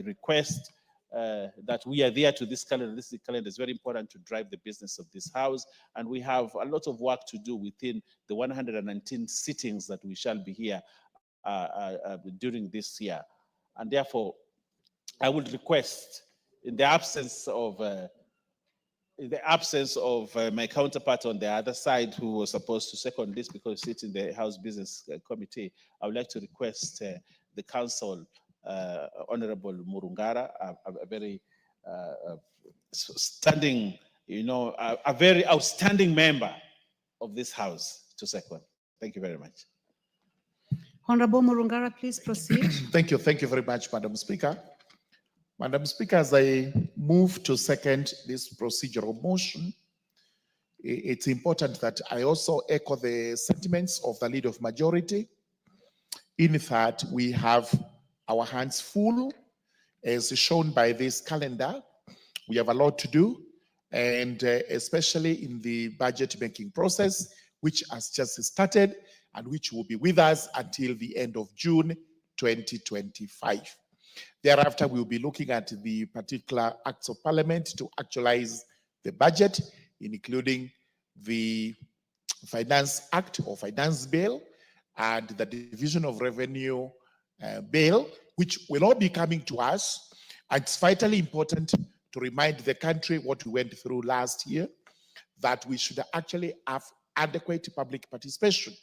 request that we adhere to this calendar. This calendar is very important to drive the business of this House, and we have a lot of work to do within the 119 sittings that we shall be here during this year. And therefore, I would request, in the absence of my counterpart on the other side, who was supposed to second this because he sits in the House Business Committee, I would like to request the Council, Honorable Murungara, a very standing, a very outstanding member of this House, to second. Thank you very much. Honorable Murungara, please proceed. Thank you very much, Madam Speaker. Madam Speaker, as I move to second this procedural motion, it's important that I also echo the sentiments of the Leader of Majority, in that we have our hands full, as shown by this calendar. We have a lot to do, and especially in the budget making process, which has just started and which will be with us until the end of June 2025. Thereafter, we'll be looking at the particular acts of parliament to actualize the budget, including the Finance Act or Finance Bill and the Division of Revenue Bill, which will all be coming to us. And it's vitally important to remind the country what we went through last year, that we should actually have adequate public participation,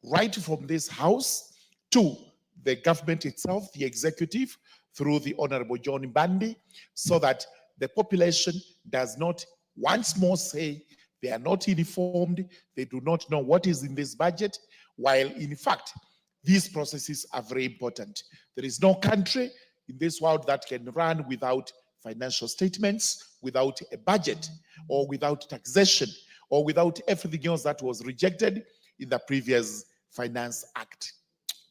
right from this House to the government itself, the executive, through the Honorable John Mbandi, so that the population does not once more say they are not informed, they do not know what is in this budget, while in fact, these processes are very important. There is no country in this world that can run without financial statements, without a budget, or without taxation, or without everything else that was rejected in the previous Finance Act.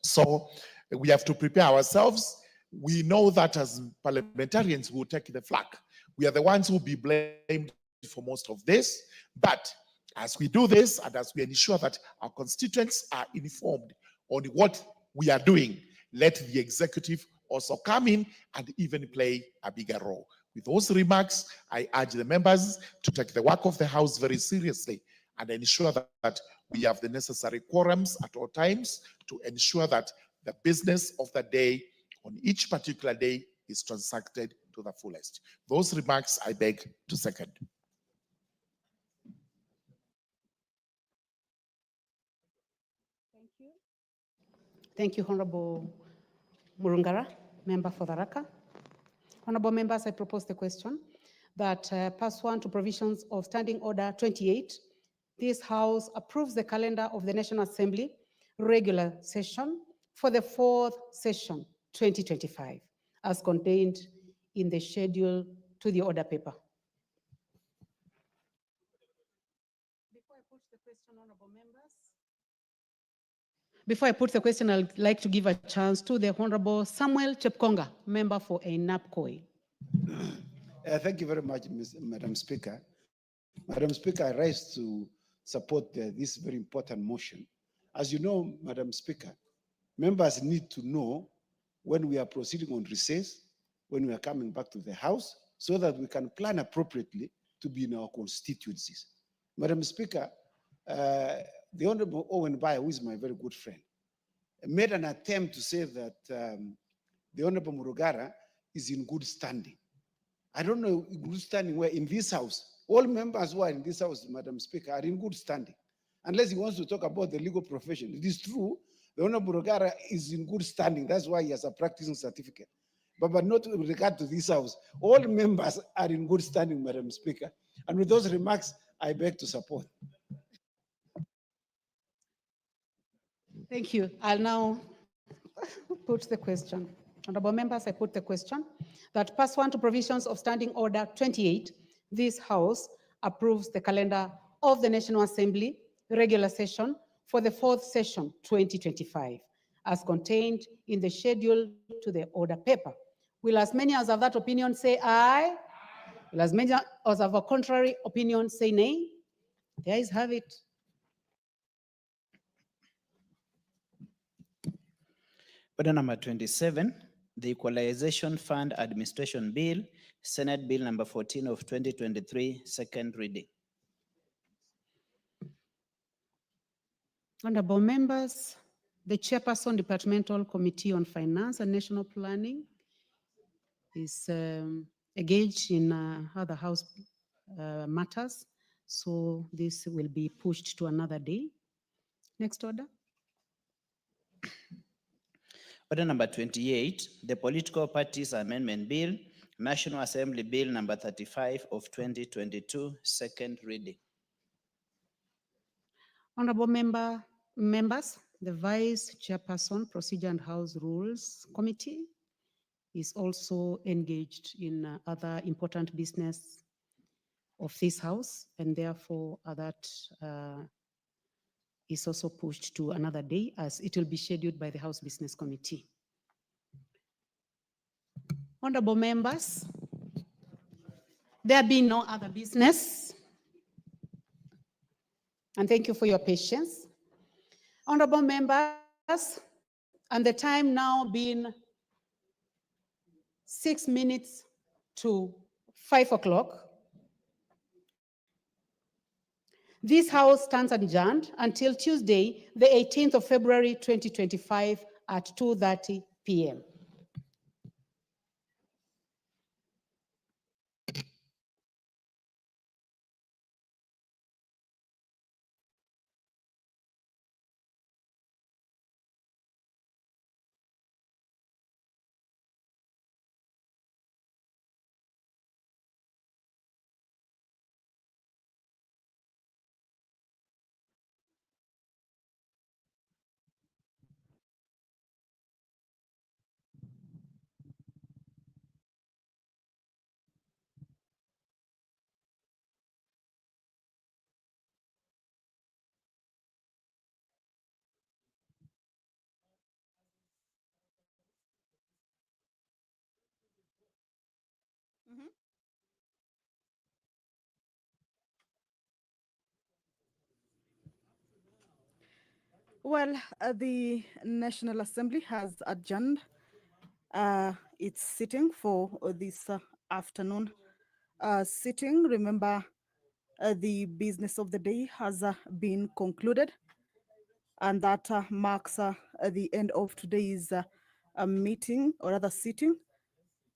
So we have to prepare ourselves. We know that as parliamentarians, we'll take the flak. We are the ones who will be blamed for most of this. But as we do this, and as we ensure that our constituents are informed on what we are doing, let the executive also come in and even play a bigger role. With those remarks, I urge the members to take the work of the House very seriously and ensure that we have the necessary quorums at all times to ensure that the business of the day on each particular day is transacted to the fullest. Those remarks I beg to second. Thank you, Honorable Murungara, member for Tharaka. Honorable members, I propose the question that pursuant to provisions of Standing Order 28, this House approves the calendar of the National Assembly regular session for the 4th session 2025, as contained in the schedule to the order paper. Before I put the question, honorable members, I'd like to give a chance to the Honorable Samuel Chepkonga, member for Ainapkoi. Thank you very much, Madam Speaker. Madam Speaker, I rise to support this very important motion. As you know, Madam Speaker, members need to know when we are proceeding on recess, when we are coming back to the House, so that we can plan appropriately to be in our constituencies. Madam Speaker, the Honorable Owen Bayer, who is my very good friend, made an attempt to say that the Honorable Murungara is in good standing. I don't know good standing where in this House. All members who are in this House, Madam Speaker, are in good standing. Unless he wants to talk about the legal profession. It is true, the Honorable Murungara is in good standing. That's why he has a practicing certificate. But not with regard to this House. All members are in good standing, Madam Speaker. And with those remarks, I beg to support. Thank you. I'll now put the question. Honorable members, I put the question that pursuant to provisions of Standing Order 28, this House approves the calendar of the National Assembly regular session for the 4th session 2025 as contained in the schedule to the order paper. Will as many as have that opinion say aye? Will as many as have a contrary opinion say nay? The ayes have it. Order number 27, the Equalization Fund Administration Bill, Senate Bill number 14 of 2023, second reading. Honorable members, the Chairperson Departmental Committee on Finance and National Planning is engaged in other House matters, so this will be pushed to another day. Next order. Order number 28, the Political Parties Amendment Bill, National Assembly Bill number 35 of 2022, second reading. Honorable members, the Vice Chairperson, Procedure and House Rules Committee is also engaged in other important business of this House, and therefore that is also pushed to another day as it will be scheduled by the House Business Committee. Honorable members, there being no other business, and thank you for your patience. Honorable members, and the time now being 6 minutes to 5 o'clock, this House stands adjourned until Tuesday, the 18th of February, 2025 at 2:30 p.m. Well, the National Assembly has adjourned its sitting for this afternoon sitting. Remember, the business of the day has been concluded, and that marks the end of today's meeting, or rather sitting,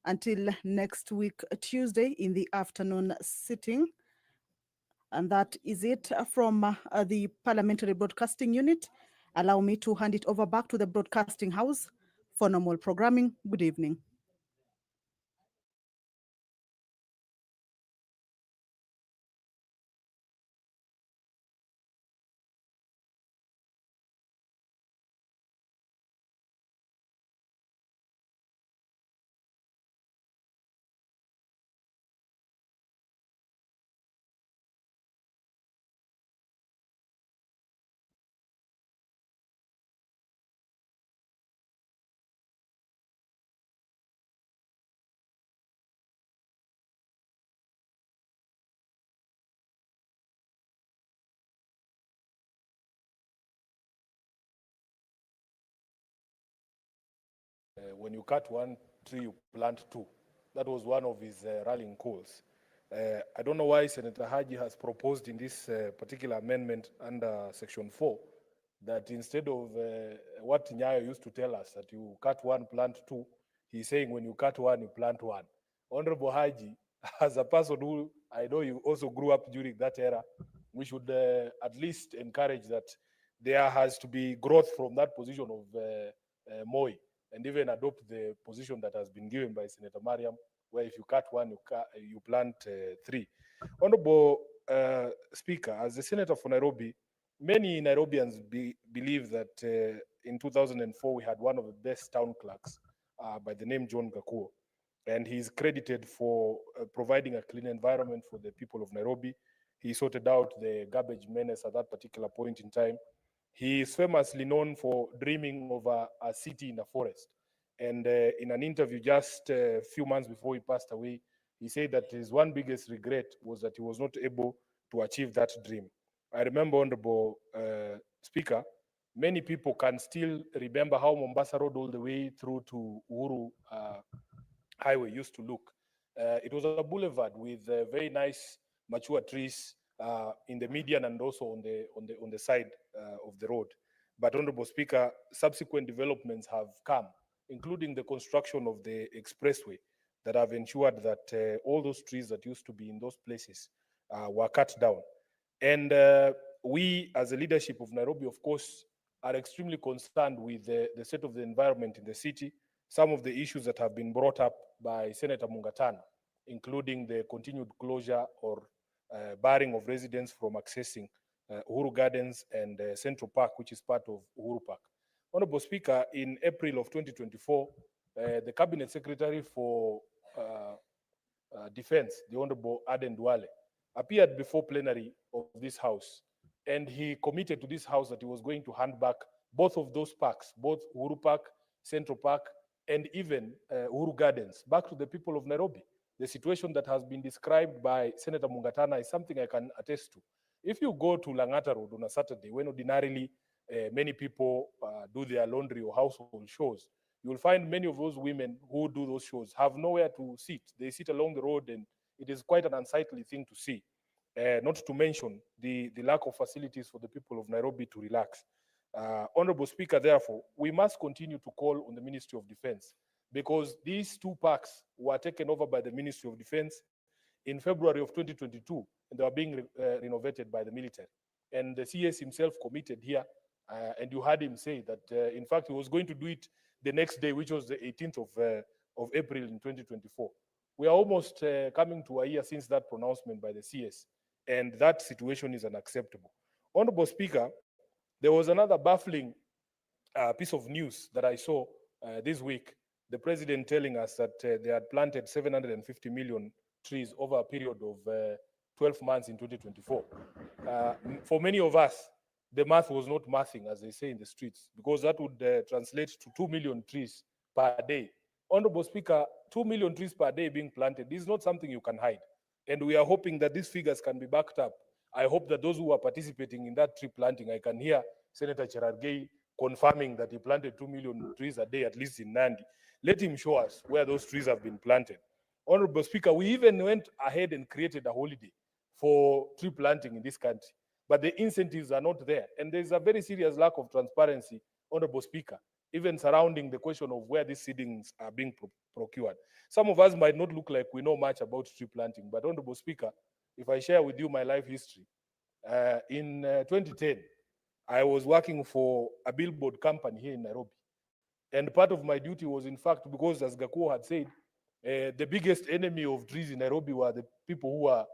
until next week, Tuesday, in the afternoon sitting. And that is it from the Parliamentary Broadcasting Unit. Allow me to hand it over back to the Broadcasting House for normal programming. Good evening. When you cut one tree, you plant two. That was one of his rallying calls. I don't know why Senator Haji has proposed in this particular amendment under Section 4 that instead of what Nyayo used to tell us, that you cut one, plant two, he's saying when you cut one, you plant one. Honorable Haji, as a person who I know you also grew up during that era, we should at least encourage that there has to be growth from that position of Moi, and even adopt the position that has been given by Senator Mariam, where if you cut one, you plant three. Honorable Speaker, as the Senator for Nairobi, many Nairobians believe that in 2004 we had one of the best town clerks by the name John Gakuo, and he's credited for providing a clean environment for the people of Nairobi, he sorted out the garbage menace at that particular point in time. He is famously known for dreaming of a city in a forest. And in an interview just a few months before he passed away, he said that his one biggest regret was that he was not able to achieve that dream. I remember, Honorable Speaker, many people can still remember how Mombasa Road all the way through to Uhuru Highway used to look. It was a boulevard with very nice mature trees in the median and also on the side of the road. But Honorable Speaker, subsequent developments have come, including the construction of the expressway, that have ensured that all those trees that used to be in those places were cut down. And we, as a leadership of Nairobi, of course, are extremely concerned with the state of the environment in the city, some of the issues that have been brought up by Senator Mungatana, including the continued closure or barring of residents from accessing Uhuru Gardens and Central Park, which is part of Uhuru Park. Honorable Speaker, in April of 2024, the Cabinet Secretary for Defense, the Honorable Aden Duale, appeared before plenary of this House, and he committed to this House that he was going to hand back both of those parks, both Uhuru Park, Central Park, and even Uhuru Gardens, back to the people of Nairobi. The situation that has been described by Senator Mungatana is something I can attest to. If you go to Langata Road on a Saturday, when ordinarily many people do their laundry or household chores, you will find many of those women who do those chores have nowhere to sit. They sit along the road, and it is quite an unsightly thing to see. Not to mention the lack of facilities for the people of Nairobi to relax. Honorable Speaker, therefore, we must continue to call on the Ministry of Defense, because these two parks were taken over by the Ministry of Defense in February of 2022, and they are being renovated by the military. And the CS himself committed here, and you heard him say that, in fact, he was going to do it the next day, which was the 18th of April in 2024. We are almost coming to a year since that pronouncement by the CS, and that situation is unacceptable. Honorable Speaker, there was another baffling piece of news that I saw this week. The president telling us that they had planted 750 million trees over a period of 12 months in 2024. For many of us, the math was not mathing, as they say in the streets, because that would translate to 2 million trees per day. Honorable Speaker, 2 million trees per day being planted is not something you can hide. And we are hoping that these figures can be backed up. I hope that those who are participating in that tree planting, I can hear Senator Cherargei confirming that he planted 2 million trees a day, at least in Nandi. Let him show us where those trees have been planted. Honorable Speaker, we even went ahead and created a holiday for tree planting in this country, but the incentives are not there. And there's a very serious lack of transparency, Honorable Speaker, even surrounding the question of where these seedlings are being procured. Some of us might not look like we know much about tree planting, but Honorable Speaker, if I share with you my life history, in 2010, I was working for a billboard company here in Nairobi. And part of my duty was, in fact, because as Gakuo had said, the biggest enemy of trees in Nairobi were the people who are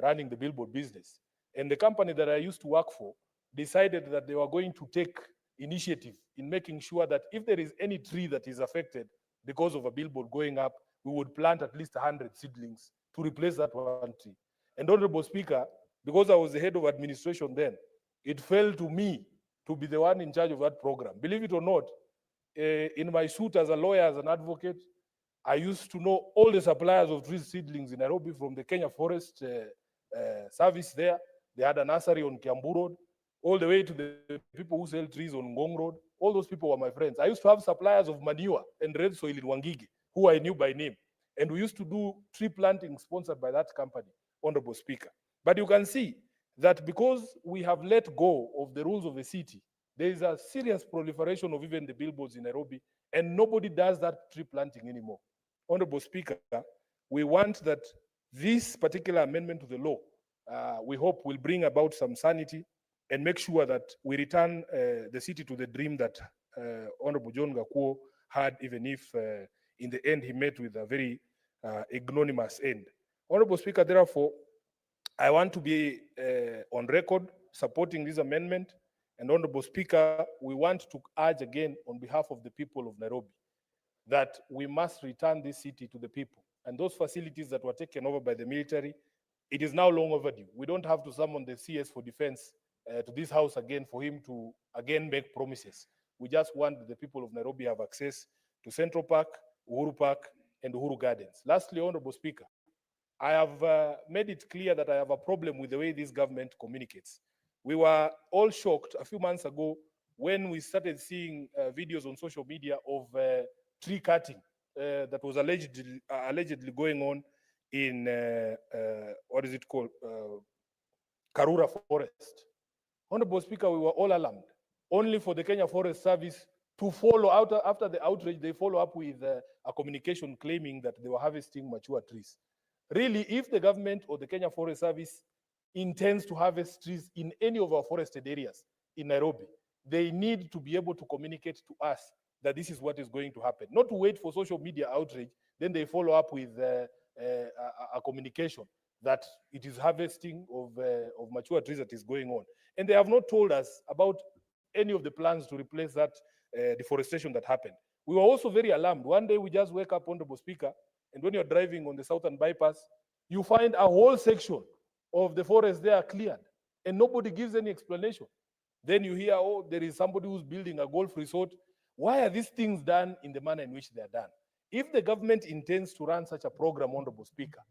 running the billboard business. And the company that I used to work for decided that they were going to take initiative in making sure that if there is any tree that is affected because of a billboard going up, we would plant at least 100 seedlings to replace that one tree. And Honorable Speaker, because I was the head of administration then, it fell to me to be the one in charge of that program. Believe it or not, in my suit as a lawyer, as an advocate, I used to know all the suppliers of tree seedlings in Nairobi, from the Kenya Forest Service there. They had a nursery on Kiambu Road, all the way to the people who sell trees on Ngong Road. All those people were my friends. I used to have suppliers of manure and red soil in Wangigi, who I knew by name. And we used to do tree planting sponsored by that company, Honorable Speaker. But you can see that because we have let go of the rules of the city, there is a serious proliferation of even the billboards in Nairobi, and nobody does that tree planting anymore. Honorable Speaker, we want that this particular amendment to the law, we hope will bring about some sanity and make sure that we return the city to the dream that Honorable John Gakuo had, even if in the end he met with a very ignominious end. Honorable Speaker, therefore, I want to be on record supporting this amendment. And Honorable Speaker, we want to urge again on behalf of the people of Nairobi that we must return this city to the people. And those facilities that were taken over by the military, it is now long overdue. We don't have to summon the CS for defense to this house again for him to again make promises. We just want the people of Nairobi have access to Central Park, Uhuru Park, and Uhuru Gardens. Lastly, Honorable Speaker, I have made it clear that I have a problem with the way this government communicates. We were all shocked a few months ago when we started seeing videos on social media of tree cutting that was allegedly going on in, what is it called, Karura Forest. Honorable Speaker, we were all alarmed, only for the Kenya Forest Service to follow out after the outrage. They follow up with a communication claiming that they were harvesting mature trees. Really, if the government or the Kenya Forest Service intends to harvest trees in any of our forested areas in Nairobi, they need to be able to communicate to us that this is what is going to happen, not to wait for social media outrage, then they follow up with a communication that it is harvesting of mature trees that is going on. And they have not told us about any of the plans to replace that deforestation that happened. We were also very alarmed. One day we just wake up, Honorable Speaker, and when you're driving on the Southern Bypass, you find a whole section of the forest there cleared, and nobody gives any explanation. Then you hear, oh, there is somebody who's building a golf resort. Why are these things done in the manner in which they are done? If the government intends to run such a program, Honorable Speaker,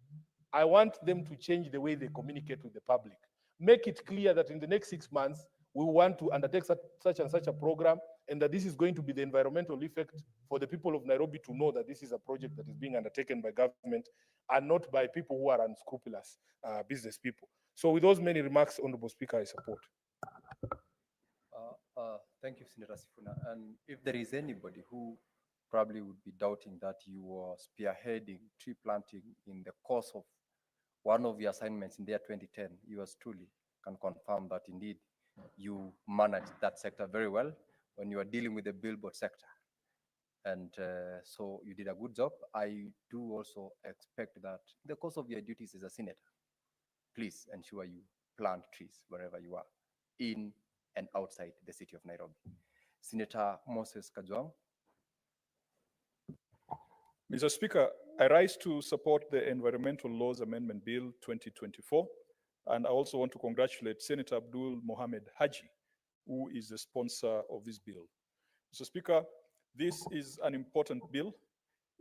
I want them to change the way they communicate with the public. Make it clear that in the next 6 months, we want to undertake such and such a program, and that this is going to be the environmental effect for the people of Nairobi to know that this is a project that is being undertaken by government and not by people who are unscrupulous business people. So with those many remarks, Honorable Speaker, I support. Thank you, Senator Sifuna. And if there is anybody who probably would be doubting that you were spearheading tree planting in the course of one of your assignments in the year 2010, yours truly can confirm that indeed you managed that sector very well when you were dealing with the billboard sector. And so you did a good job. I do also expect that in the course of your duties as a senator, please ensure you plant trees wherever you are, in and outside the city of Nairobi. Senator Moses Kajwang. Mr. Speaker, I rise to support the Environmental Laws Amendment Bill 2024, and I also want to congratulate Senator Abdul Mohamed Haji, who is the sponsor of this bill. Mr. Speaker, this is an important bill.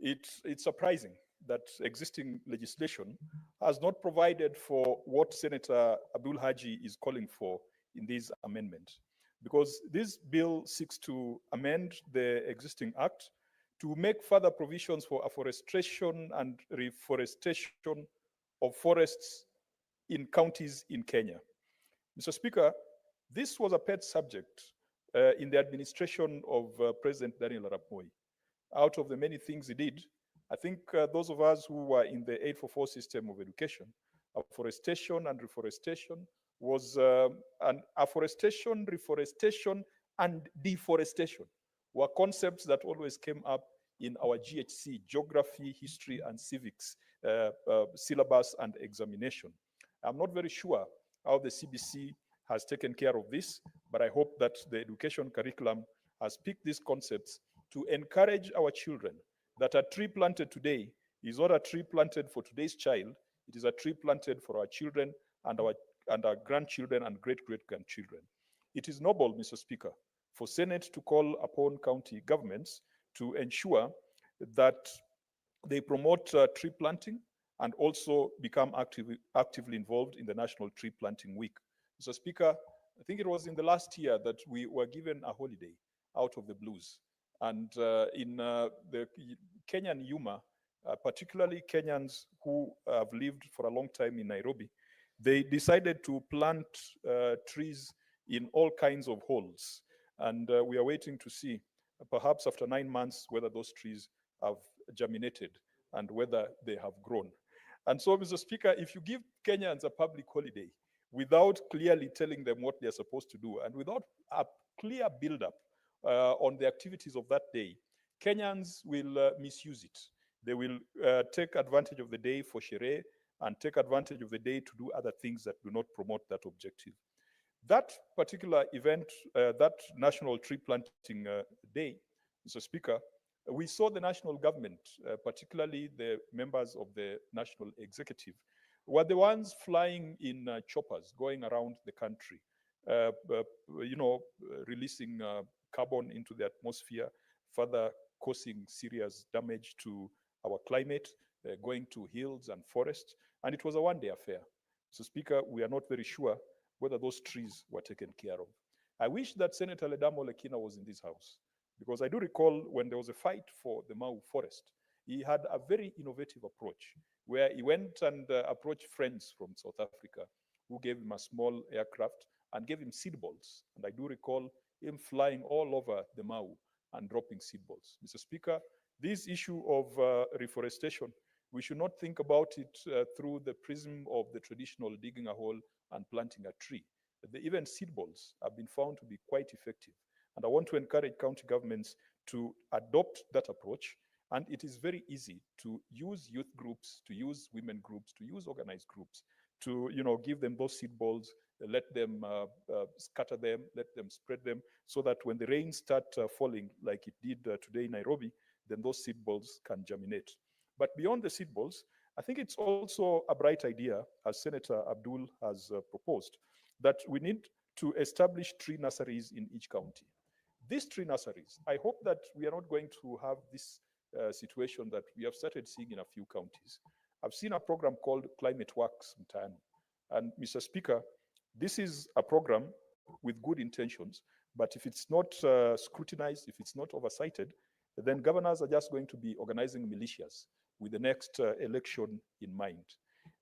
It's surprising that existing legislation has not provided for what Senator Abdul Haji is calling for in this amendment, because this bill seeks to amend the existing act to make further provisions for afforestation and reforestation of forests in counties in Kenya. Mr. Speaker, this was a pet subject in the administration of President Daniel Arap Moi. Out of the many things he did, I think those of us who were in the 844 system of education, afforestation and reforestation was afforestation, reforestation, and deforestation were concepts that always came up in our GHC, Geography, History, and Civics syllabus and examination. I'm not very sure how the CBC has taken care of this, but I hope that the education curriculum has picked these concepts to encourage our children that a tree planted today is not a tree planted for today's child, it is a tree planted for our children and our grandchildren and great-great-grandchildren. It is noble, Mr. Speaker, for Senate to call upon county governments to ensure that they promote tree planting and also become actively involved in the National Tree Planting Week. Mr. Speaker, I think it was in the last year that we were given a holiday out of the blues. And in the Kenyan Yuma, particularly Kenyans who have lived for a long time in Nairobi, they decided to plant trees in all kinds of holes. And we are waiting to see, perhaps after 9 months, whether those trees have germinated and whether they have grown. And so, Mr. Speaker, if you give Kenyans a public holiday without clearly telling them what they're supposed to do and without a clear build-up on the activities of that day, Kenyans will misuse it. They will take advantage of the day for sherehe and take advantage of the day to do other things that do not promote that objective. That particular event, that National Tree Planting Day, Mr. Speaker, we saw the national government, particularly the members of the national executive, were the ones flying in choppers going around the country, releasing carbon into the atmosphere, further causing serious damage to our climate, going to hills and forests. And it was a one-day affair. So, Speaker, we are not very sure whether those trees were taken care of. I wish that Senator Ledamo Lekina was in this house, because I do recall when there was a fight for the Mau forest, he had a very innovative approach where he went and approached friends from South Africa who gave him a small aircraft and gave him seed balls. And I do recall him flying all over the Mau and dropping seed balls. Mr. Speaker, this issue of reforestation, we should not think about it through the prism of the traditional digging a hole and planting a tree. Even seed balls have been found to be quite effective. And I want to encourage county governments to adopt that approach. And it is very easy to use youth groups, to use women groups, to use organized groups, to give them those seed balls, let them scatter them, let them spread them, so that when the rains start falling, like it did today in Nairobi, then those seed balls can germinate. But beyond the seed balls, I think it's also a bright idea, as Senator Abdul has proposed, that we need to establish tree nurseries in each county. These tree nurseries, I hope that we are not going to have this situation that we have started seeing in a few counties. I've seen a program called Climate Works Mtaani. And Mr. Speaker, this is a program with good intentions, but if it's not scrutinized, if it's not oversighted, then governors are just going to be organizing militias with the next election in mind.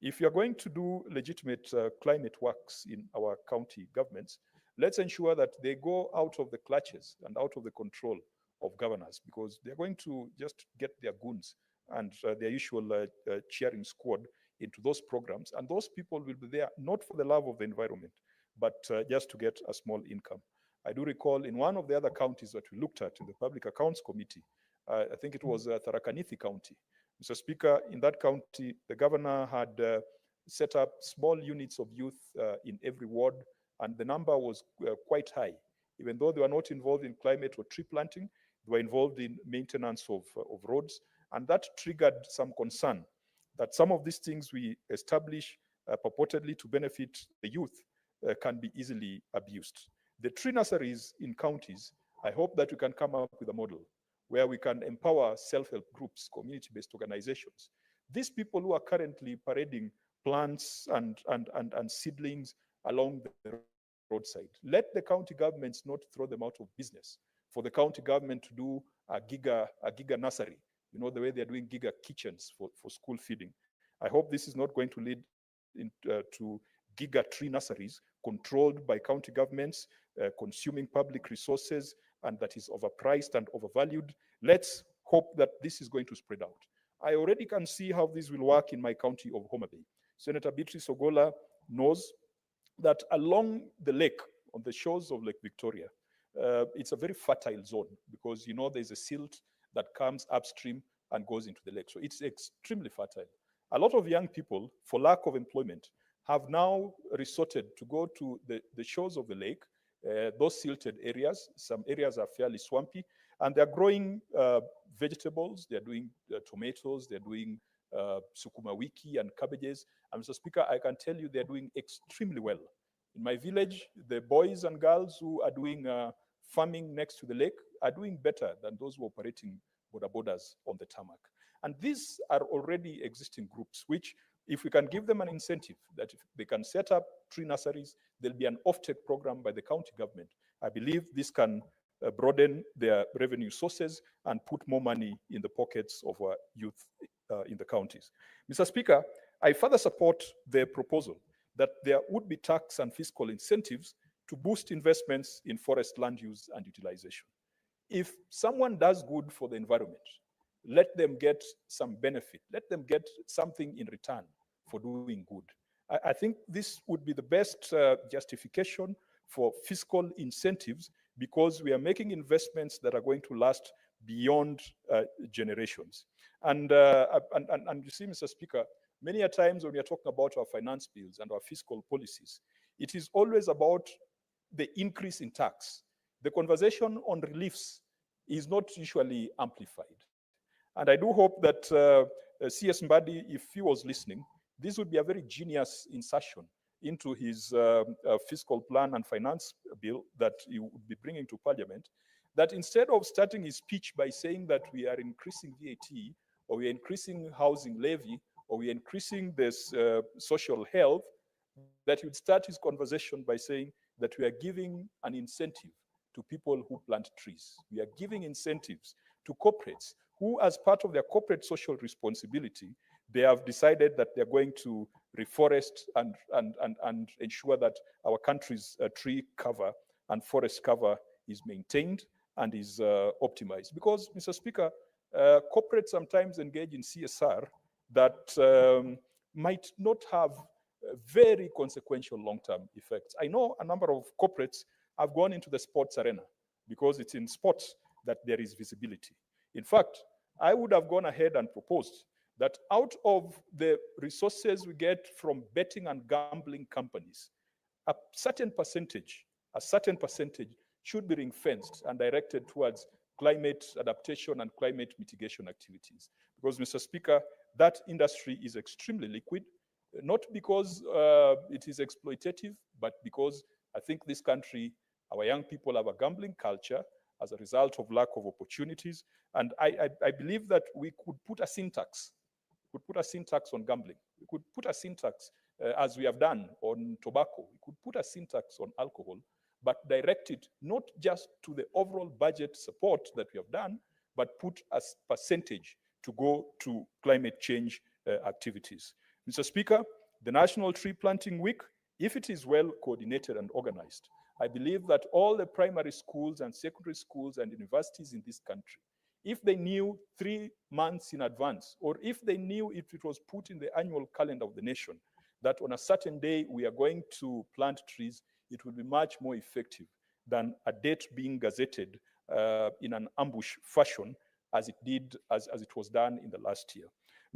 If you're going to do legitimate climate works in our county governments, let's ensure that they go out of the clutches and out of the control of governors, because they're going to just get their goons and their usual cheering squad into those programs. And those people will be there not for the love of the environment, but just to get a small income. I do recall in one of the other counties that we looked at in the Public Accounts Committee, I think it was Tharaka Nithi County. Mr. Speaker, in that county, the governor had set up small units of youth in every ward, and the number was quite high. Even though they were not involved in climate or tree planting, they were involved in maintenance of roads, and that triggered some concern that some of these things we establish purportedly to benefit the youth can be easily abused. The tree nurseries in counties, I hope that we can come up with a model where we can empower self-help groups, community-based organizations. These people who are currently parading plants and seedlings along the roadside, let the county governments not throw them out of business. For the county government to do a giga nursery, the way they're doing giga kitchens for school feeding. I hope this is not going to lead to giga tree nurseries controlled by county governments, consuming public resources, and that is overpriced and overvalued. Let's hope that this is going to spread out. I already can see how this will work in my county of Homa Bay. Senator Beatrice Ogola knows that along the lake, on the shores of Lake Victoria, it's a very fertile zone because there's a silt that comes upstream and goes into the lake. So it's extremely fertile. A lot of young people, for lack of employment, have now resorted to go to the shores of the lake, those silted areas. Some areas are fairly swampy, and they're growing vegetables. They're doing tomatoes. They're doing sukuma wiki and cabbages. And Mr. Speaker, I can tell you they're doing extremely well. In my village, the boys and girls who are doing farming next to the lake are doing better than those who are operating border borders on the tarmac. And these are already existing groups, which if we can give them an incentive that if they can set up tree nurseries, there'll be an off-take program by the county government. I believe this can broaden their revenue sources and put more money in the pockets of our youth in the counties. Mr. Speaker, I further support the proposal that there would be tax and fiscal incentives to boost investments in forest land use and utilization. If someone does good for the environment, let them get some benefit. Let them get something in return for doing good. I think this would be the best justification for fiscal incentives, because we are making investments that are going to last beyond generations. And you see, Mr. Speaker, many a times when we are talking about our finance bills and our fiscal policies, it is always about the increase in tax. The conversation on reliefs is not usually amplified. And I do hope that C.S. Mbadi, if he was listening, this would be a very genius insertion into his fiscal plan and finance bill that he would be bringing to Parliament, that instead of starting his speech by saying that we are increasing VAT, or we are increasing housing levy, or we are increasing this social health, that he would start his conversation by saying that we are giving an incentive to people who plant trees. We are giving incentives to corporates who, as part of their corporate social responsibility, they have decided that they're going to reforest and ensure that our country's tree cover and forest cover is maintained and is optimized. Because, Mr. Speaker, corporates sometimes engage in CSR that might not have very consequential long-term effects. I know a number of corporates have gone into the sports arena because it's in sports that there is visibility. In fact, I would have gone ahead and proposed that out of the resources we get from betting and gambling companies, a certain percentage should be ring-fenced and directed towards climate adaptation and climate mitigation activities. Because, Mr. Speaker, that industry is extremely liquid, not because it is exploitative, but because I think this country, our young people have a gambling culture as a result of lack of opportunities. And I believe that we could put a sin tax. We could put a sin tax on gambling. We could put a sin tax, as we have done on tobacco. We could put a sin tax on alcohol, but direct it not just to the overall budget support that we have done, but put a percentage to go to climate change activities. Mr. Speaker, the National Tree Planting Week, if it is well coordinated and organized, I believe that all the primary schools and secondary schools and universities in this country, if they knew 3 months in advance, or if they knew if it was put in the annual calendar of the nation, that on a certain day we are going to plant trees, it will be much more effective than a date being gazetted in an ambush fashion as it was done in the last year.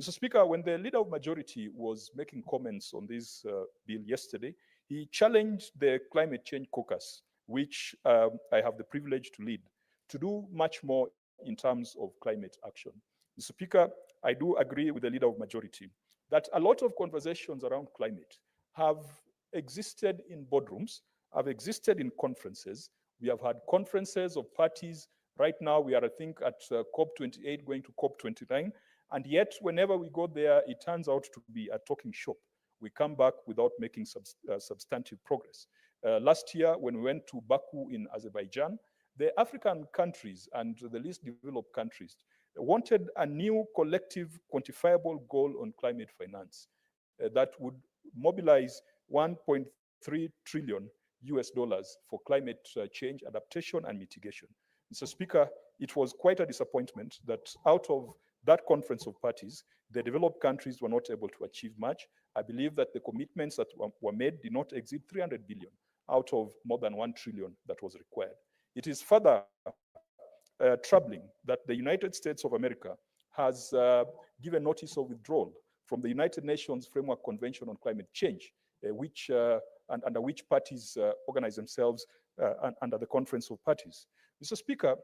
Mr. Speaker, when the Leader of Majority was making comments on this bill yesterday, he challenged the Climate Change Caucus, which I have the privilege to lead, to do much more in terms of climate action. Mr. Speaker, I do agree with the Leader of Majority that a lot of conversations around climate have existed in boardrooms, have existed in conferences. We have had conferences of parties. Right now, we are, I think, at COP28 going to COP29. And yet, whenever we go there, it turns out to be a talking shop. We come back without making substantive progress. Last year, when we went to Baku in Azerbaijan, the African countries and the least developed countries wanted a new collective quantifiable goal on climate finance that would mobilize $1.3 trillion for climate change, adaptation, and mitigation. Mr. Speaker, it was quite a disappointment that out of that conference of parties, the developed countries were not able to achieve much. I believe that the commitments that were made did not exceed 300 billion out of more than 1 trillion that was required. It is further troubling that the United States of America has given notice of withdrawal from the United Nations Framework Convention on Climate Change, under which parties organize themselves under the Conference of Parties. Mr. Speaker,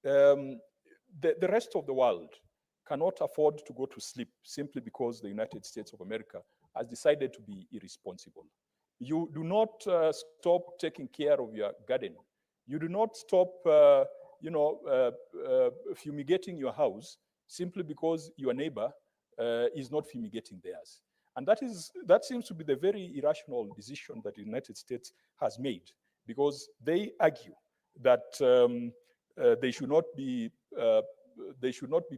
the rest of the world cannot afford to go to sleep simply because the United States of America has decided to be irresponsible. You do not stop taking care of your garden. You do not stop, fumigating your house simply because your neighbor is not fumigating theirs. And that seems to be the very irrational decision that the United States has made, because they argue that they should not be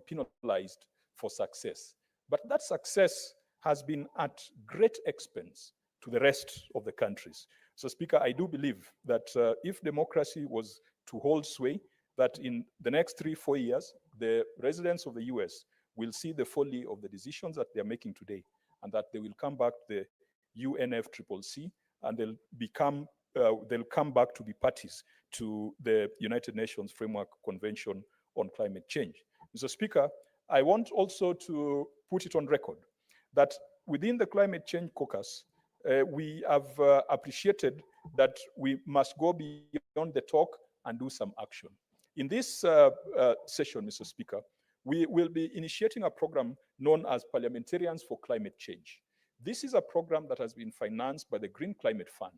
penalized for success. But that success has been at great expense to the rest of the countries. So, Speaker, I do believe that if democracy was to hold sway, that in the next 3-4 years, the residents of the US will see the folly of the decisions that they're making today, and that they will come back to the UNFCCC, and they'll come back to be parties to the United Nations Framework Convention on Climate Change. Mr. Speaker, I want also to put it on record that within the Climate Change Caucus, we have appreciated that we must go beyond the talk and do some action. In this session, Mr. Speaker, we will be initiating a program known as Parliamentarians for Climate Change. This is a program that has been financed by the Green Climate Fund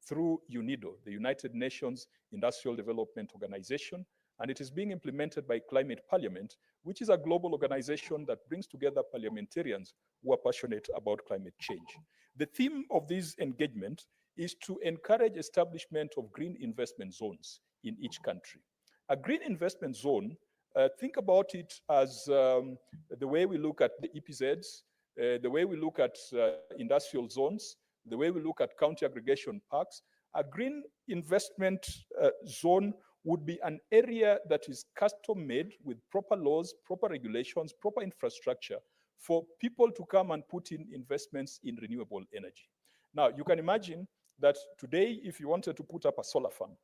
through UNIDO, the United Nations Industrial Development Organization, and it is being implemented by Climate Parliament, which is a global organization that brings together parliamentarians who are passionate about climate change. The theme of this engagement is to encourage establishment of green investment zones in each country. A green investment zone, think about it as the way we look at the EPZs, the way we look at industrial zones, the way we look at county aggregation parks. A green investment zone would be an area that is custom made with proper laws, proper regulations, proper infrastructure for people to come and put in investments in renewable energy. Now, you can imagine that today, if you wanted to put up a solar farm,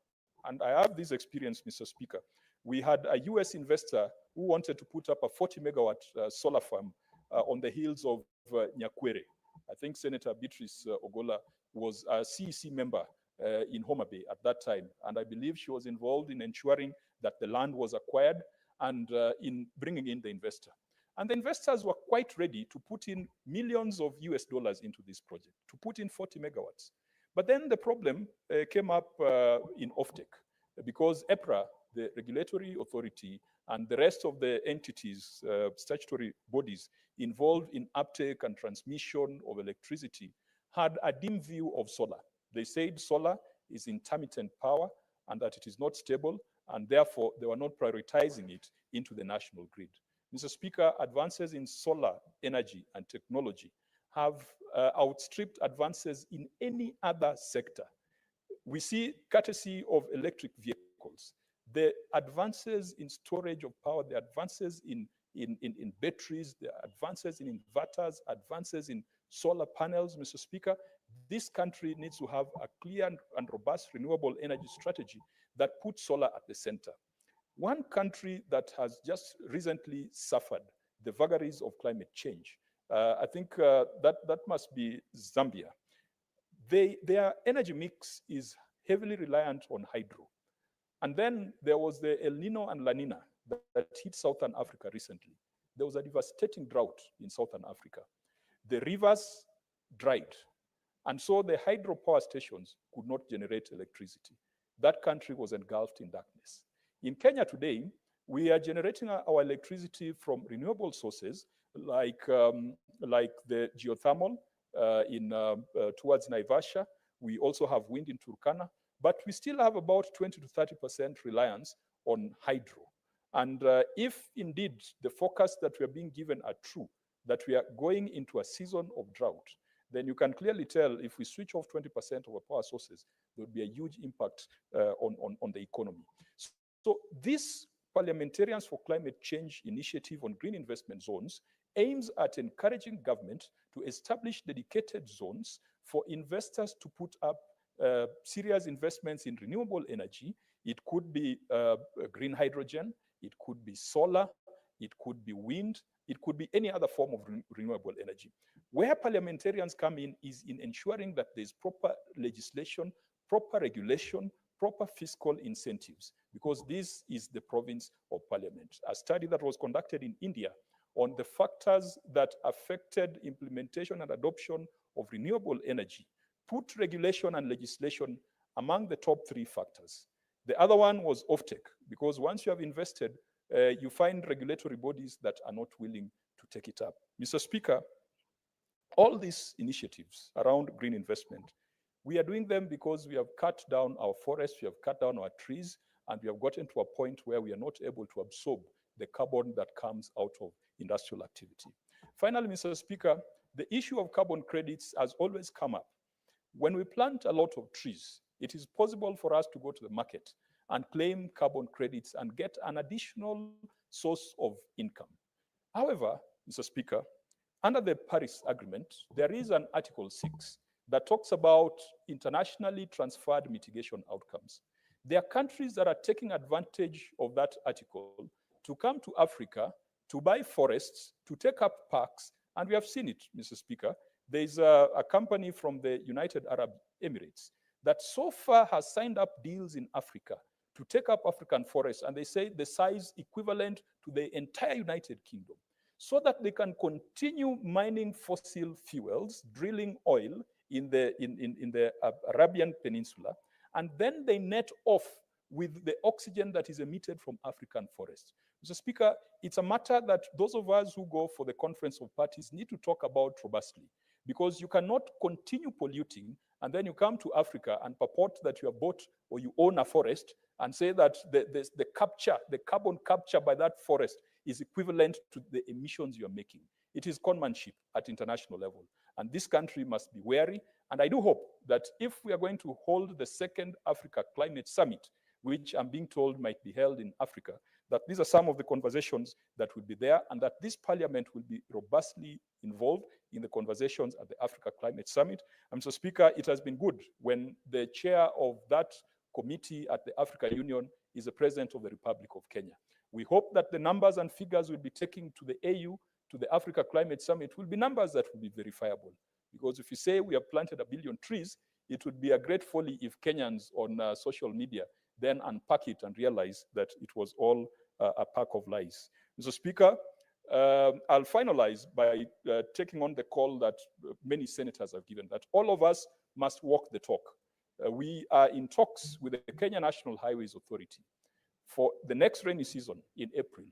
and I have this experience, Mr. Speaker, we had a US investor who wanted to put up a 40 megawatt solar farm on the hills of Nyakwere. I think Senator Beatrice Ogola was a CEC member in Homa Bay at that time. And I believe she was involved in ensuring that the land was acquired and in bringing in the investor. And the investors were quite ready to put in millions of US dollars into this project, to put in 40 megawatts. But then the problem came up in offtake because EPRA, the regulatory authority, and the rest of the entities, statutory bodies involved in uptake and transmission of electricity had a dim view of solar. They said solar is intermittent power and that it is not stable, and therefore they were not prioritizing it into the national grid. Mr. Speaker, advances in solar energy and technology have outstripped advances in any other sector. We see, courtesy of electric vehicles, the advances in storage of power, the advances in batteries, the advances in inverters, advances in solar panels, Mr. Speaker. This country needs to have a clear and robust renewable energy strategy that puts solar at the center. One country that has just recently suffered the vagaries of climate change, I think that must be Zambia. Their energy mix is heavily reliant on hydro. And then there was the El Nino and La Nina that hit Southern Africa recently. There was a devastating drought in Southern Africa. The rivers dried. And so the hydropower stations could not generate electricity. That country was engulfed in darkness. In Kenya today, we are generating our electricity from renewable sources like the geothermal towards Naivasha. We also have wind in Turkana, but we still have about 20 to 30% reliance on hydro. And if indeed the forecast that we are being given are true, that we are going into a season of drought, then you can clearly tell if we switch off 20% of our power sources, there would be a huge impact on the economy. So this Parliamentarians for Climate Change initiative on green investment zones aims at encouraging government to establish dedicated zones for investors to put up serious investments in renewable energy. It could be green hydrogen, it could be solar, it could be wind, it could be any other form of renewable energy. Where parliamentarians come in is in ensuring that there's proper legislation, proper regulation, proper fiscal incentives, because this is the province of parliament. A study that was conducted in India on the factors that affected implementation and adoption of renewable energy put regulation and legislation among the top 3 factors. The other one was offtake, because once you have invested, you find regulatory bodies that are not willing to take it up. Mr. Speaker, all these initiatives around green investment, we are doing them because we have cut down our forests, we have cut down our trees, and we have gotten to a point where we are not able to absorb the carbon that comes out of industrial activity. Finally, Mr. Speaker, the issue of carbon credits has always come up. When we plant a lot of trees, it is possible for us to go to the market and claim carbon credits and get an additional source of income. However, Mr. Speaker, under the Paris Agreement, there is an Article 6 that talks about internationally transferred mitigation outcomes. There are countries that are taking advantage of that article to come to Africa, to buy forests, to take up parks, and we have seen it, Mr. Speaker. There's a company from the United Arab Emirates that so far has signed up deals in Africa to take up African forests, and they say the size equivalent to the entire United Kingdom, so that they can continue mining fossil fuels, drilling oil in the Arabian Peninsula, and then they net off with the oxygen that is emitted from African forests. Mr. Speaker, it's a matter that those of us who go for the Conference of Parties need to talk about robustly, because you cannot continue polluting and then you come to Africa and purport that you have bought or you own a forest and say that the carbon capture by that forest is equivalent to the emissions you're making. It is conmanship at international level. And this country must be wary. And I do hope that if we are going to hold the second Africa Climate Summit, which I'm being told might be held in Africa, that these are some of the conversations that will be there, and that this parliament will be robustly involved in the conversations at the Africa Climate Summit. And so, Speaker, it has been good when the chair of that committee at the Africa Union is the President of the Republic of Kenya. We hope that the numbers and figures we'll be taking to the AU, to the Africa Climate Summit, will be numbers that will be verifiable. Because if you say we have planted 1 billion trees, it would be a great folly if Kenyans on social media then unpack it and realize that it was all a pack of lies. Mr. Speaker, I'll finalize by taking on the call that many senators have given, that all of us must walk the talk. We are in talks with the Kenya National Highways Authority for the next rainy season in April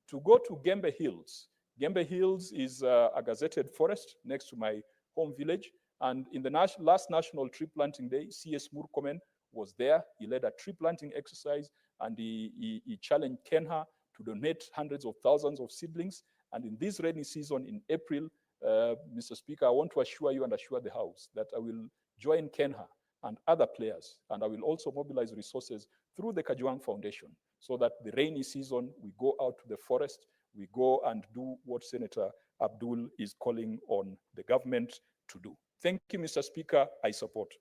to go to Gembe Hills. Gembe Hills is a gazetted forest next to my home village. And in the last National Tree Planting Day, CS Murkomen was there. He led a tree planting exercise, and he challenged Kenya to donate hundreds of thousands of seedlings. And in this rainy season in April, Mr. Speaker, I want to assure you and assure the House that I will join Kenya and other players, and I will also mobilize resources through the Kajwang Foundation, so that the rainy season, we go out to the forest, we go and do what Senator Abdul is calling on the government to do. Thank you, Mr. Speaker. I support.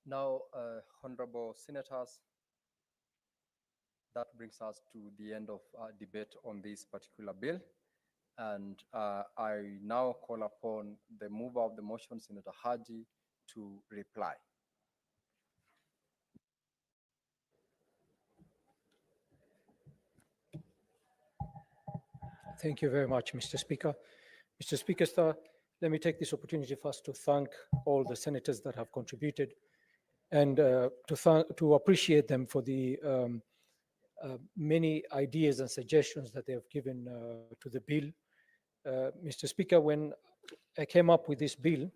Now, honorable senators, that brings us to the end of debate on this particular bill. And I now call upon the mover of the motion, Senator Haji, to reply. Thank you very much, Mr. Speaker. Mr. Speaker, sir, let me take this opportunity first to thank all the senators that have contributed, and to appreciate them for the many ideas and suggestions that they have given to the bill. Mr. Speaker, when I came up with this bill,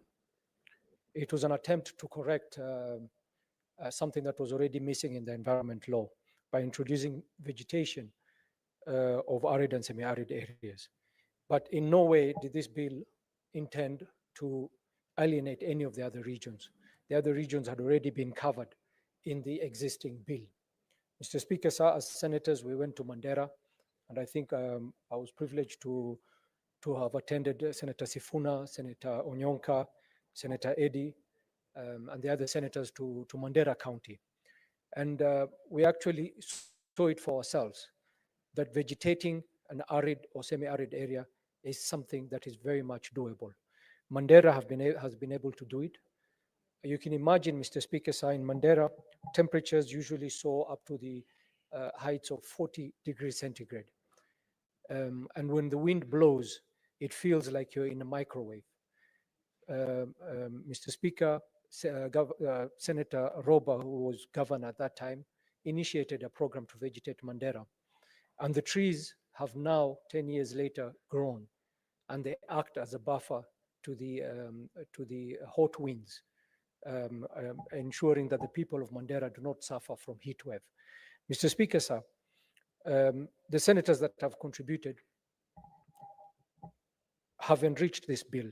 it was an attempt to correct something that was already missing in the environment law by introducing vegetation of arid and semi-arid areas. But in no way did this bill intend to alienate any of the other regions. The other regions had already been covered in the existing bill. Mr. Speaker, sir, as senators, we went to Mandera, and I think I was privileged to have attended Senator Sifuna, Senator Onyonka, Senator Eddy, and the other senators to Mandera County. And we actually saw it for ourselves, that vegetating an arid or semi-arid area is something that is very much doable. Mandera has been able to do it. You can imagine, Mr. Speaker, sir, in Mandera, temperatures usually soar up to the heights of 40 degrees centigrade. And when the wind blows, it feels like you're in a microwave. Mr. Speaker, Senator Roba, who was governor at that time, initiated a program to vegetate Mandera. And the trees have now, 10 years later, grown, and they act as a buffer to the hot winds, ensuring that the people of Mandera do not suffer from heat wave. Mr. Speaker, sir, the senators that have contributed have enriched this bill,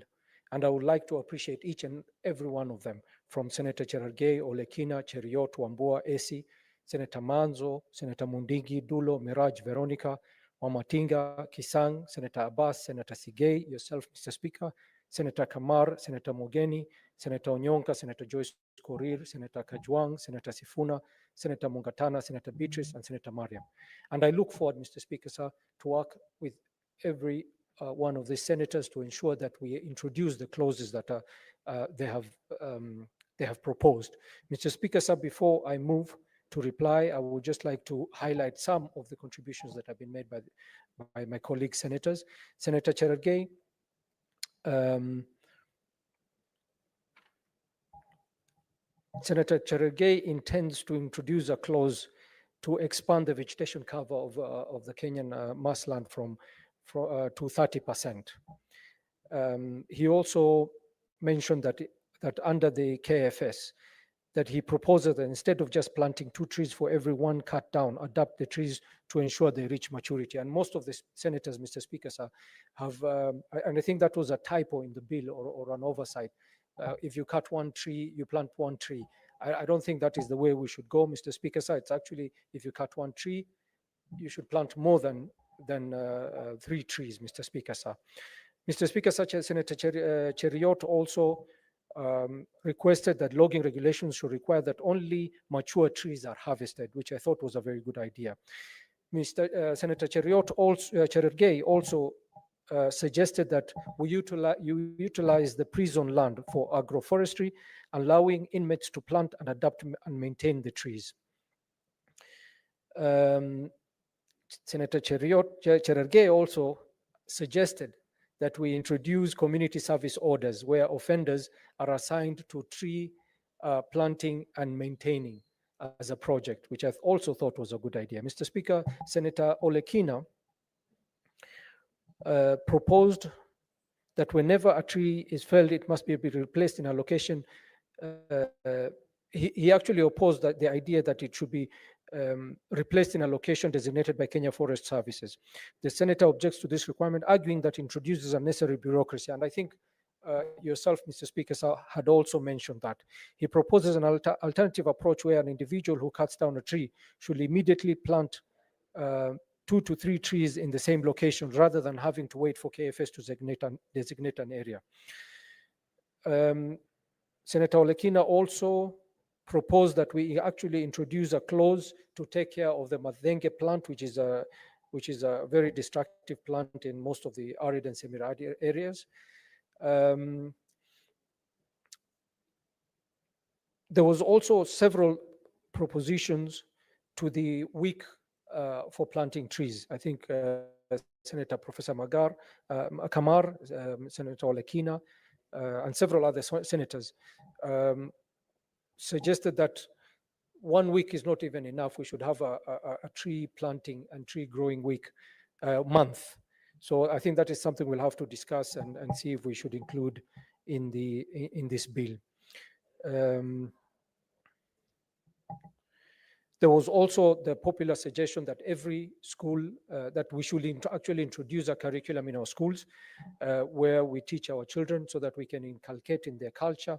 and I would like to appreciate each and every one of them, from Senator Cherargei, Olekina, Cheriot, Wambua, Esi, Senator Manzo, Senator Mundigi, Dulo, Miraj, Veronica, Wamatinga, Kisang, Senator Abbas, Senator Sigei, yourself, Mr. Speaker, Senator Kamar, Senator Mogeni, Senator Onyonka, Senator Joyce Korir, Senator Kajwang, Senator Sifuna, Senator Mungatana, Senator Beatrice, and Senator Mariam. And I look forward, Mr. Speaker, sir, to work with every one of the senators to ensure that we introduce the clauses that they have proposed. Mr. Speaker, sir, before I move, to reply. I would just like to highlight some of the contributions that have been made by my colleague senators. Senator Cherargei, Senator Cherargei intends to introduce a clause to expand the vegetation cover of the Kenyan marshland to 30%. He also mentioned that under the KFS, that he proposes that instead of just planting 2 trees for every 1 cut down, adapt the trees to ensure they reach maturity. And most of the senators, Mr. Speaker, have, and I think that was a typo in the bill or an oversight. If you cut 1 tree, you plant 1 tree. I don't think that is the way we should go, Mr. Speaker. It's actually, if you cut 1 tree, you should plant more than 3 trees, Mr. Speaker. Mr. Speaker, such as Senator Cheriot also requested that logging regulations should require that only mature trees are harvested, which I thought was a very good idea. Senator Cherargei also suggested that we utilize the pre-zone land for agroforestry, allowing inmates to plant and adapt and maintain the trees. Senator Cherargei also suggested that we introduce community service orders where offenders are assigned to tree planting and maintaining as a project, which I also thought was a good idea. Mr. Speaker, Senator Olekina proposed that whenever a tree is felled, it must be replaced in a location. He actually opposed the idea that it should be replaced in a location designated by Kenya Forest Services. The senator objects to this requirement, arguing that introduces unnecessary bureaucracy. And I think yourself, Mr. Speaker, had also mentioned that. He proposes an alternative approach where an individual who cuts down a tree should immediately plant 2 to 3 trees in the same location rather than having to wait for KFS to designate an area. Senator Olekina also proposed that we actually introduce a clause to take care of the Madenge plant, which is a very destructive plant in most of the arid and semi-arid areas. There was also several propositions to the week for planting trees. I think Senator Professor Kamar, Senator Olekina, and several other senators suggested that 1 week is not even enough. We should have a tree planting and tree growing week month. So I think that is something we'll have to discuss and see if we should include in this bill. There was also the popular suggestion that every school, that we should actually introduce a curriculum in our schools where we teach our children so that we can inculcate in their culture,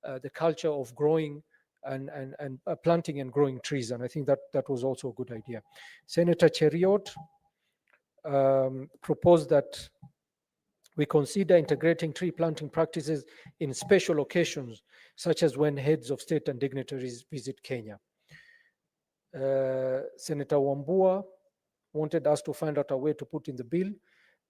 the culture of growing and planting and growing trees. And I think that was also a good idea. Senator Cheriot proposed that we consider integrating tree planting practices in special occasions, such as when heads of state and dignitaries visit Kenya. Senator Wambua wanted us to find out a way to put in the bill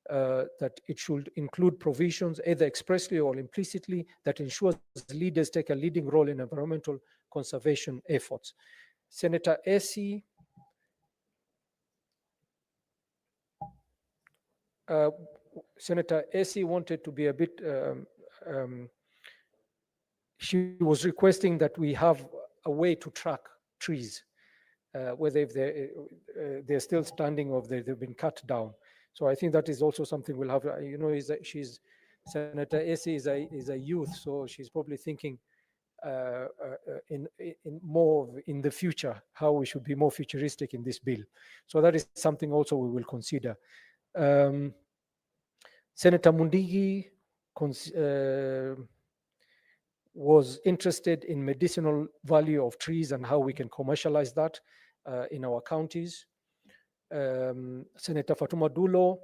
that it should include provisions, either expressly or implicitly, that ensures leaders take a leading role in environmental conservation efforts. Senator Essie wanted to be a bit, she was requesting that we have a way to track trees, whether if they're still standing or they've been cut down. So I think that is also something we'll have. You know, Senator Essie is a youth, so she's probably thinking in more in the future, how we should be more futuristic in this bill. So that is something also we will consider. Senator Mundigi was interested in medicinal value of trees and how we can commercialize that in our counties. Senator Fatuma Dulo,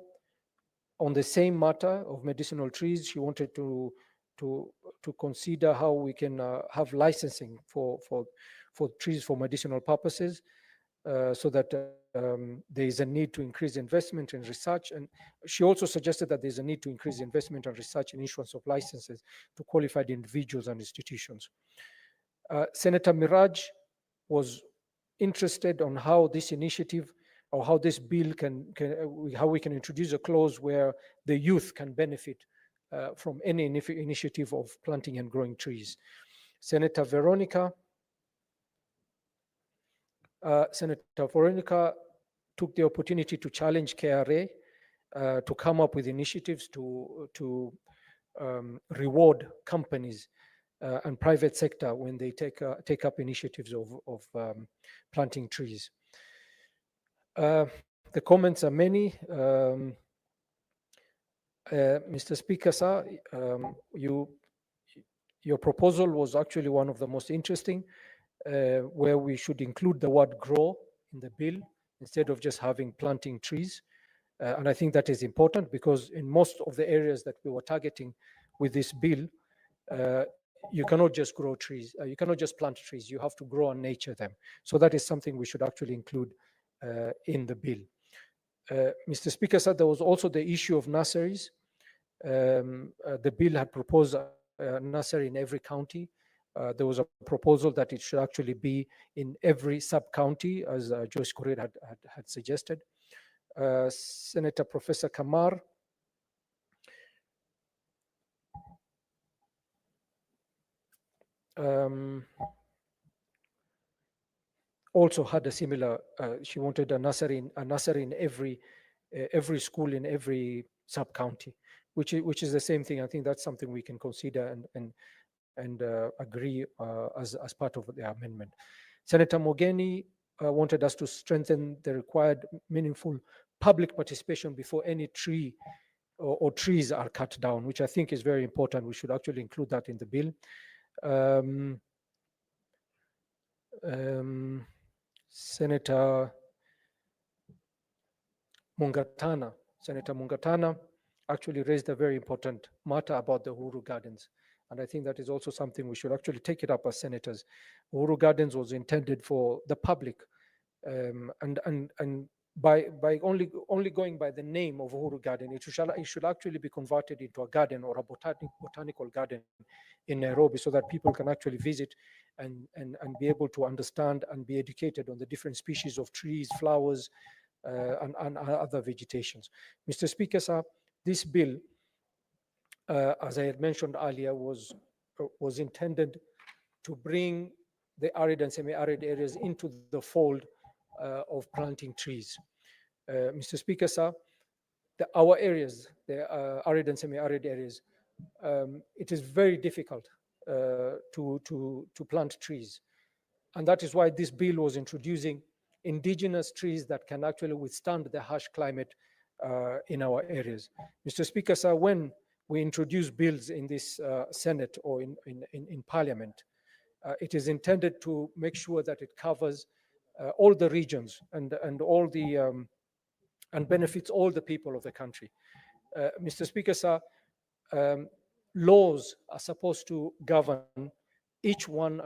on the same matter of medicinal trees, she wanted to consider how we can have licensing for trees for medicinal purposes, so that there is a need to increase investment in research. And she also suggested that there's a need to increase investment and research and issuance of licenses to qualified individuals and institutions. Senator Miraj was interested on how this initiative or how this bill how we can introduce a clause where the youth can benefit from any initiative of planting and growing trees. Senator Veronica took the opportunity to challenge KRA to come up with initiatives to reward companies and private sector when they take up initiatives of planting trees. The comments are many. Mr. Speaker, sir, your proposal was actually one of the most interesting, where we should include the word grow in the bill instead of just having planting trees. And I think that is important because in most of the areas that we were targeting with this bill, you cannot just grow trees, you cannot just plant trees, you have to grow and nurture them. So that is something we should actually include in the bill. Mr. Speaker, sir, there was also the issue of nurseries. The bill had proposed a nursery in every county. There was a proposal that it should actually be in every sub-county, as Joyce Korir had suggested. Senator Professor Kamar also had a similar, she wanted a nursery in every school in every sub-county, which is the same thing. I think that's something we can consider and agree as part of the amendment. Senator Mogeni wanted us to strengthen the required meaningful public participation before any tree or trees are cut down, which I think is very important. We should actually include that in the bill. Senator Mungatana actually raised a very important matter about the Uhuru Gardens. And I think that is also something we should actually take it up as senators. Uhuru Gardens was intended for the public, and by only going by the name of Uhuru Garden, it should actually be converted into a garden or a botanical garden in Nairobi, so that people can actually visit and be able to understand and be educated on the different species of trees, flowers, and other vegetations. Mr. Speaker, sir, this bill, as I had mentioned earlier, was intended to bring the arid and semi-arid areas into the fold of planting trees. Mr. Speaker, sir, our areas, the arid and semi-arid areas, it is very difficult to plant trees. And that is why this bill was introducing indigenous trees that can actually withstand the harsh climate in our areas. Mr. Speaker, sir, when we introduce bills in this Senate or in Parliament, it is intended to make sure that it covers all the regions and all the and benefits all the people of the country. Mr. Speaker, sir, laws are supposed to govern each one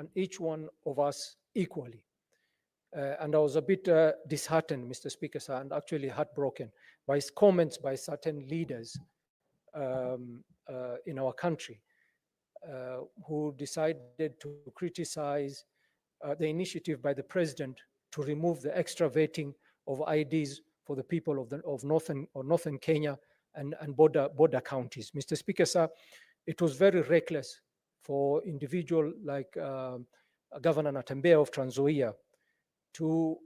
of us equally. And I was a bit disheartened, Mr. Speaker, sir, and actually heartbroken by comments by certain leaders in our country who decided to criticize the initiative by the president to remove the extra vetting of IDs for the people of northern Kenya and border counties. Mr. Speaker, sir, it was very reckless for individual like Governor Natembeya of Trans Nzoia to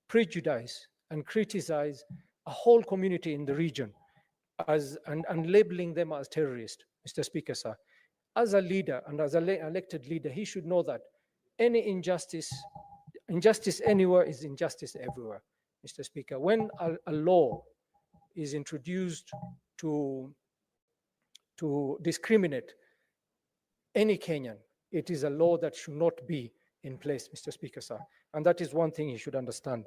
prejudice and criticize a whole community in the region and labeling them as terrorists. Mr. Speaker, sir, as a leader and as an elected leader, he should know that any injustice anywhere is injustice everywhere. Mr. Speaker, when a law is introduced to discriminate any Kenyan, it is a law that should not be in place, Mr. Speaker, sir. And that is one thing he should understand.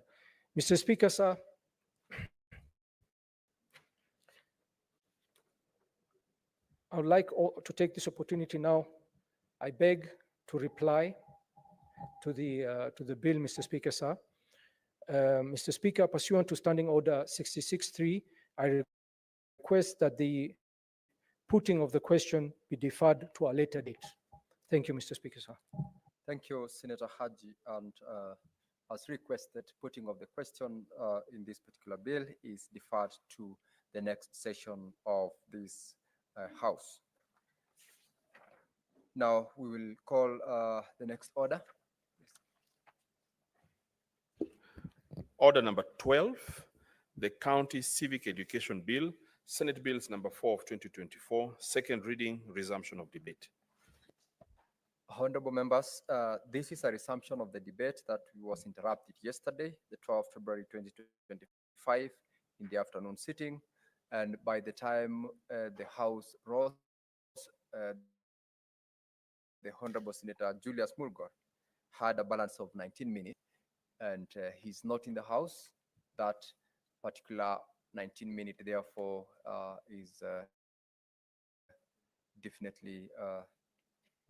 Mr. Speaker, sir, I would like to take this opportunity now. I beg to reply to the bill, Mr. Speaker, sir. Mr. Speaker, pursuant to Standing Order 66.3, I request that the putting of the question be deferred to a later date. Thank you, Mr. Speaker, sir. Thank you, Senator Haji. And as requested, putting of the question in this particular bill is deferred to the next session of this House. Now we will call the next order. Order number 12, the County Civic Education Bill, Senate Bills number 4 of 2024, second reading, resumption of debate. Honorable members, this is a resumption of the debate that was interrupted yesterday, the 12th February 2025, in the afternoon sitting. And by the time the House rose, the Honorable Senator Julius Mulgor had a balance of 19 minutes, and he's not in the House. That particular 19 minutes, therefore, is definitely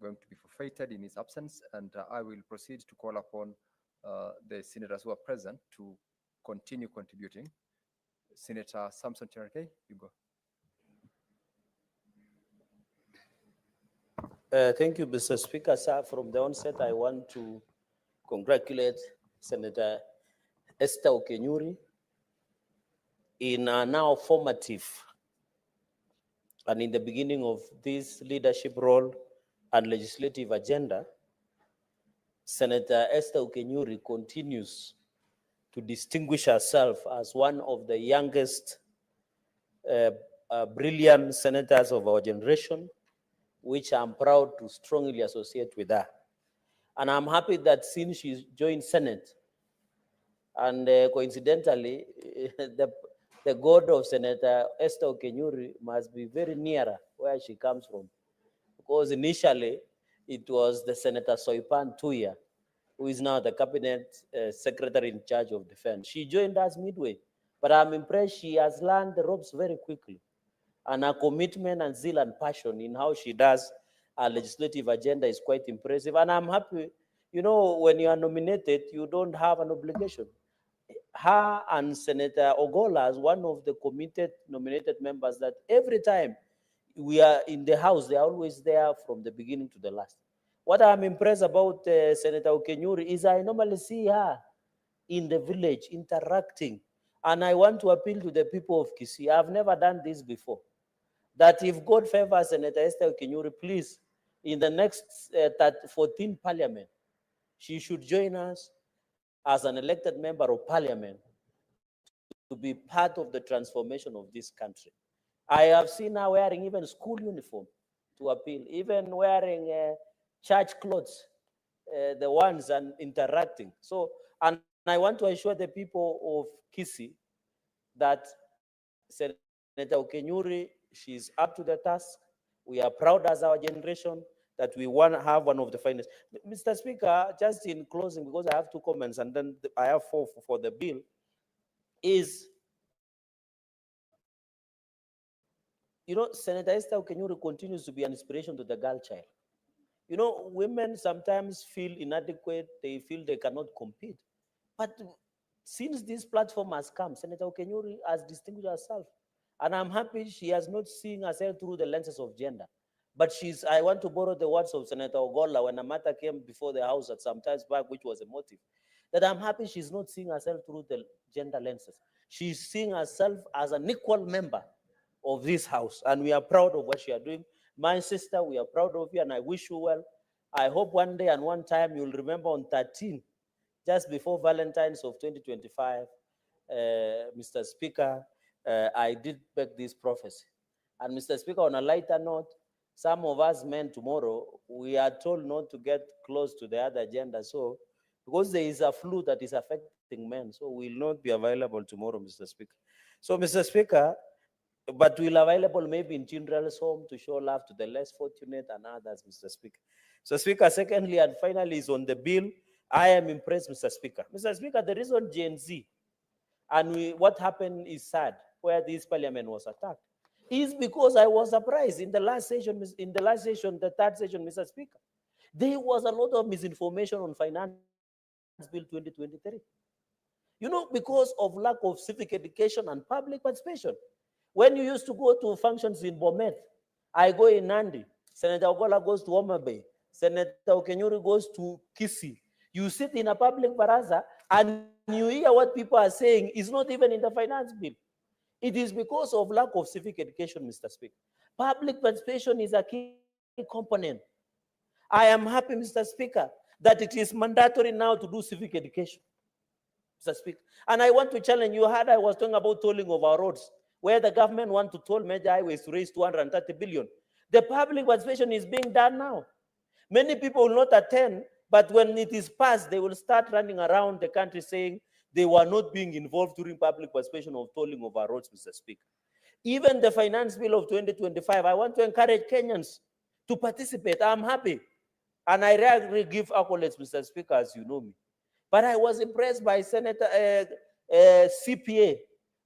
going to be forfeited in his absence, and I will proceed to call upon the senators who are present to continue contributing. Senator Samson Cherargei, you go. Thank you, Mr. Speaker. Sir, from the onset, I want to congratulate Senator Esther Okenyuri in a now formative and in the beginning of this leadership role and legislative agenda. Senator Esther Okenyuri continues to distinguish herself as one of the youngest brilliant senators of our generation, which I'm proud to strongly associate with her. And I'm happy that since she's joined Senate, and coincidentally, the God of Senator Esther Okenyuri must be very near where she comes from, because initially it was the Senator Soipan Tuya, who is now the Cabinet Secretary in charge of Defense. She joined us midway, but I'm impressed she has learned the ropes very quickly. And her commitment and zeal and passion in how she does her legislative agenda is quite impressive. And I'm happy, you know, when you are nominated, you don't have an obligation. Her and Senator Ogola, as one of the committed nominated members, that every time we are in the House, they are always there from the beginning to the last. What I'm impressed about Senator Okenyuri is I normally see her in the village interacting. And I want to appeal to the people of Kisii. I've never done this before. That if God favors Senator Esther Okenyuri, please, in the next 14th Parliament, she should join us as an elected member of Parliament to be part of the transformation of this country. I have seen her wearing even school uniform to appeal, even wearing church clothes, the ones and interacting. So, and I want to assure the people of Kisii that Senator Okenyuri, she's up to the task. We are proud as our generation that we want to have one of the finest. Mr. Speaker, just in closing, because I have 2 comments and then I have 4 for the bill, is, you know, Senator Esther Okenyuri continues to be an inspiration to the girl child. You know, women sometimes feel inadequate, they feel they cannot compete. But since this platform has come, Senator Okenyuri has distinguished herself. And I'm happy she has not seen herself through the lenses of gender. But I want to borrow the words of Senator Ogola when a matter came before the House at some times back, which was a motive, that I'm happy she's not seeing herself through the gender lenses. She's seeing herself as an equal member of this House. And we are proud of what she is doing. My sister, we are proud of you and I wish you well. I hope one day and one time you'll remember on 13, just before Valentine's of 2025, Mr. Speaker, I did make this prophecy. And Mr. Speaker, on a lighter note, some of us men tomorrow, we are told not to get close to the other agenda. So, because there is a flu that is affecting men, so we will not be available tomorrow, Mr. Speaker. So, Mr. Speaker, but we'll available maybe in children's home to show love to the less fortunate and others, Mr. Speaker. So, Speaker, secondly and finally is on the bill. I am impressed, Mr. Speaker. Mr. Speaker, the reason Gen Z and what happened is sad, where this parliament was attacked, is because I was surprised in the last session, the 3rd session, Mr. Speaker. There was a lot of misinformation on Finance Bill 2023. You know, because of lack of civic education and public participation. When you used to go to functions in Bomet, I go in Nandi, Senator Ogola goes to Homa Bay, Senator Okenyuri goes to Kisii. You sit in a public baraza and you hear what people are saying is not even in the finance bill. It is because of lack of civic education, Mr. Speaker. Public participation is a key component. I am happy, Mr. Speaker, that it is mandatory now to do civic education, Mr. Speaker. And I want to challenge you. Heard I was talking about tolling of our roads, where the government want to toll major highways to raise 230 billion. The public participation is being done now. Many people will not attend, but when it is passed, they will start running around the country saying they were not being involved during public participation of tolling of our roads, Mr. Speaker. Even the finance bill of 2025, I want to encourage Kenyans to participate. I'm happy. And I rarely give accolades, Mr. Speaker, as you know me. But I was impressed by Senator CPA,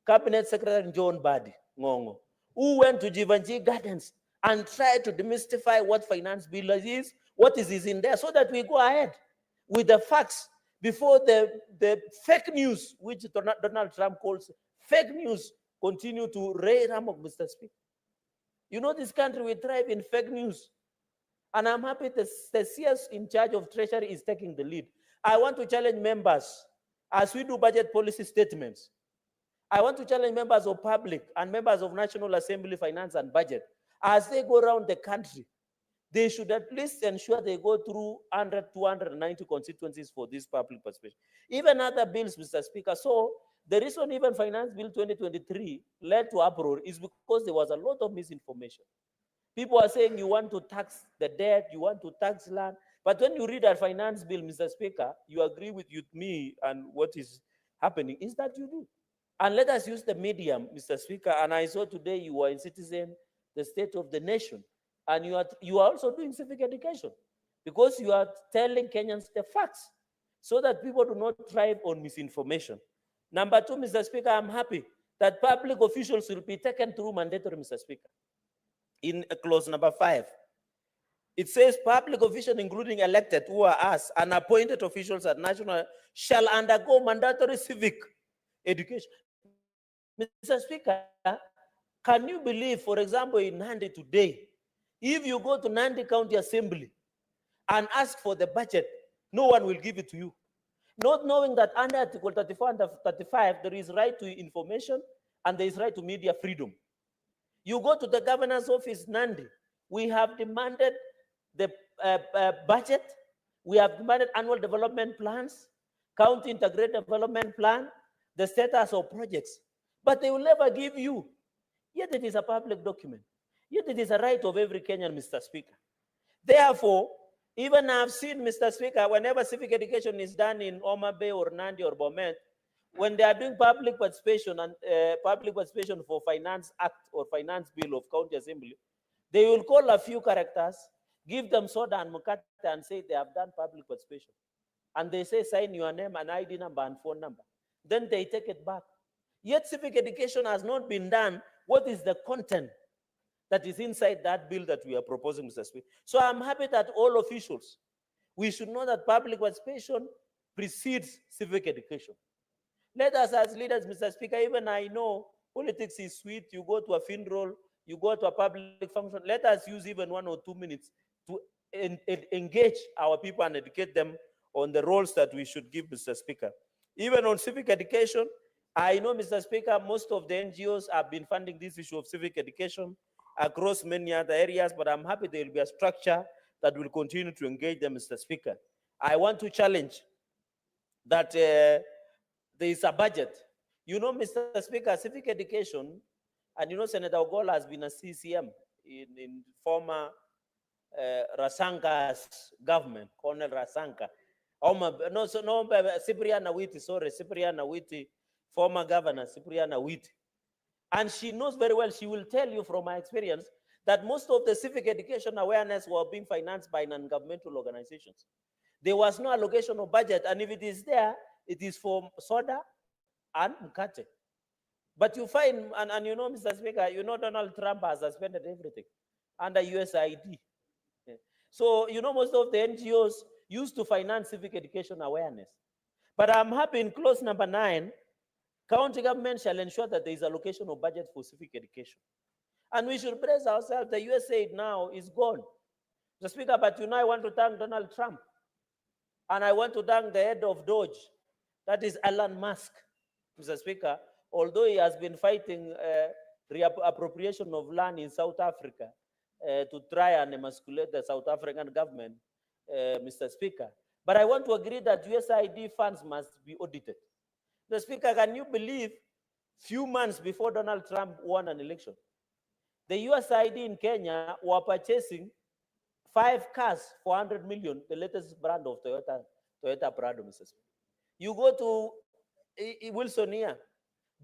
Cabinet Secretary John Badi Ngongo, who went to Jivanji Gardens and tried to demystify what finance bill is, what is in there, so that we go ahead with the facts before the fake news, which Donald Trump calls fake news, continue to reign among, Mr. Speaker. You know, this country, we thrive in fake news. And I'm happy the CS in charge of Treasury is taking the lead. I want to challenge members as we do budget policy statements. I want to challenge members of public and members of National Assembly Finance and Budget. As they go around the country, they should at least ensure they go through 100, 290 constituencies for this public participation. Even other bills, Mr. Speaker. So the reason even Finance Bill 2023 led to uproar is because there was a lot of misinformation. People are saying you want to tax the debt, you want to tax land. But when you read a finance bill, Mr. Speaker, you agree with me and what is happening is that you do. And let us use the medium, Mr. Speaker. And I saw today you were in Citizen, the State of the Nation. And you are also doing civic education because you are telling Kenyans the facts so that people do not thrive on misinformation. Number two, Mr. Speaker, I'm happy that public officials will be taken through mandatory, Mr. Speaker. In clause number 5, it says public officials, including elected who are us and appointed officials at national, shall undergo mandatory civic education. Mr. Speaker, can you believe, for example, in Nandi today, if you go to Nandi County Assembly and ask for the budget, no one will give it to you. Not knowing that under Article 34 and 35, there is right to information and there is right to media freedom. You go to the governor's office, Nandi, we have demanded the budget, we have demanded annual development plans, county integrated development plan, the status of projects, but they will never give you. Yet it is a public document. Yet it is a right of every Kenyan, Mr. Speaker. Therefore, even I've seen, Mr. Speaker, whenever civic education is done in Homa Bay or Nandi or Bomet, when they are doing public participation and public participation for Finance Act or Finance Bill of County Assembly, they will call a few characters, give them soda and mukate and say they have done public participation. And they say, sign your name and ID number and phone number. Then they take it back. Yet civic education has not been done. What is the content that is inside that bill that we are proposing, Mr. Speaker? So I'm happy that all officials, we should know that public participation precedes civic education. Let us as leaders, Mr. Speaker, even I know politics is sweet. You go to a funeral, you go to a public function. Let us use even 1 or 2 minutes to engage our people and educate them on the roles that we should give, Mr. Speaker. Even on civic education, I know, Mr. Speaker, most of the NGOs have been funding this issue of civic education across many other areas, but I'm happy there will be a structure that will continue to engage them, Mr. Speaker. I want to challenge that there is a budget. You know, Mr. Speaker, civic education, and you know, Senator Ogola has been a CCM in former Rasanka's government, Colonel Rasanka. Cyprian Awiti, former governor, Cyprian Awiti. And she knows very well, she will tell you from my experience, that most of the civic education awareness were being financed by non-governmental organizations. There was no allocation of budget, and if it is there, it is for soda and mukate. But you find, and you know, Mr. Speaker, you know Donald Trump has suspended everything under USAID. So, you know, most of the NGOs used to finance civic education awareness. But I'm happy in clause number 9, county government shall ensure that there is allocation of budget for civic education. And we should brace ourselves. The USAID now is gone. Mr. Speaker, but you know, I want to thank Donald Trump. And I want to thank the head of Doge, that is Elon Musk, Mr. Speaker, although he has been fighting reappropriation of land in South Africa to try and emasculate the South African government, Mr. Speaker. But I want to agree that USAID funds must be audited. Mr. Speaker, can you believe few months before Donald Trump won an election, the USAID in Kenya were purchasing 5 cars for 100 million, the latest brand of Toyota Prado, Mr. Speaker. You go to Wilson here,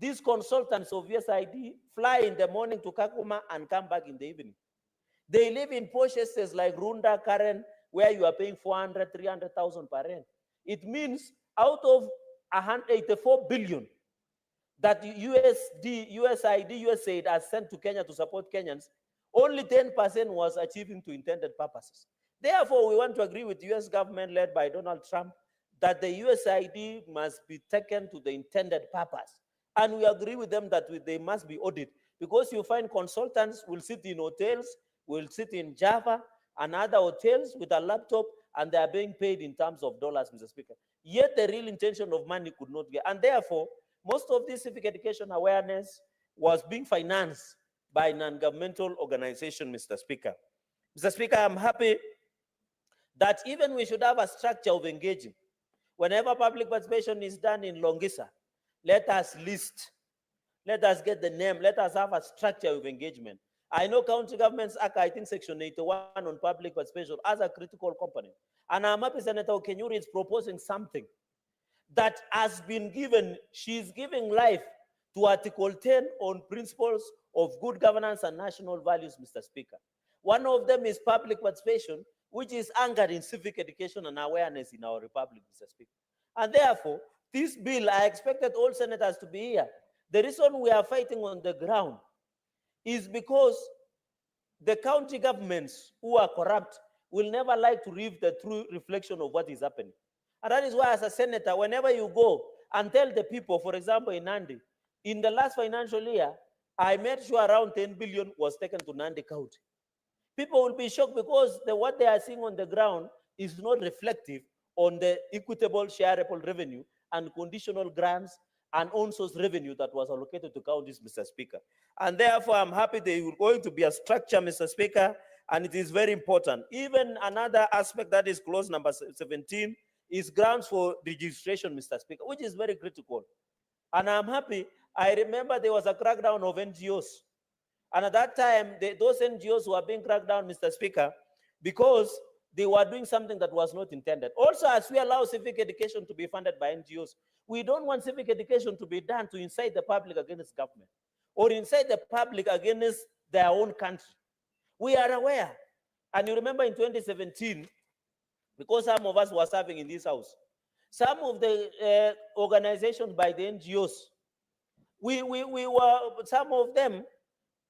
these consultants of USAID fly in the morning to Kakuma and come back in the evening. They live in posh estates like Runda, Karen, where you are paying 400, 300,000 per rent. It means out of 184 billion that USAID has sent to Kenya to support Kenyans, only 10% was achieving to intended purposes. Therefore, we want to agree with the US government led by Donald Trump that the USAID must be taken to the intended purpose. And we agree with them that they must be audited, because you find consultants will sit in hotels, will sit in Java and other hotels with a laptop, and they are being paid in terms of dollars, Mr. Speaker. Yet the real intention of money could not get. And therefore, most of this civic education awareness was being financed by non-governmental organization, Mr. Speaker. Mr. Speaker, I'm happy that even we should have a structure of engaging. Whenever public participation is done in Longisa, let us list, let us get the name, let us have a structure of engagement. I know County Governments Act, I think Section 81 on public participation as a critical component. And I'm happy Senator Kenyuri is proposing something that has been given, she's giving life to Article 10 on principles of good governance and national values, Mr. Speaker. One of them is public participation, which is anchored in civic education and awareness in our republic, Mr. Speaker. And therefore, this bill, I expected all senators to be here. The reason we are fighting on the ground is because the county governments who are corrupt will never like to read the true reflection of what is happening. And that is why, as a senator, whenever you go and tell the people, for example, in Nandi, in the last financial year, I made sure around 10 billion was taken to Nandi County. People will be shocked because what they are seeing on the ground is not reflective on the equitable shareable revenue and conditional grants and on-source revenue that was allocated to counties, Mr. Speaker. And therefore, I'm happy there is going to be a structure, Mr. Speaker, and it is very important. Even another aspect that is clause number 17 is grounds for registration, Mr. Speaker, which is very critical. And I'm happy, I remember there was a crackdown of NGOs. And at that time, those NGOs were being cracked down, Mr. Speaker, because they were doing something that was not intended. Also, as we allow civic education to be funded by NGOs, we don't want civic education to be done to incite the public against government or incite the public against their own country. We are aware. And you remember in 2017, because some of us were serving in this house, some of the organizations by the NGOs, some of them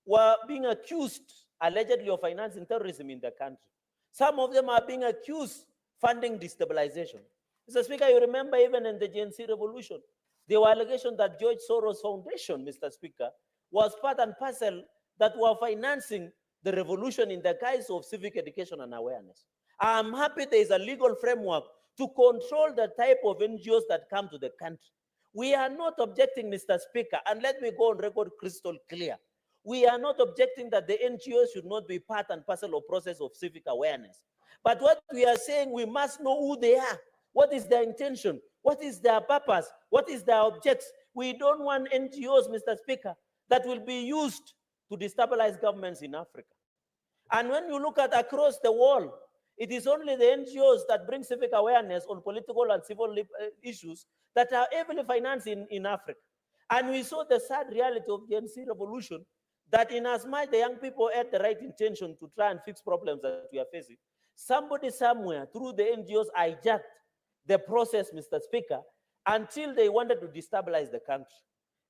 were being accused allegedly of financing terrorism in the country. Some of them are being accused funding destabilization. Mr. Speaker, you remember even in the GNC revolution, there were allegations that George Soros Foundation, Mr. Speaker, was part and parcel that were financing the revolution in the guise of civic education and awareness. I'm happy there is a legal framework to control the type of NGOs that come to the country. We are not objecting, Mr. Speaker, and let me go on record crystal clear. We are not objecting that the NGOs should not be part and parcel of process of civic awareness. But what we are saying, we must know who they are. What is their intention? What is their purpose? What is their objects? We don't want NGOs, Mr. Speaker, that will be used to destabilize governments in Africa. And when you look at across the world, it is only the NGOs that bring civic awareness on political and civil issues that are heavily financed in Africa. And we saw the sad reality of the GNC revolution, that in as much the young people had the right intention to try and fix problems that we are facing, somebody somewhere through the NGOs hijacked the process, Mr. Speaker, until they wanted to destabilize the country.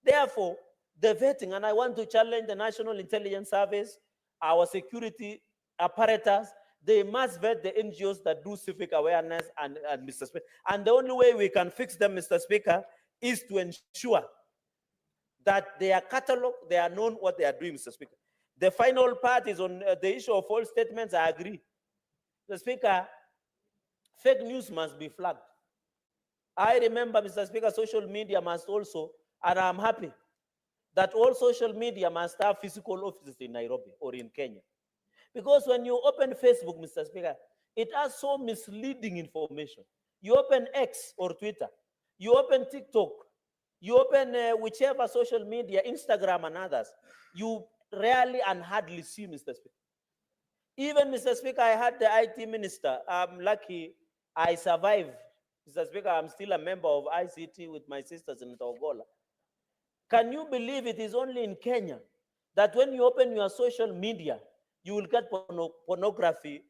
Therefore, the vetting, and I want to challenge the National Intelligence Service, our security apparatus, they must vet the NGOs that do civic awareness and Mr. Speaker. And the only way we can fix them, Mr. Speaker, is to ensure that they are cataloged, they are known what they are doing, Mr. Speaker. The final part is on the issue of false statements. I agree. Mr. Speaker, fake news must be flagged. I remember, Mr. Speaker, social media must also, and I'm happy that all social media must have physical offices in Nairobi or in Kenya. Because when you open Facebook, Mr. Speaker, it has so misleading information. You open X or Twitter, you open TikTok, you open whichever social media, Instagram and others, you rarely and hardly see, Mr. Speaker. Even, Mr. Speaker, I had the IT minister. I'm lucky I survived. Mr. Speaker, I'm still a member of ICT with my sisters in Togola. Can you believe it is only in Kenya that when you open your social media, you will get pornography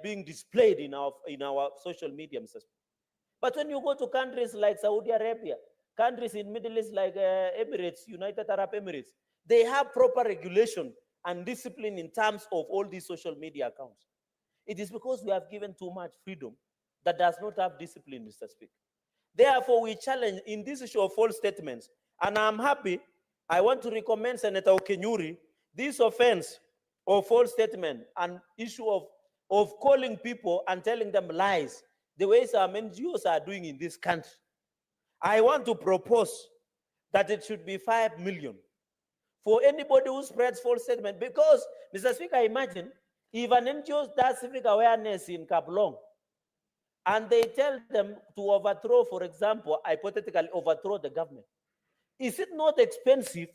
being displayed in our social media, Mr. Speaker. But when you go to countries like Saudi Arabia, countries in Middle East like Emirates, United Arab Emirates, they have proper regulation and discipline in terms of all these social media accounts. It is because we have given too much freedom that does not have discipline, Mr. Speaker. Therefore, we challenge in this issue of false statements, and I'm happy, I want to recommend Senator Okenyuri, this offense of false statement and issue of calling people and telling them lies, the way some NGOs are doing in this country. I want to propose that it should be 5 million for anybody who spreads false statement, because, Mr. Speaker, imagine if an NGO does civic awareness in Kablong, and they tell them to overthrow, for example, hypothetically overthrow the government. Is it not expensive,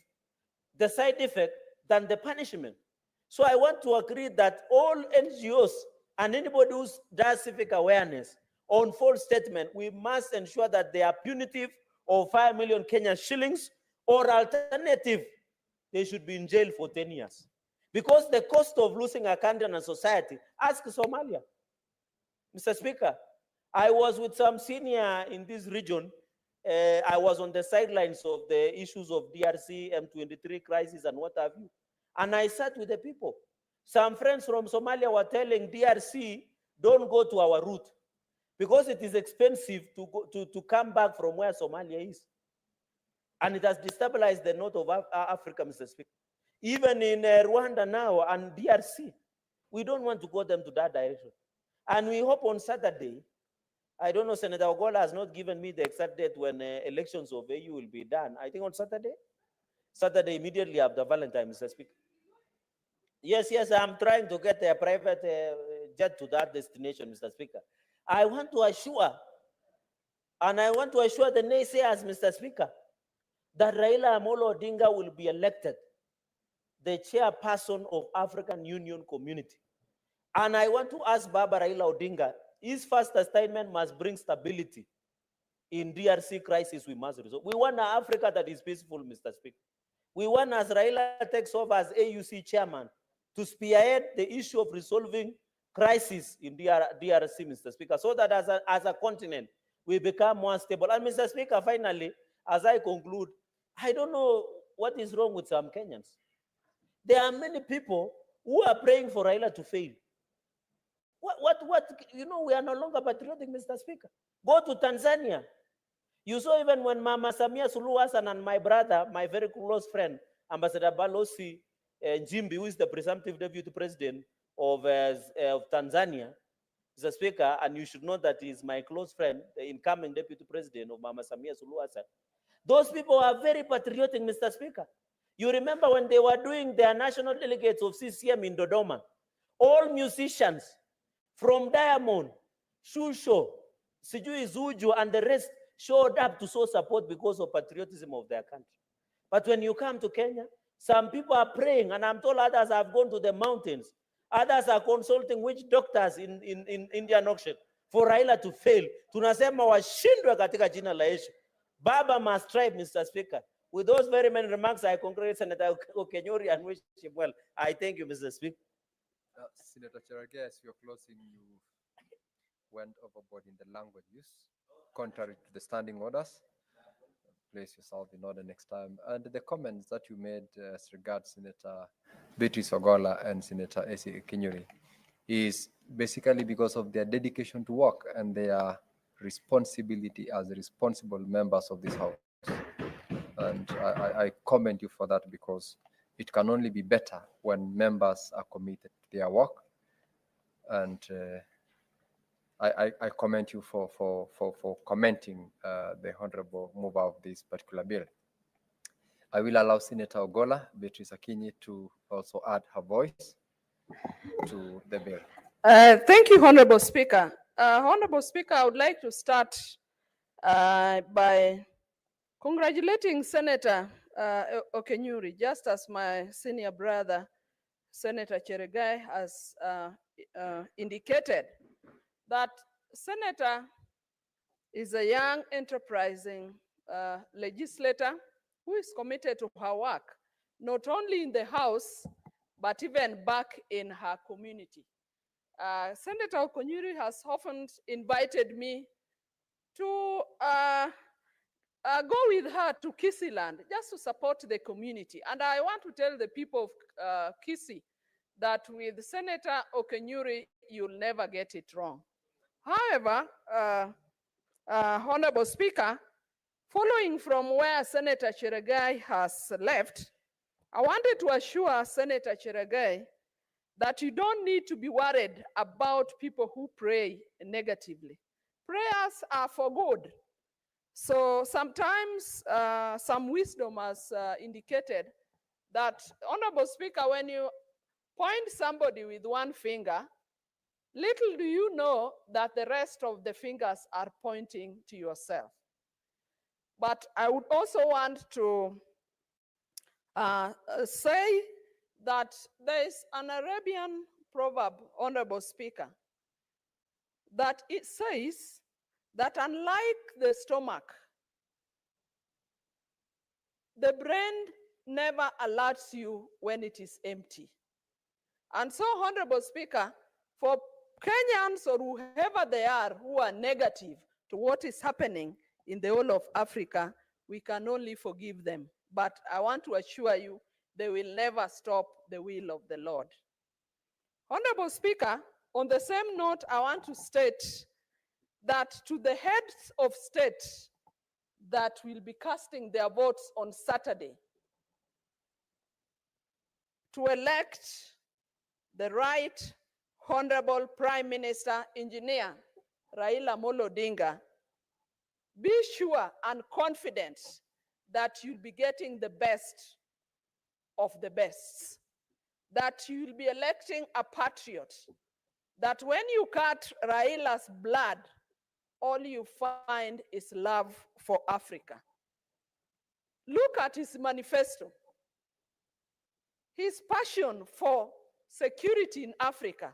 the side effect, than the punishment? So I want to agree that all NGOs and anybody who does civic awareness on false statement, we must ensure that they are punitive of 5 million Kenyan shillings, or alternative, they should be in jail for 10 years. Because the cost of losing a country and a society, ask Somalia. Mr. Speaker, I was with some senior in this region. I was on the sidelines of the issues of DRC, M23 crisis and what have you. And I sat with the people. Some friends from Somalia were telling DRC, don't go to our route because it is expensive to come back from where Somalia is. And it has destabilized the north of Africa, Mr. Speaker. Even in Rwanda now and DRC, we don't want to go them to that direction. And we hope on Saturday, I don't know, Senator Ogola has not given me the exact date when elections of AU will be done. I think on Saturday immediately after Valentine, Mr. Speaker. Yes, I'm trying to get a private jet to that destination, Mr. Speaker. I want to assure the naysayers, Mr. Speaker, that Raila Amolo Odinga will be elected the chairperson of African Union Community. And I want to ask Baba Raila Odinga, his first assignment must bring stability in DRC crisis we must resolve. We want an Africa that is peaceful, Mr. Speaker. We want, as Raila takes over as AUC chairman, to spearhead the issue of resolving crisis in DRC, Mr. Speaker, so that as a continent, we become more stable. And Mr. Speaker, finally, as I conclude, I don't know what is wrong with some Kenyans. There are many people who are praying for Raila to fail. We are no longer patriotic, Mr. Speaker. Go to Tanzania. You saw even when Mama Samia Suluhu Hassan and my brother, my very close friend, Ambassador Balozi Njimbi, who is the presumptive deputy president of Tanzania, Mr. Speaker, and you should know that he is my close friend, the incoming deputy president of Mama Samia Suluhu Hassan. Those people are very patriotic, Mr. Speaker. You remember when they were doing their national delegates of CCM in Dodoma, all musicians from Diamond, Shusho, Sijui Zuju, and the rest showed up to show support because of patriotism of their country. But when you come to Kenya, some people are praying, and I'm told others have gone to the mountains. Others are consulting witch doctors in Indian Ocean for Raila to fail. Tunasema washindwe katika jina la Yesu. Baba must strive, Mr. Speaker. With those very many remarks, I congratulate Senator Okenyuri and wish him well. I thank you, Mr. Speaker. Senator Cherargei, as you're closing, you went overboard in the language use, contrary to the standing orders. Place yourself in order next time. And the comments that you made as regards Senator Beatrice Ogola and Senator Esi Okenyuri is basically because of their dedication to work and their responsibility as responsible members of this House. And I commend you for that, because it can only be better when members are committed to their work. and I commend you for commenting the honorable mover of this particular bill. I will allow Senator Ogola, Beatrice Akinyi, to also add her voice to the bill. Thank you, Honorable Speaker. Honorable Speaker, I would like to start by congratulating Senator Okenyuri, just as my senior brother, Senator Cheregai, has indicated that Senator is a young, enterprising legislator who is committed to her work, not only in the House, but even back in her community. Senator Okonyuri has often invited me to go with her to Kisiland just to support the community. And I want to tell the people of Kisi that with Senator Okonyuri, you'll never get it wrong. However, Honorable Speaker, following from where Senator Cheregai has left, I wanted to assure Senator Cheregai that you don't need to be worried about people who pray negatively. Prayers are for good. So sometimes some wisdom has indicated that, Honorable Speaker, when you point somebody with one finger, little do you know that the rest of the fingers are pointing to yourself. But I would also want to say that there is an Arabian proverb, Honorable Speaker, that it says that unlike the stomach, the brain never alerts you when it is empty. And so, Honorable Speaker, for Kenyans or whoever they are who are negative to what is happening in the whole of Africa, we can only forgive them. But I want to assure you, they will never stop the will of the Lord. Honorable Speaker, on the same note, I want to state that to the heads of state that will be casting their votes on Saturday to elect the right Honorable Prime Minister Engineer Raila Amolo Odinga, be sure and confident that you'll be getting the best of the best, that you'll be electing a patriot, that when you cut Raila's blood, all you find is love for Africa. Look at his manifesto. His passion for security in Africa,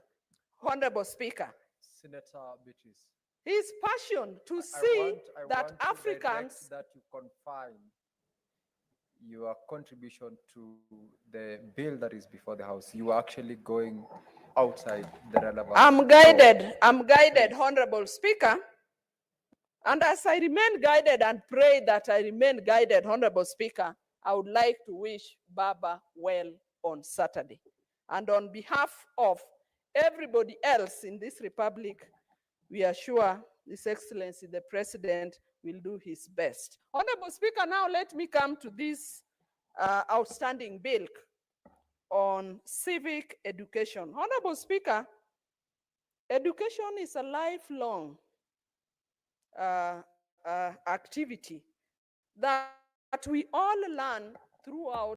Honorable Speaker. Senator Beatrice. His passion to I see want that to Africans. direct that you confine your contribution to the bill that is before the House. You are actually going outside the relevant. I'm guided, Honorable Speaker. And as I remain guided and pray that I remain guided, Honorable Speaker, I would like to wish Baba well on Saturday. And on behalf of everybody else in this republic, we are sure His Excellency, the President, will do his best. Honorable Speaker, now let me come to this outstanding bill on civic education. Honorable Speaker, education is a lifelong activity that we all learn throughout